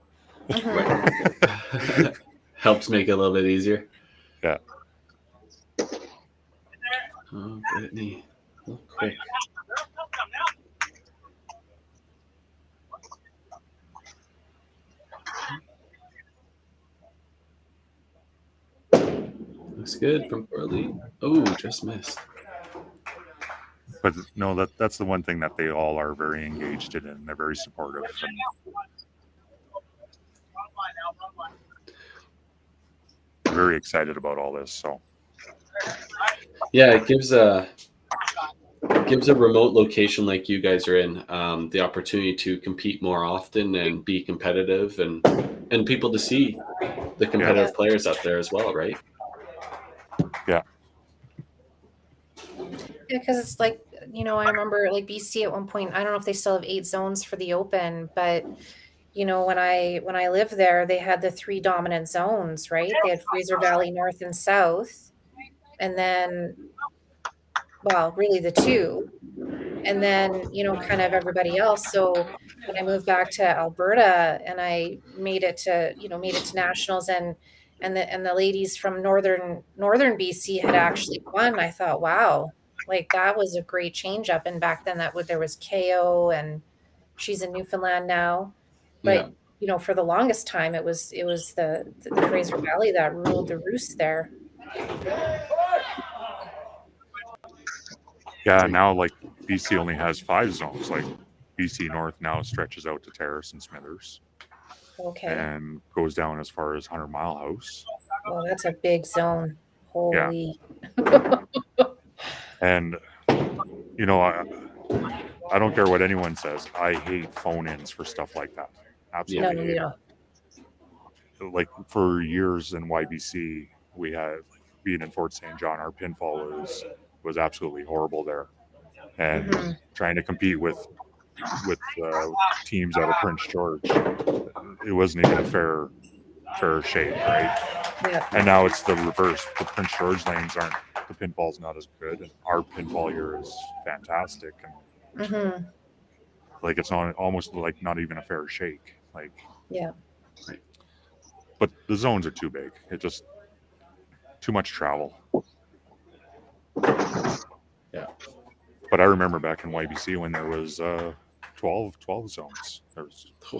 Helps make it a little bit easier. yeah. Oh, Brittany. Oh, quick. Looks good from Corley. Oh, just missed. But no, that's the one thing that they all are very engaged in, and they're very supportive. And very excited about all this. So Yeah, it gives a remote location like you guys are in the opportunity to compete more often and be competitive, and people to see the competitive players out there as well, right? yeah, Because it's like, I remember like BC at one point, I don't know if they still have 8 zones for the Open, but when I lived there, they had the 3 dominant zones, right? They had Fraser Valley North and South, and then, well, really the 2, and then, kind of everybody else. So when I moved back to Alberta and I made it to nationals, and the ladies from northern BC had actually won, I thought, wow, like that was a great change up. And back then there was KO, and she's in Newfoundland now. But for the longest time it was the Fraser Valley that ruled the roost there. yeah. Now, like BC only has 5 zones. Like BC North now stretches out to Terrace and Smithers, Okay. and goes down as far as 100 Mile House. Well, that's a big zone. Holy. And I don't care what anyone says. I hate phone-ins for stuff like that. Absolutely hate it. Like for years in YBC, we had being in Fort St. John, our pinfall was absolutely horrible there, and trying to compete with teams out of Prince George, it wasn't even a fair shake, right? Yeah. And now it's the reverse. The Prince George lanes the pinfall's not as good, and our pinfall here is fantastic, and like it's almost like not even a fair shake, like but the zones are too big. It just too much travel. Yeah. But I remember back in YBC when there was 12 zones. There was I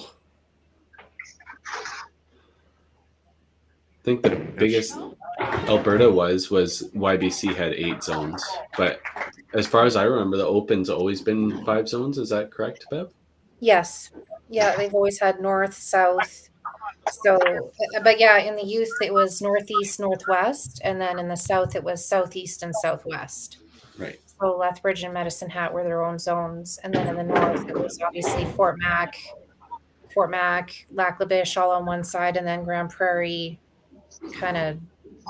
think the biggest Alberta was YBC had 8 zones, but as far as I remember, the Open's always been 5 zones. Is that correct, Bev? Yes. Yeah, they've always had north, south. So, but yeah, in the youth it was northeast, northwest, and then in the south it was southeast and southwest. Right. So Lethbridge and Medicine Hat were their own zones, and then in the north it was obviously Fort Mac, Lac La Biche all on one side, and then Grand Prairie kind of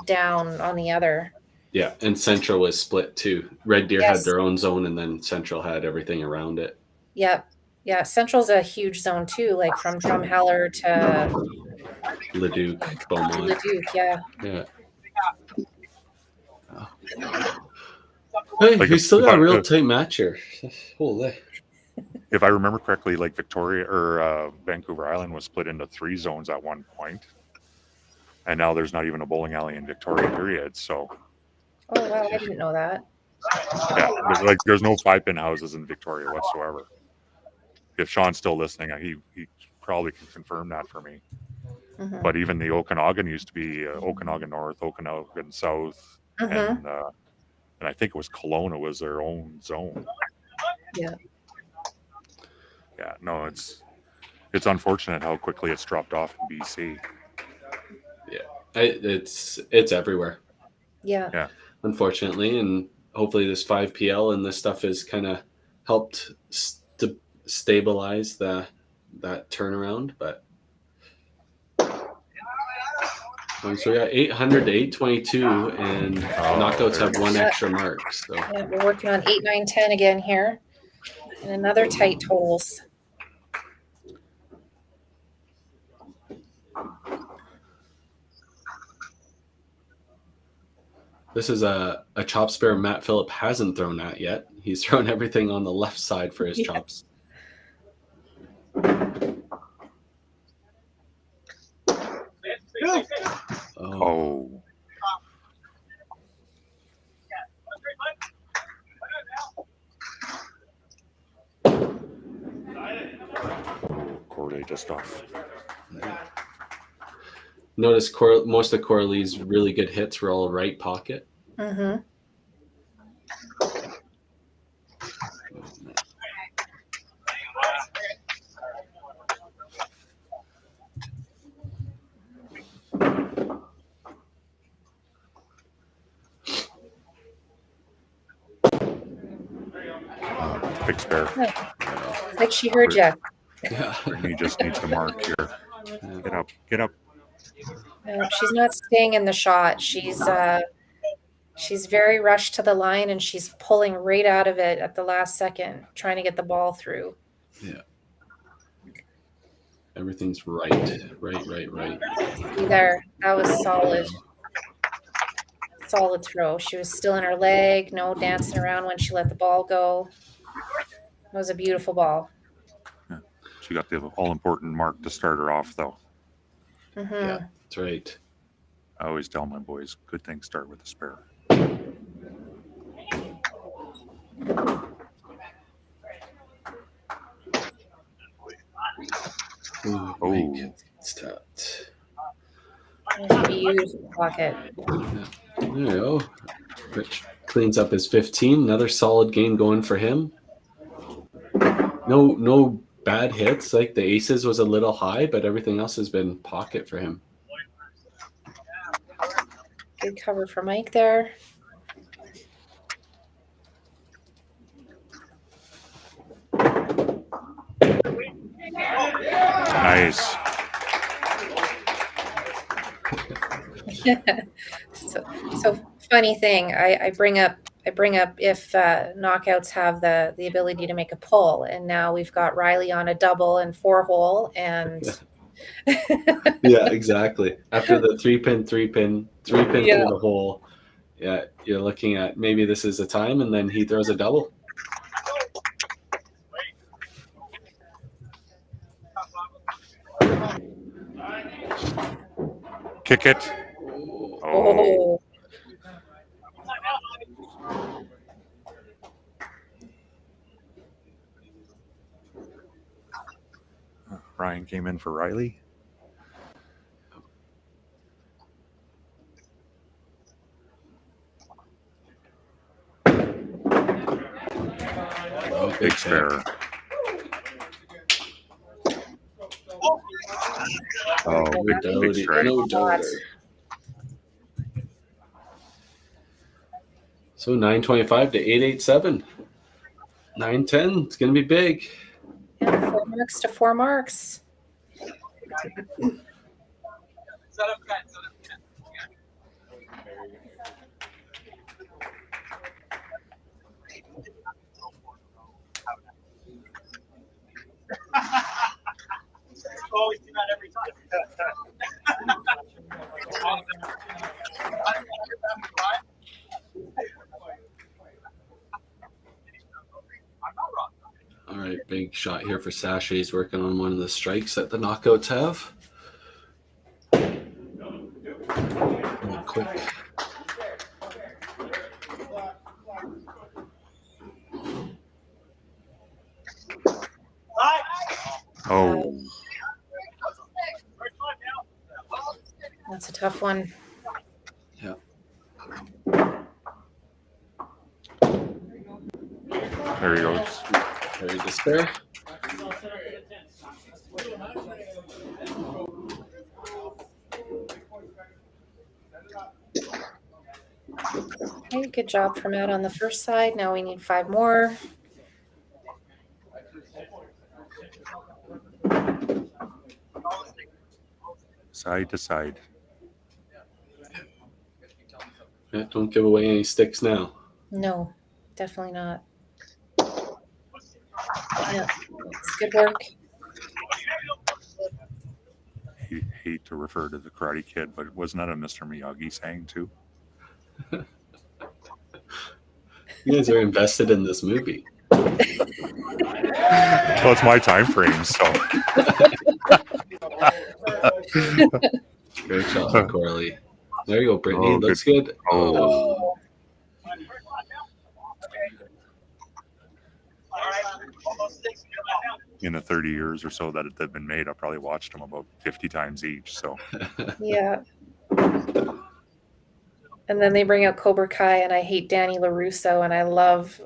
down on the other. Yeah, and Central was split too. Red Deer had their own zone, and then Central had everything around it. Yep. Yeah, Central's a huge zone too, like from Drumheller to Leduc, Beaumont. Leduc, yeah. Hey, we still got a real tight match here. Holy. If I remember correctly, like Victoria or Vancouver Island was split into 3 zones at one point, and now there's not even a bowling alley in Victoria, period. So. Oh wow, I didn't know that. Yeah, like there's no 5-pin houses in Victoria whatsoever. If Sean's still listening, he probably can confirm that for me. But even the Okanagan used to be Okanagan North, Okanagan South, and I think it was Kelowna was their own zone. Yeah. Yeah, no, it's unfortunate how quickly it's dropped off in BC. Yeah, it's everywhere. Yeah. Unfortunately, and hopefully this 5PL and this stuff has kind of helped stabilize that turnaround. But so we got 800 to 822, and knockouts have 1 extra mark. So yeah, we're working on 8, 9, 10 again here, and another tight totals. This is a chop spare Matt Phillip hasn't thrown at yet. He's thrown everything on the left side for his chops. Oh. Corday just off. Notice most of Corley's really good hits were all right pocket. Big spare. It's like she heard you. Yeah. He just needs to mark here. Get up. Get up. No, she's not staying in the shot. She's very rushed to the line, and she's pulling right out of it at the last second, trying to get the ball through. Yeah. Everything's right. See there, that was solid. Solid throw. She was still in her leg, no dancing around when she let the ball go. It was a beautiful ball. Yeah. She got the all-important mark to start her off, though. Mm-hmm. Yeah, that's right. I always tell my boys, good things start with a spare. Ooh, Oh. it's tough. Beautiful pocket. There you go. Rich cleans up his 15. Another solid game going for him. No bad hits. Like the aces was a little high, but everything else has been pocket for him. Good cover for Mike there. Nice. So funny thing, I bring up if knockouts have the ability to make a pull, and now we've got Riley on a double and 4-hole, and Yeah, exactly. After the three pin Yeah. through the hole, yeah, you're looking at maybe this is a time, and then he throws a double. Kick it. oh, Ryan came in for Riley. Oh, Big spare. Oh, big strike. No doubt. So 925 to 887. 910. It's gonna be big. yeah, 4 marks to 4 marks. Always do that every time. All right, big shot here for Sasha. He's working on one of the strikes that the knockouts have. Oh, quick. Oh, That's a tough one. Yeah. there he goes. Very despair. Okay, good job for Matt on the first side. Now we need 5 more. Side to side. Yeah, don't give away any sticks now. No, definitely not. Yeah, it's good work. Hate to refer to the Karate Kid, but wasn't that a Mr. Miyagi saying too? You guys are invested in this movie. Well, it's my time frame, so. Great shot, Corley. There you go, Brittany. Oh, Looks good. Oh. In the 30 years or so that they've been made, I've probably watched them about 50 times each. So Yeah. And then they bring out Cobra Kai, and I hate Danny LaRusso, and I love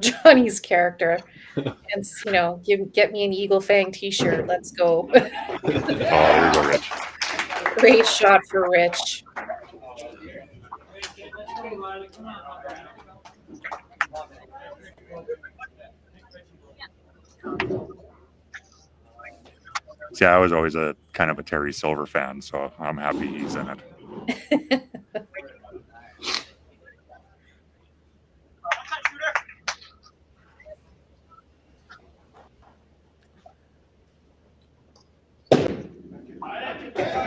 Johnny's character. And get me an Eagle Fang T-shirt. Let's go. oh, there you go, Rich. Great shot for Rich. See, I was always a kind of a Terry Silver fan, so I'm happy he's in it.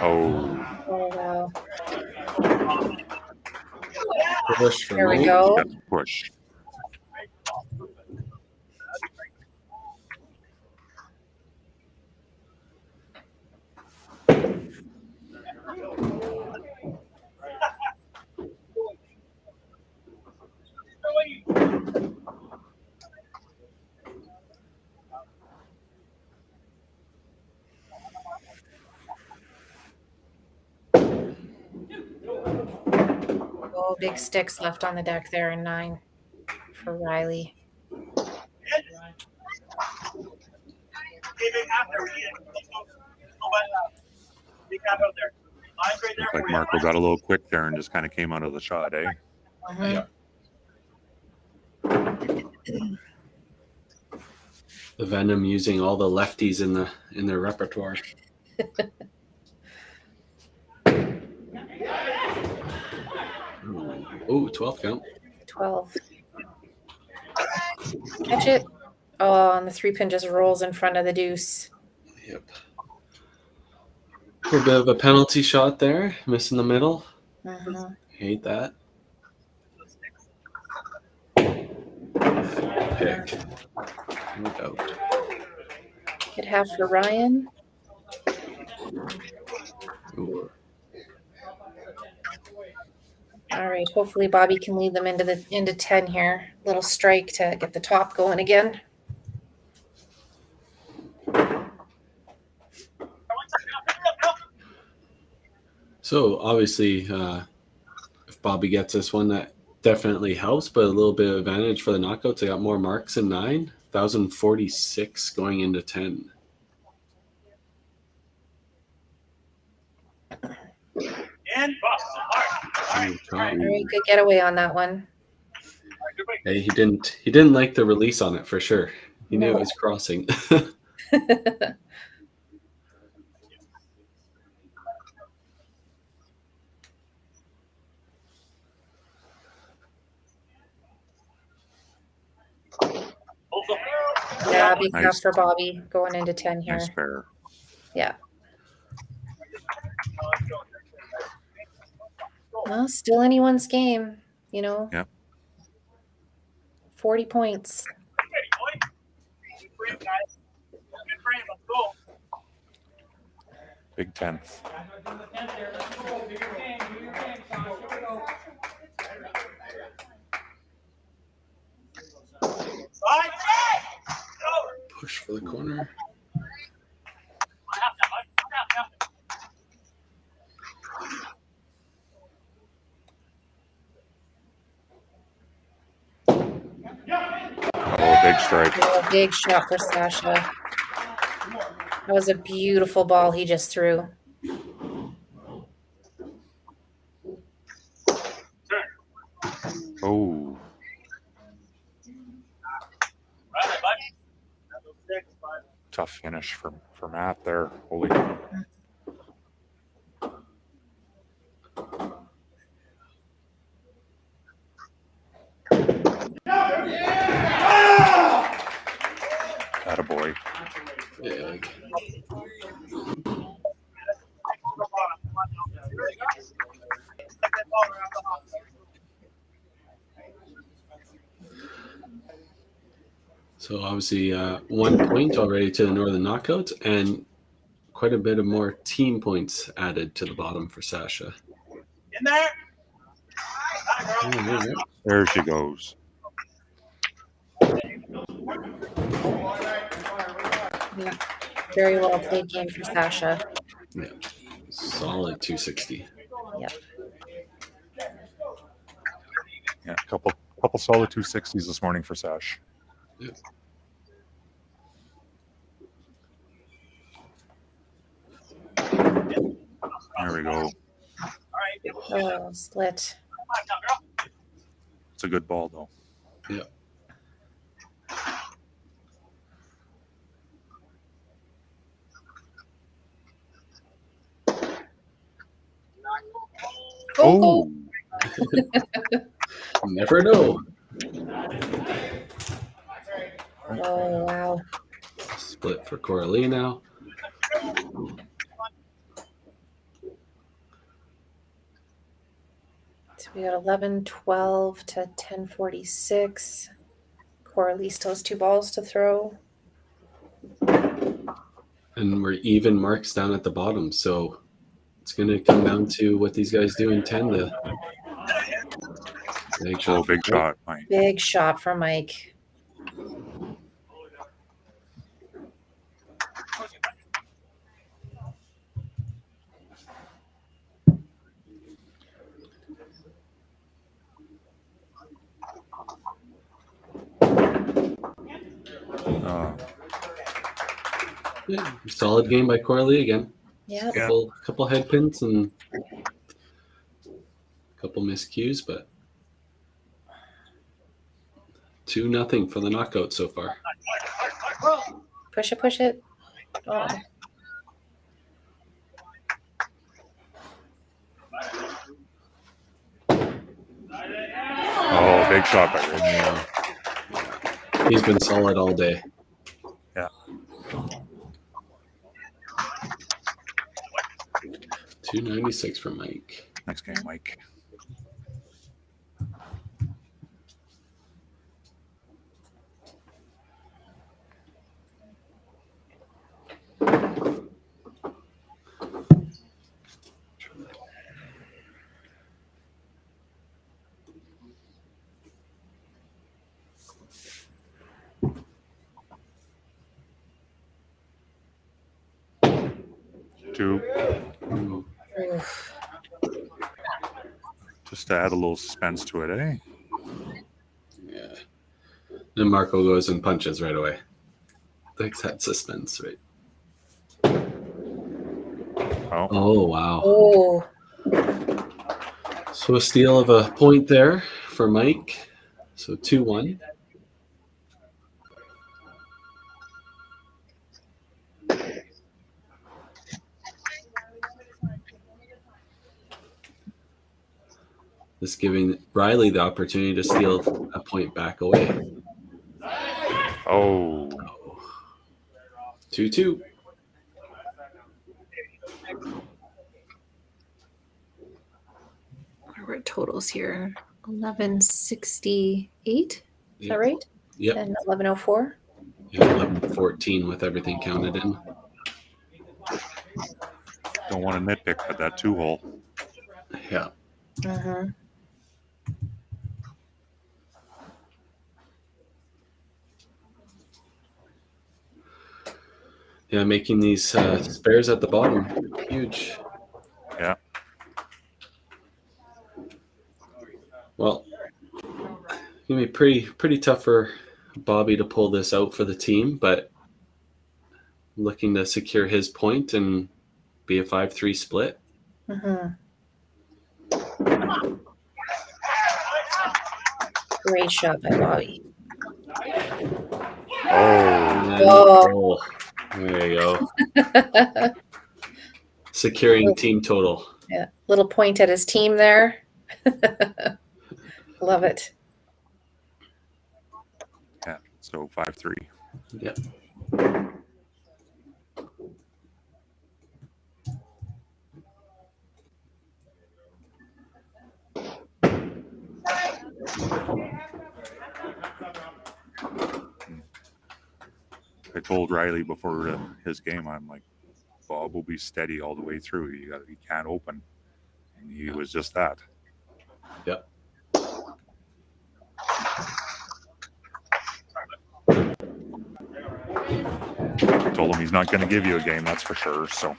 Oh, Oh wow. Push for There we Mike. go. got push. Oh, big sticks left on the deck there in 9 for Riley. Looked like Marco got a little quick there and just kind of came out of the shot, eh? Mhm. The Venom using all the lefties in their repertoire. Oh, 12th count. 12. Catch it. Oh, and the 3-pin just rolls in front of the deuce. Yep. A little bit of a penalty shot there, missing the middle. Mhm. Hate that. Pick. No doubt. Good half for Ryan. Ooh. All right. Hopefully Bobby can lead them into 10 here. Little strike to get the top going again. So obviously, if Bobby gets this one, that definitely helps, but a little bit of advantage for the knockouts. They got more marks in 9, 1,046 going into 10. All right, good getaway on that one. Hey, he didn't like the release on it for sure. He knew it was crossing. Yeah, big Nice. half for Bobby going into 10 here. Nice pair. Yeah. Well, still anyone's game, you know. Yep. 40 points. Big 10th. Push for the corner. Oh, big strike. Oh, big shot for Sasha. That was a beautiful ball he just threw. Oh, tough finish for Matt there. Holy. Attaboy. Big. So obviously 1 point already to the Northern Knockouts and quite a bit of more team points added to the bottom for Sasha. In there. Oh, There she goes. Yeah. Very well played game for Sasha. yeah. Solid 260. Yep. Yeah, a couple solid 260s this morning for Sash. Yep. There we go. Oh, split. It's a good ball though. Yeah. Oh, Never know. Oh, wow. Split for Coralie now. So we got 11-12 to 10-46. Coralie still has 2 balls to throw. And we're even marks down at the bottom. So it's going to come down to what these guys do in 10. Big shot. big shot, Mike. Big shot from Mike. Yeah, solid game by Coralie again. Yeah. Couple head pins and a couple miscues, but 2-0 for the knockout so far. Push it. Oh. Oh, big shot by Whitney. He's been solid all day. Yeah. 296 for Mike. Next game, Mike. Two. Oof. Just to add a little suspense to it, eh? Yeah. Then Marco goes and punches right away. Thanks, that suspense, right? Oh, Oh, wow. Oh. So a steal of a point there for Mike. So 2-1. This giving Riley the opportunity to steal a point back away. oh, 2-2. What are our totals here? 1168. Is that right? Yep. And 1104. Yeah, 11-14 with everything counted in. don't want to nitpick, but that 2-hole. Yeah. Mm-hmm. Yeah, making these spares at the bottom huge. Yeah. Well, it's gonna be pretty tough for Bobby to pull this out for the team, but looking to secure his point and be a 5-3 split. Mm-hmm. Great shot by Bobby. Oh, There you go. Securing team total. Yeah. Little point at his team there. Love it. yeah. So 5-3. Yep. I told Riley before his game, I'm like, Bob will be steady all the way through. He can't open, and he was just that. Yep. I told him he's not going to give you a game, that's for sure. So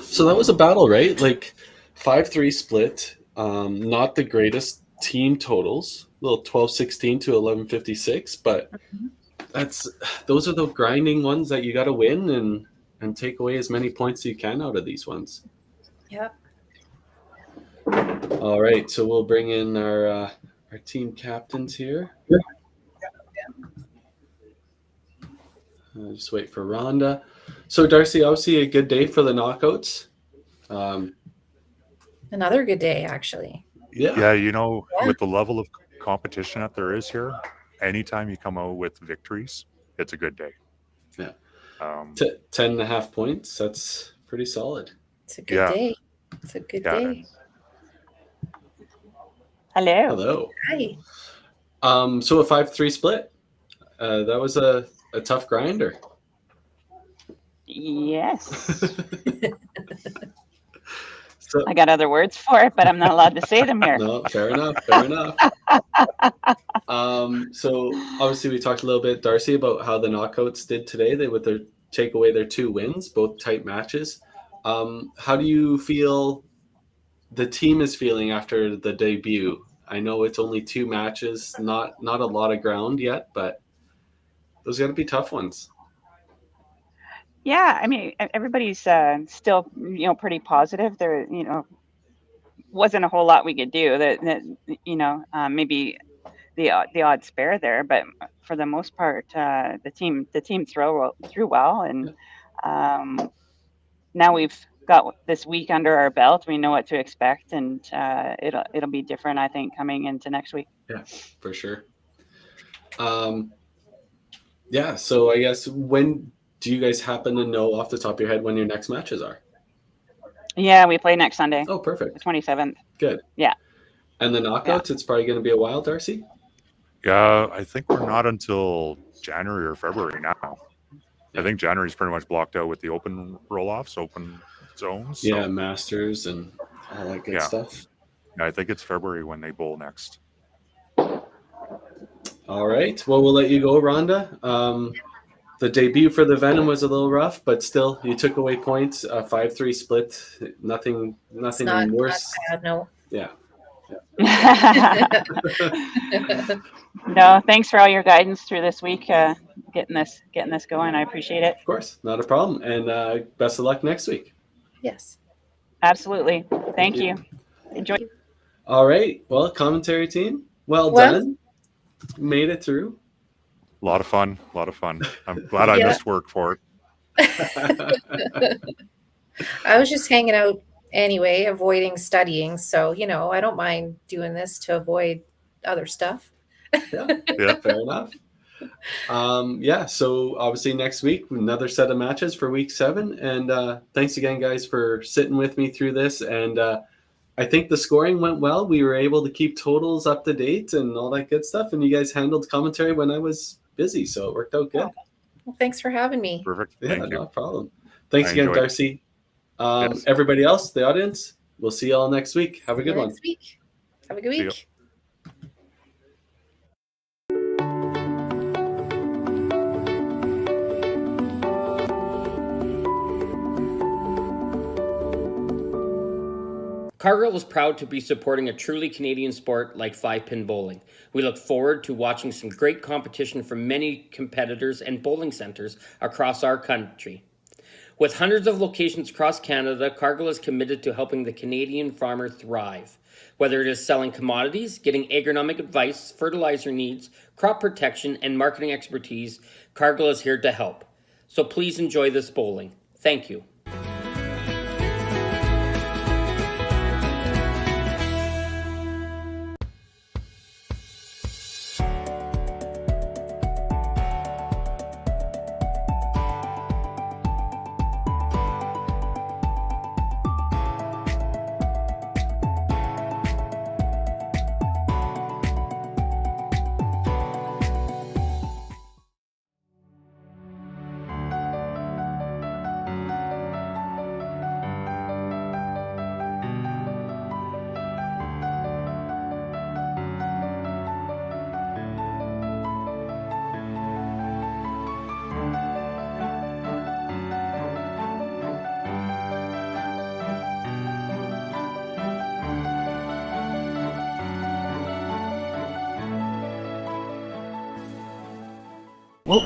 So that was a battle, right? Like 5-3 split. Not the greatest team totals. A little 12-16 to 11-56, but those are the grinding ones that you got to win and take away as many points as you can out of these ones. Yep. All right, so we'll bring in our team captains here. Just wait for Rhonda. So Darcy, obviously a good day for the knockouts. Another good day, actually. Yeah, with the level of competition that there is here, anytime you come out with victories, it's a good day. Yeah. Um, 10.5 points. That's pretty solid. It's a good day. It's a good day. Hello. Hello. Hi. So a 5-3 split. That was a tough grinder. Yes. So, I got other words for it, but I'm not allowed to say them here. no, fair enough. Fair enough. So obviously we talked a little bit, Darcy, about how the knockouts did today. They would take away their 2 wins, both tight matches. How do you feel the team is feeling after the debut? I know it's only 2 matches, not a lot of ground yet, but those got to be tough ones. Yeah, I mean, everybody's still, pretty positive. There, wasn't a whole lot we could do. Maybe the odd spare there, but for the most part, the team threw well, and now we've got this week under our belt. We know what to expect, and it'll be different, I think, coming into next week. Yeah, for sure. Yeah, so I guess when do you guys happen to know off the top of your head when your next matches are? Yeah, we play next Sunday. Oh, perfect. The 27th. Good. Yeah. And the knockouts, it's probably going to be a while, Darcy? Yeah, I think we're not until January or February now. I think January's pretty much blocked out with the open roll-offs, open zones. So. Yeah, Masters and all that good stuff. Yeah, I think it's February when they bowl next. All right. Well, we'll let you go, Rhonda. The debut for the Venom was a little rough, but still, you took away points. 5-3 split. Nothing It's not worse. bad, no. Yeah. No, thanks for all your guidance through this week, getting this going. I appreciate it. Of course, not a problem. And best of luck next week. Yes. Absolutely. Thank you. Enjoy. All right. Well, commentary team, well done. Made it through. A lot of fun. I'm glad I missed work for it. I was just hanging out anyway, avoiding studying. So, I don't mind doing this to avoid other stuff. Yeah, fair enough. So obviously next week, another set of matches for week 7. And thanks again, guys, for sitting with me through this. And I think the scoring went well. We were able to keep totals up to date and all that good stuff. And you guys handled commentary when I was busy, so it worked out good. Well, thanks for having me. Perfect. Yeah, Thank you. No problem. Thanks again, Darcy. Yes. Everybody else, the audience, we'll see you all next week. Have a good one. Next week. Have a good week. Cargill is proud to be supporting a truly Canadian sport like 5-pin bowling. We look forward to watching some great competition from many competitors and bowling centers across our country. With hundreds of locations across Canada, Cargill is committed to helping the Canadian farmer thrive. Whether it is selling commodities, getting agronomic advice, fertilizer needs, crop protection, and marketing expertise, Cargill is here to help. So please enjoy this bowling. Thank you. Whoa.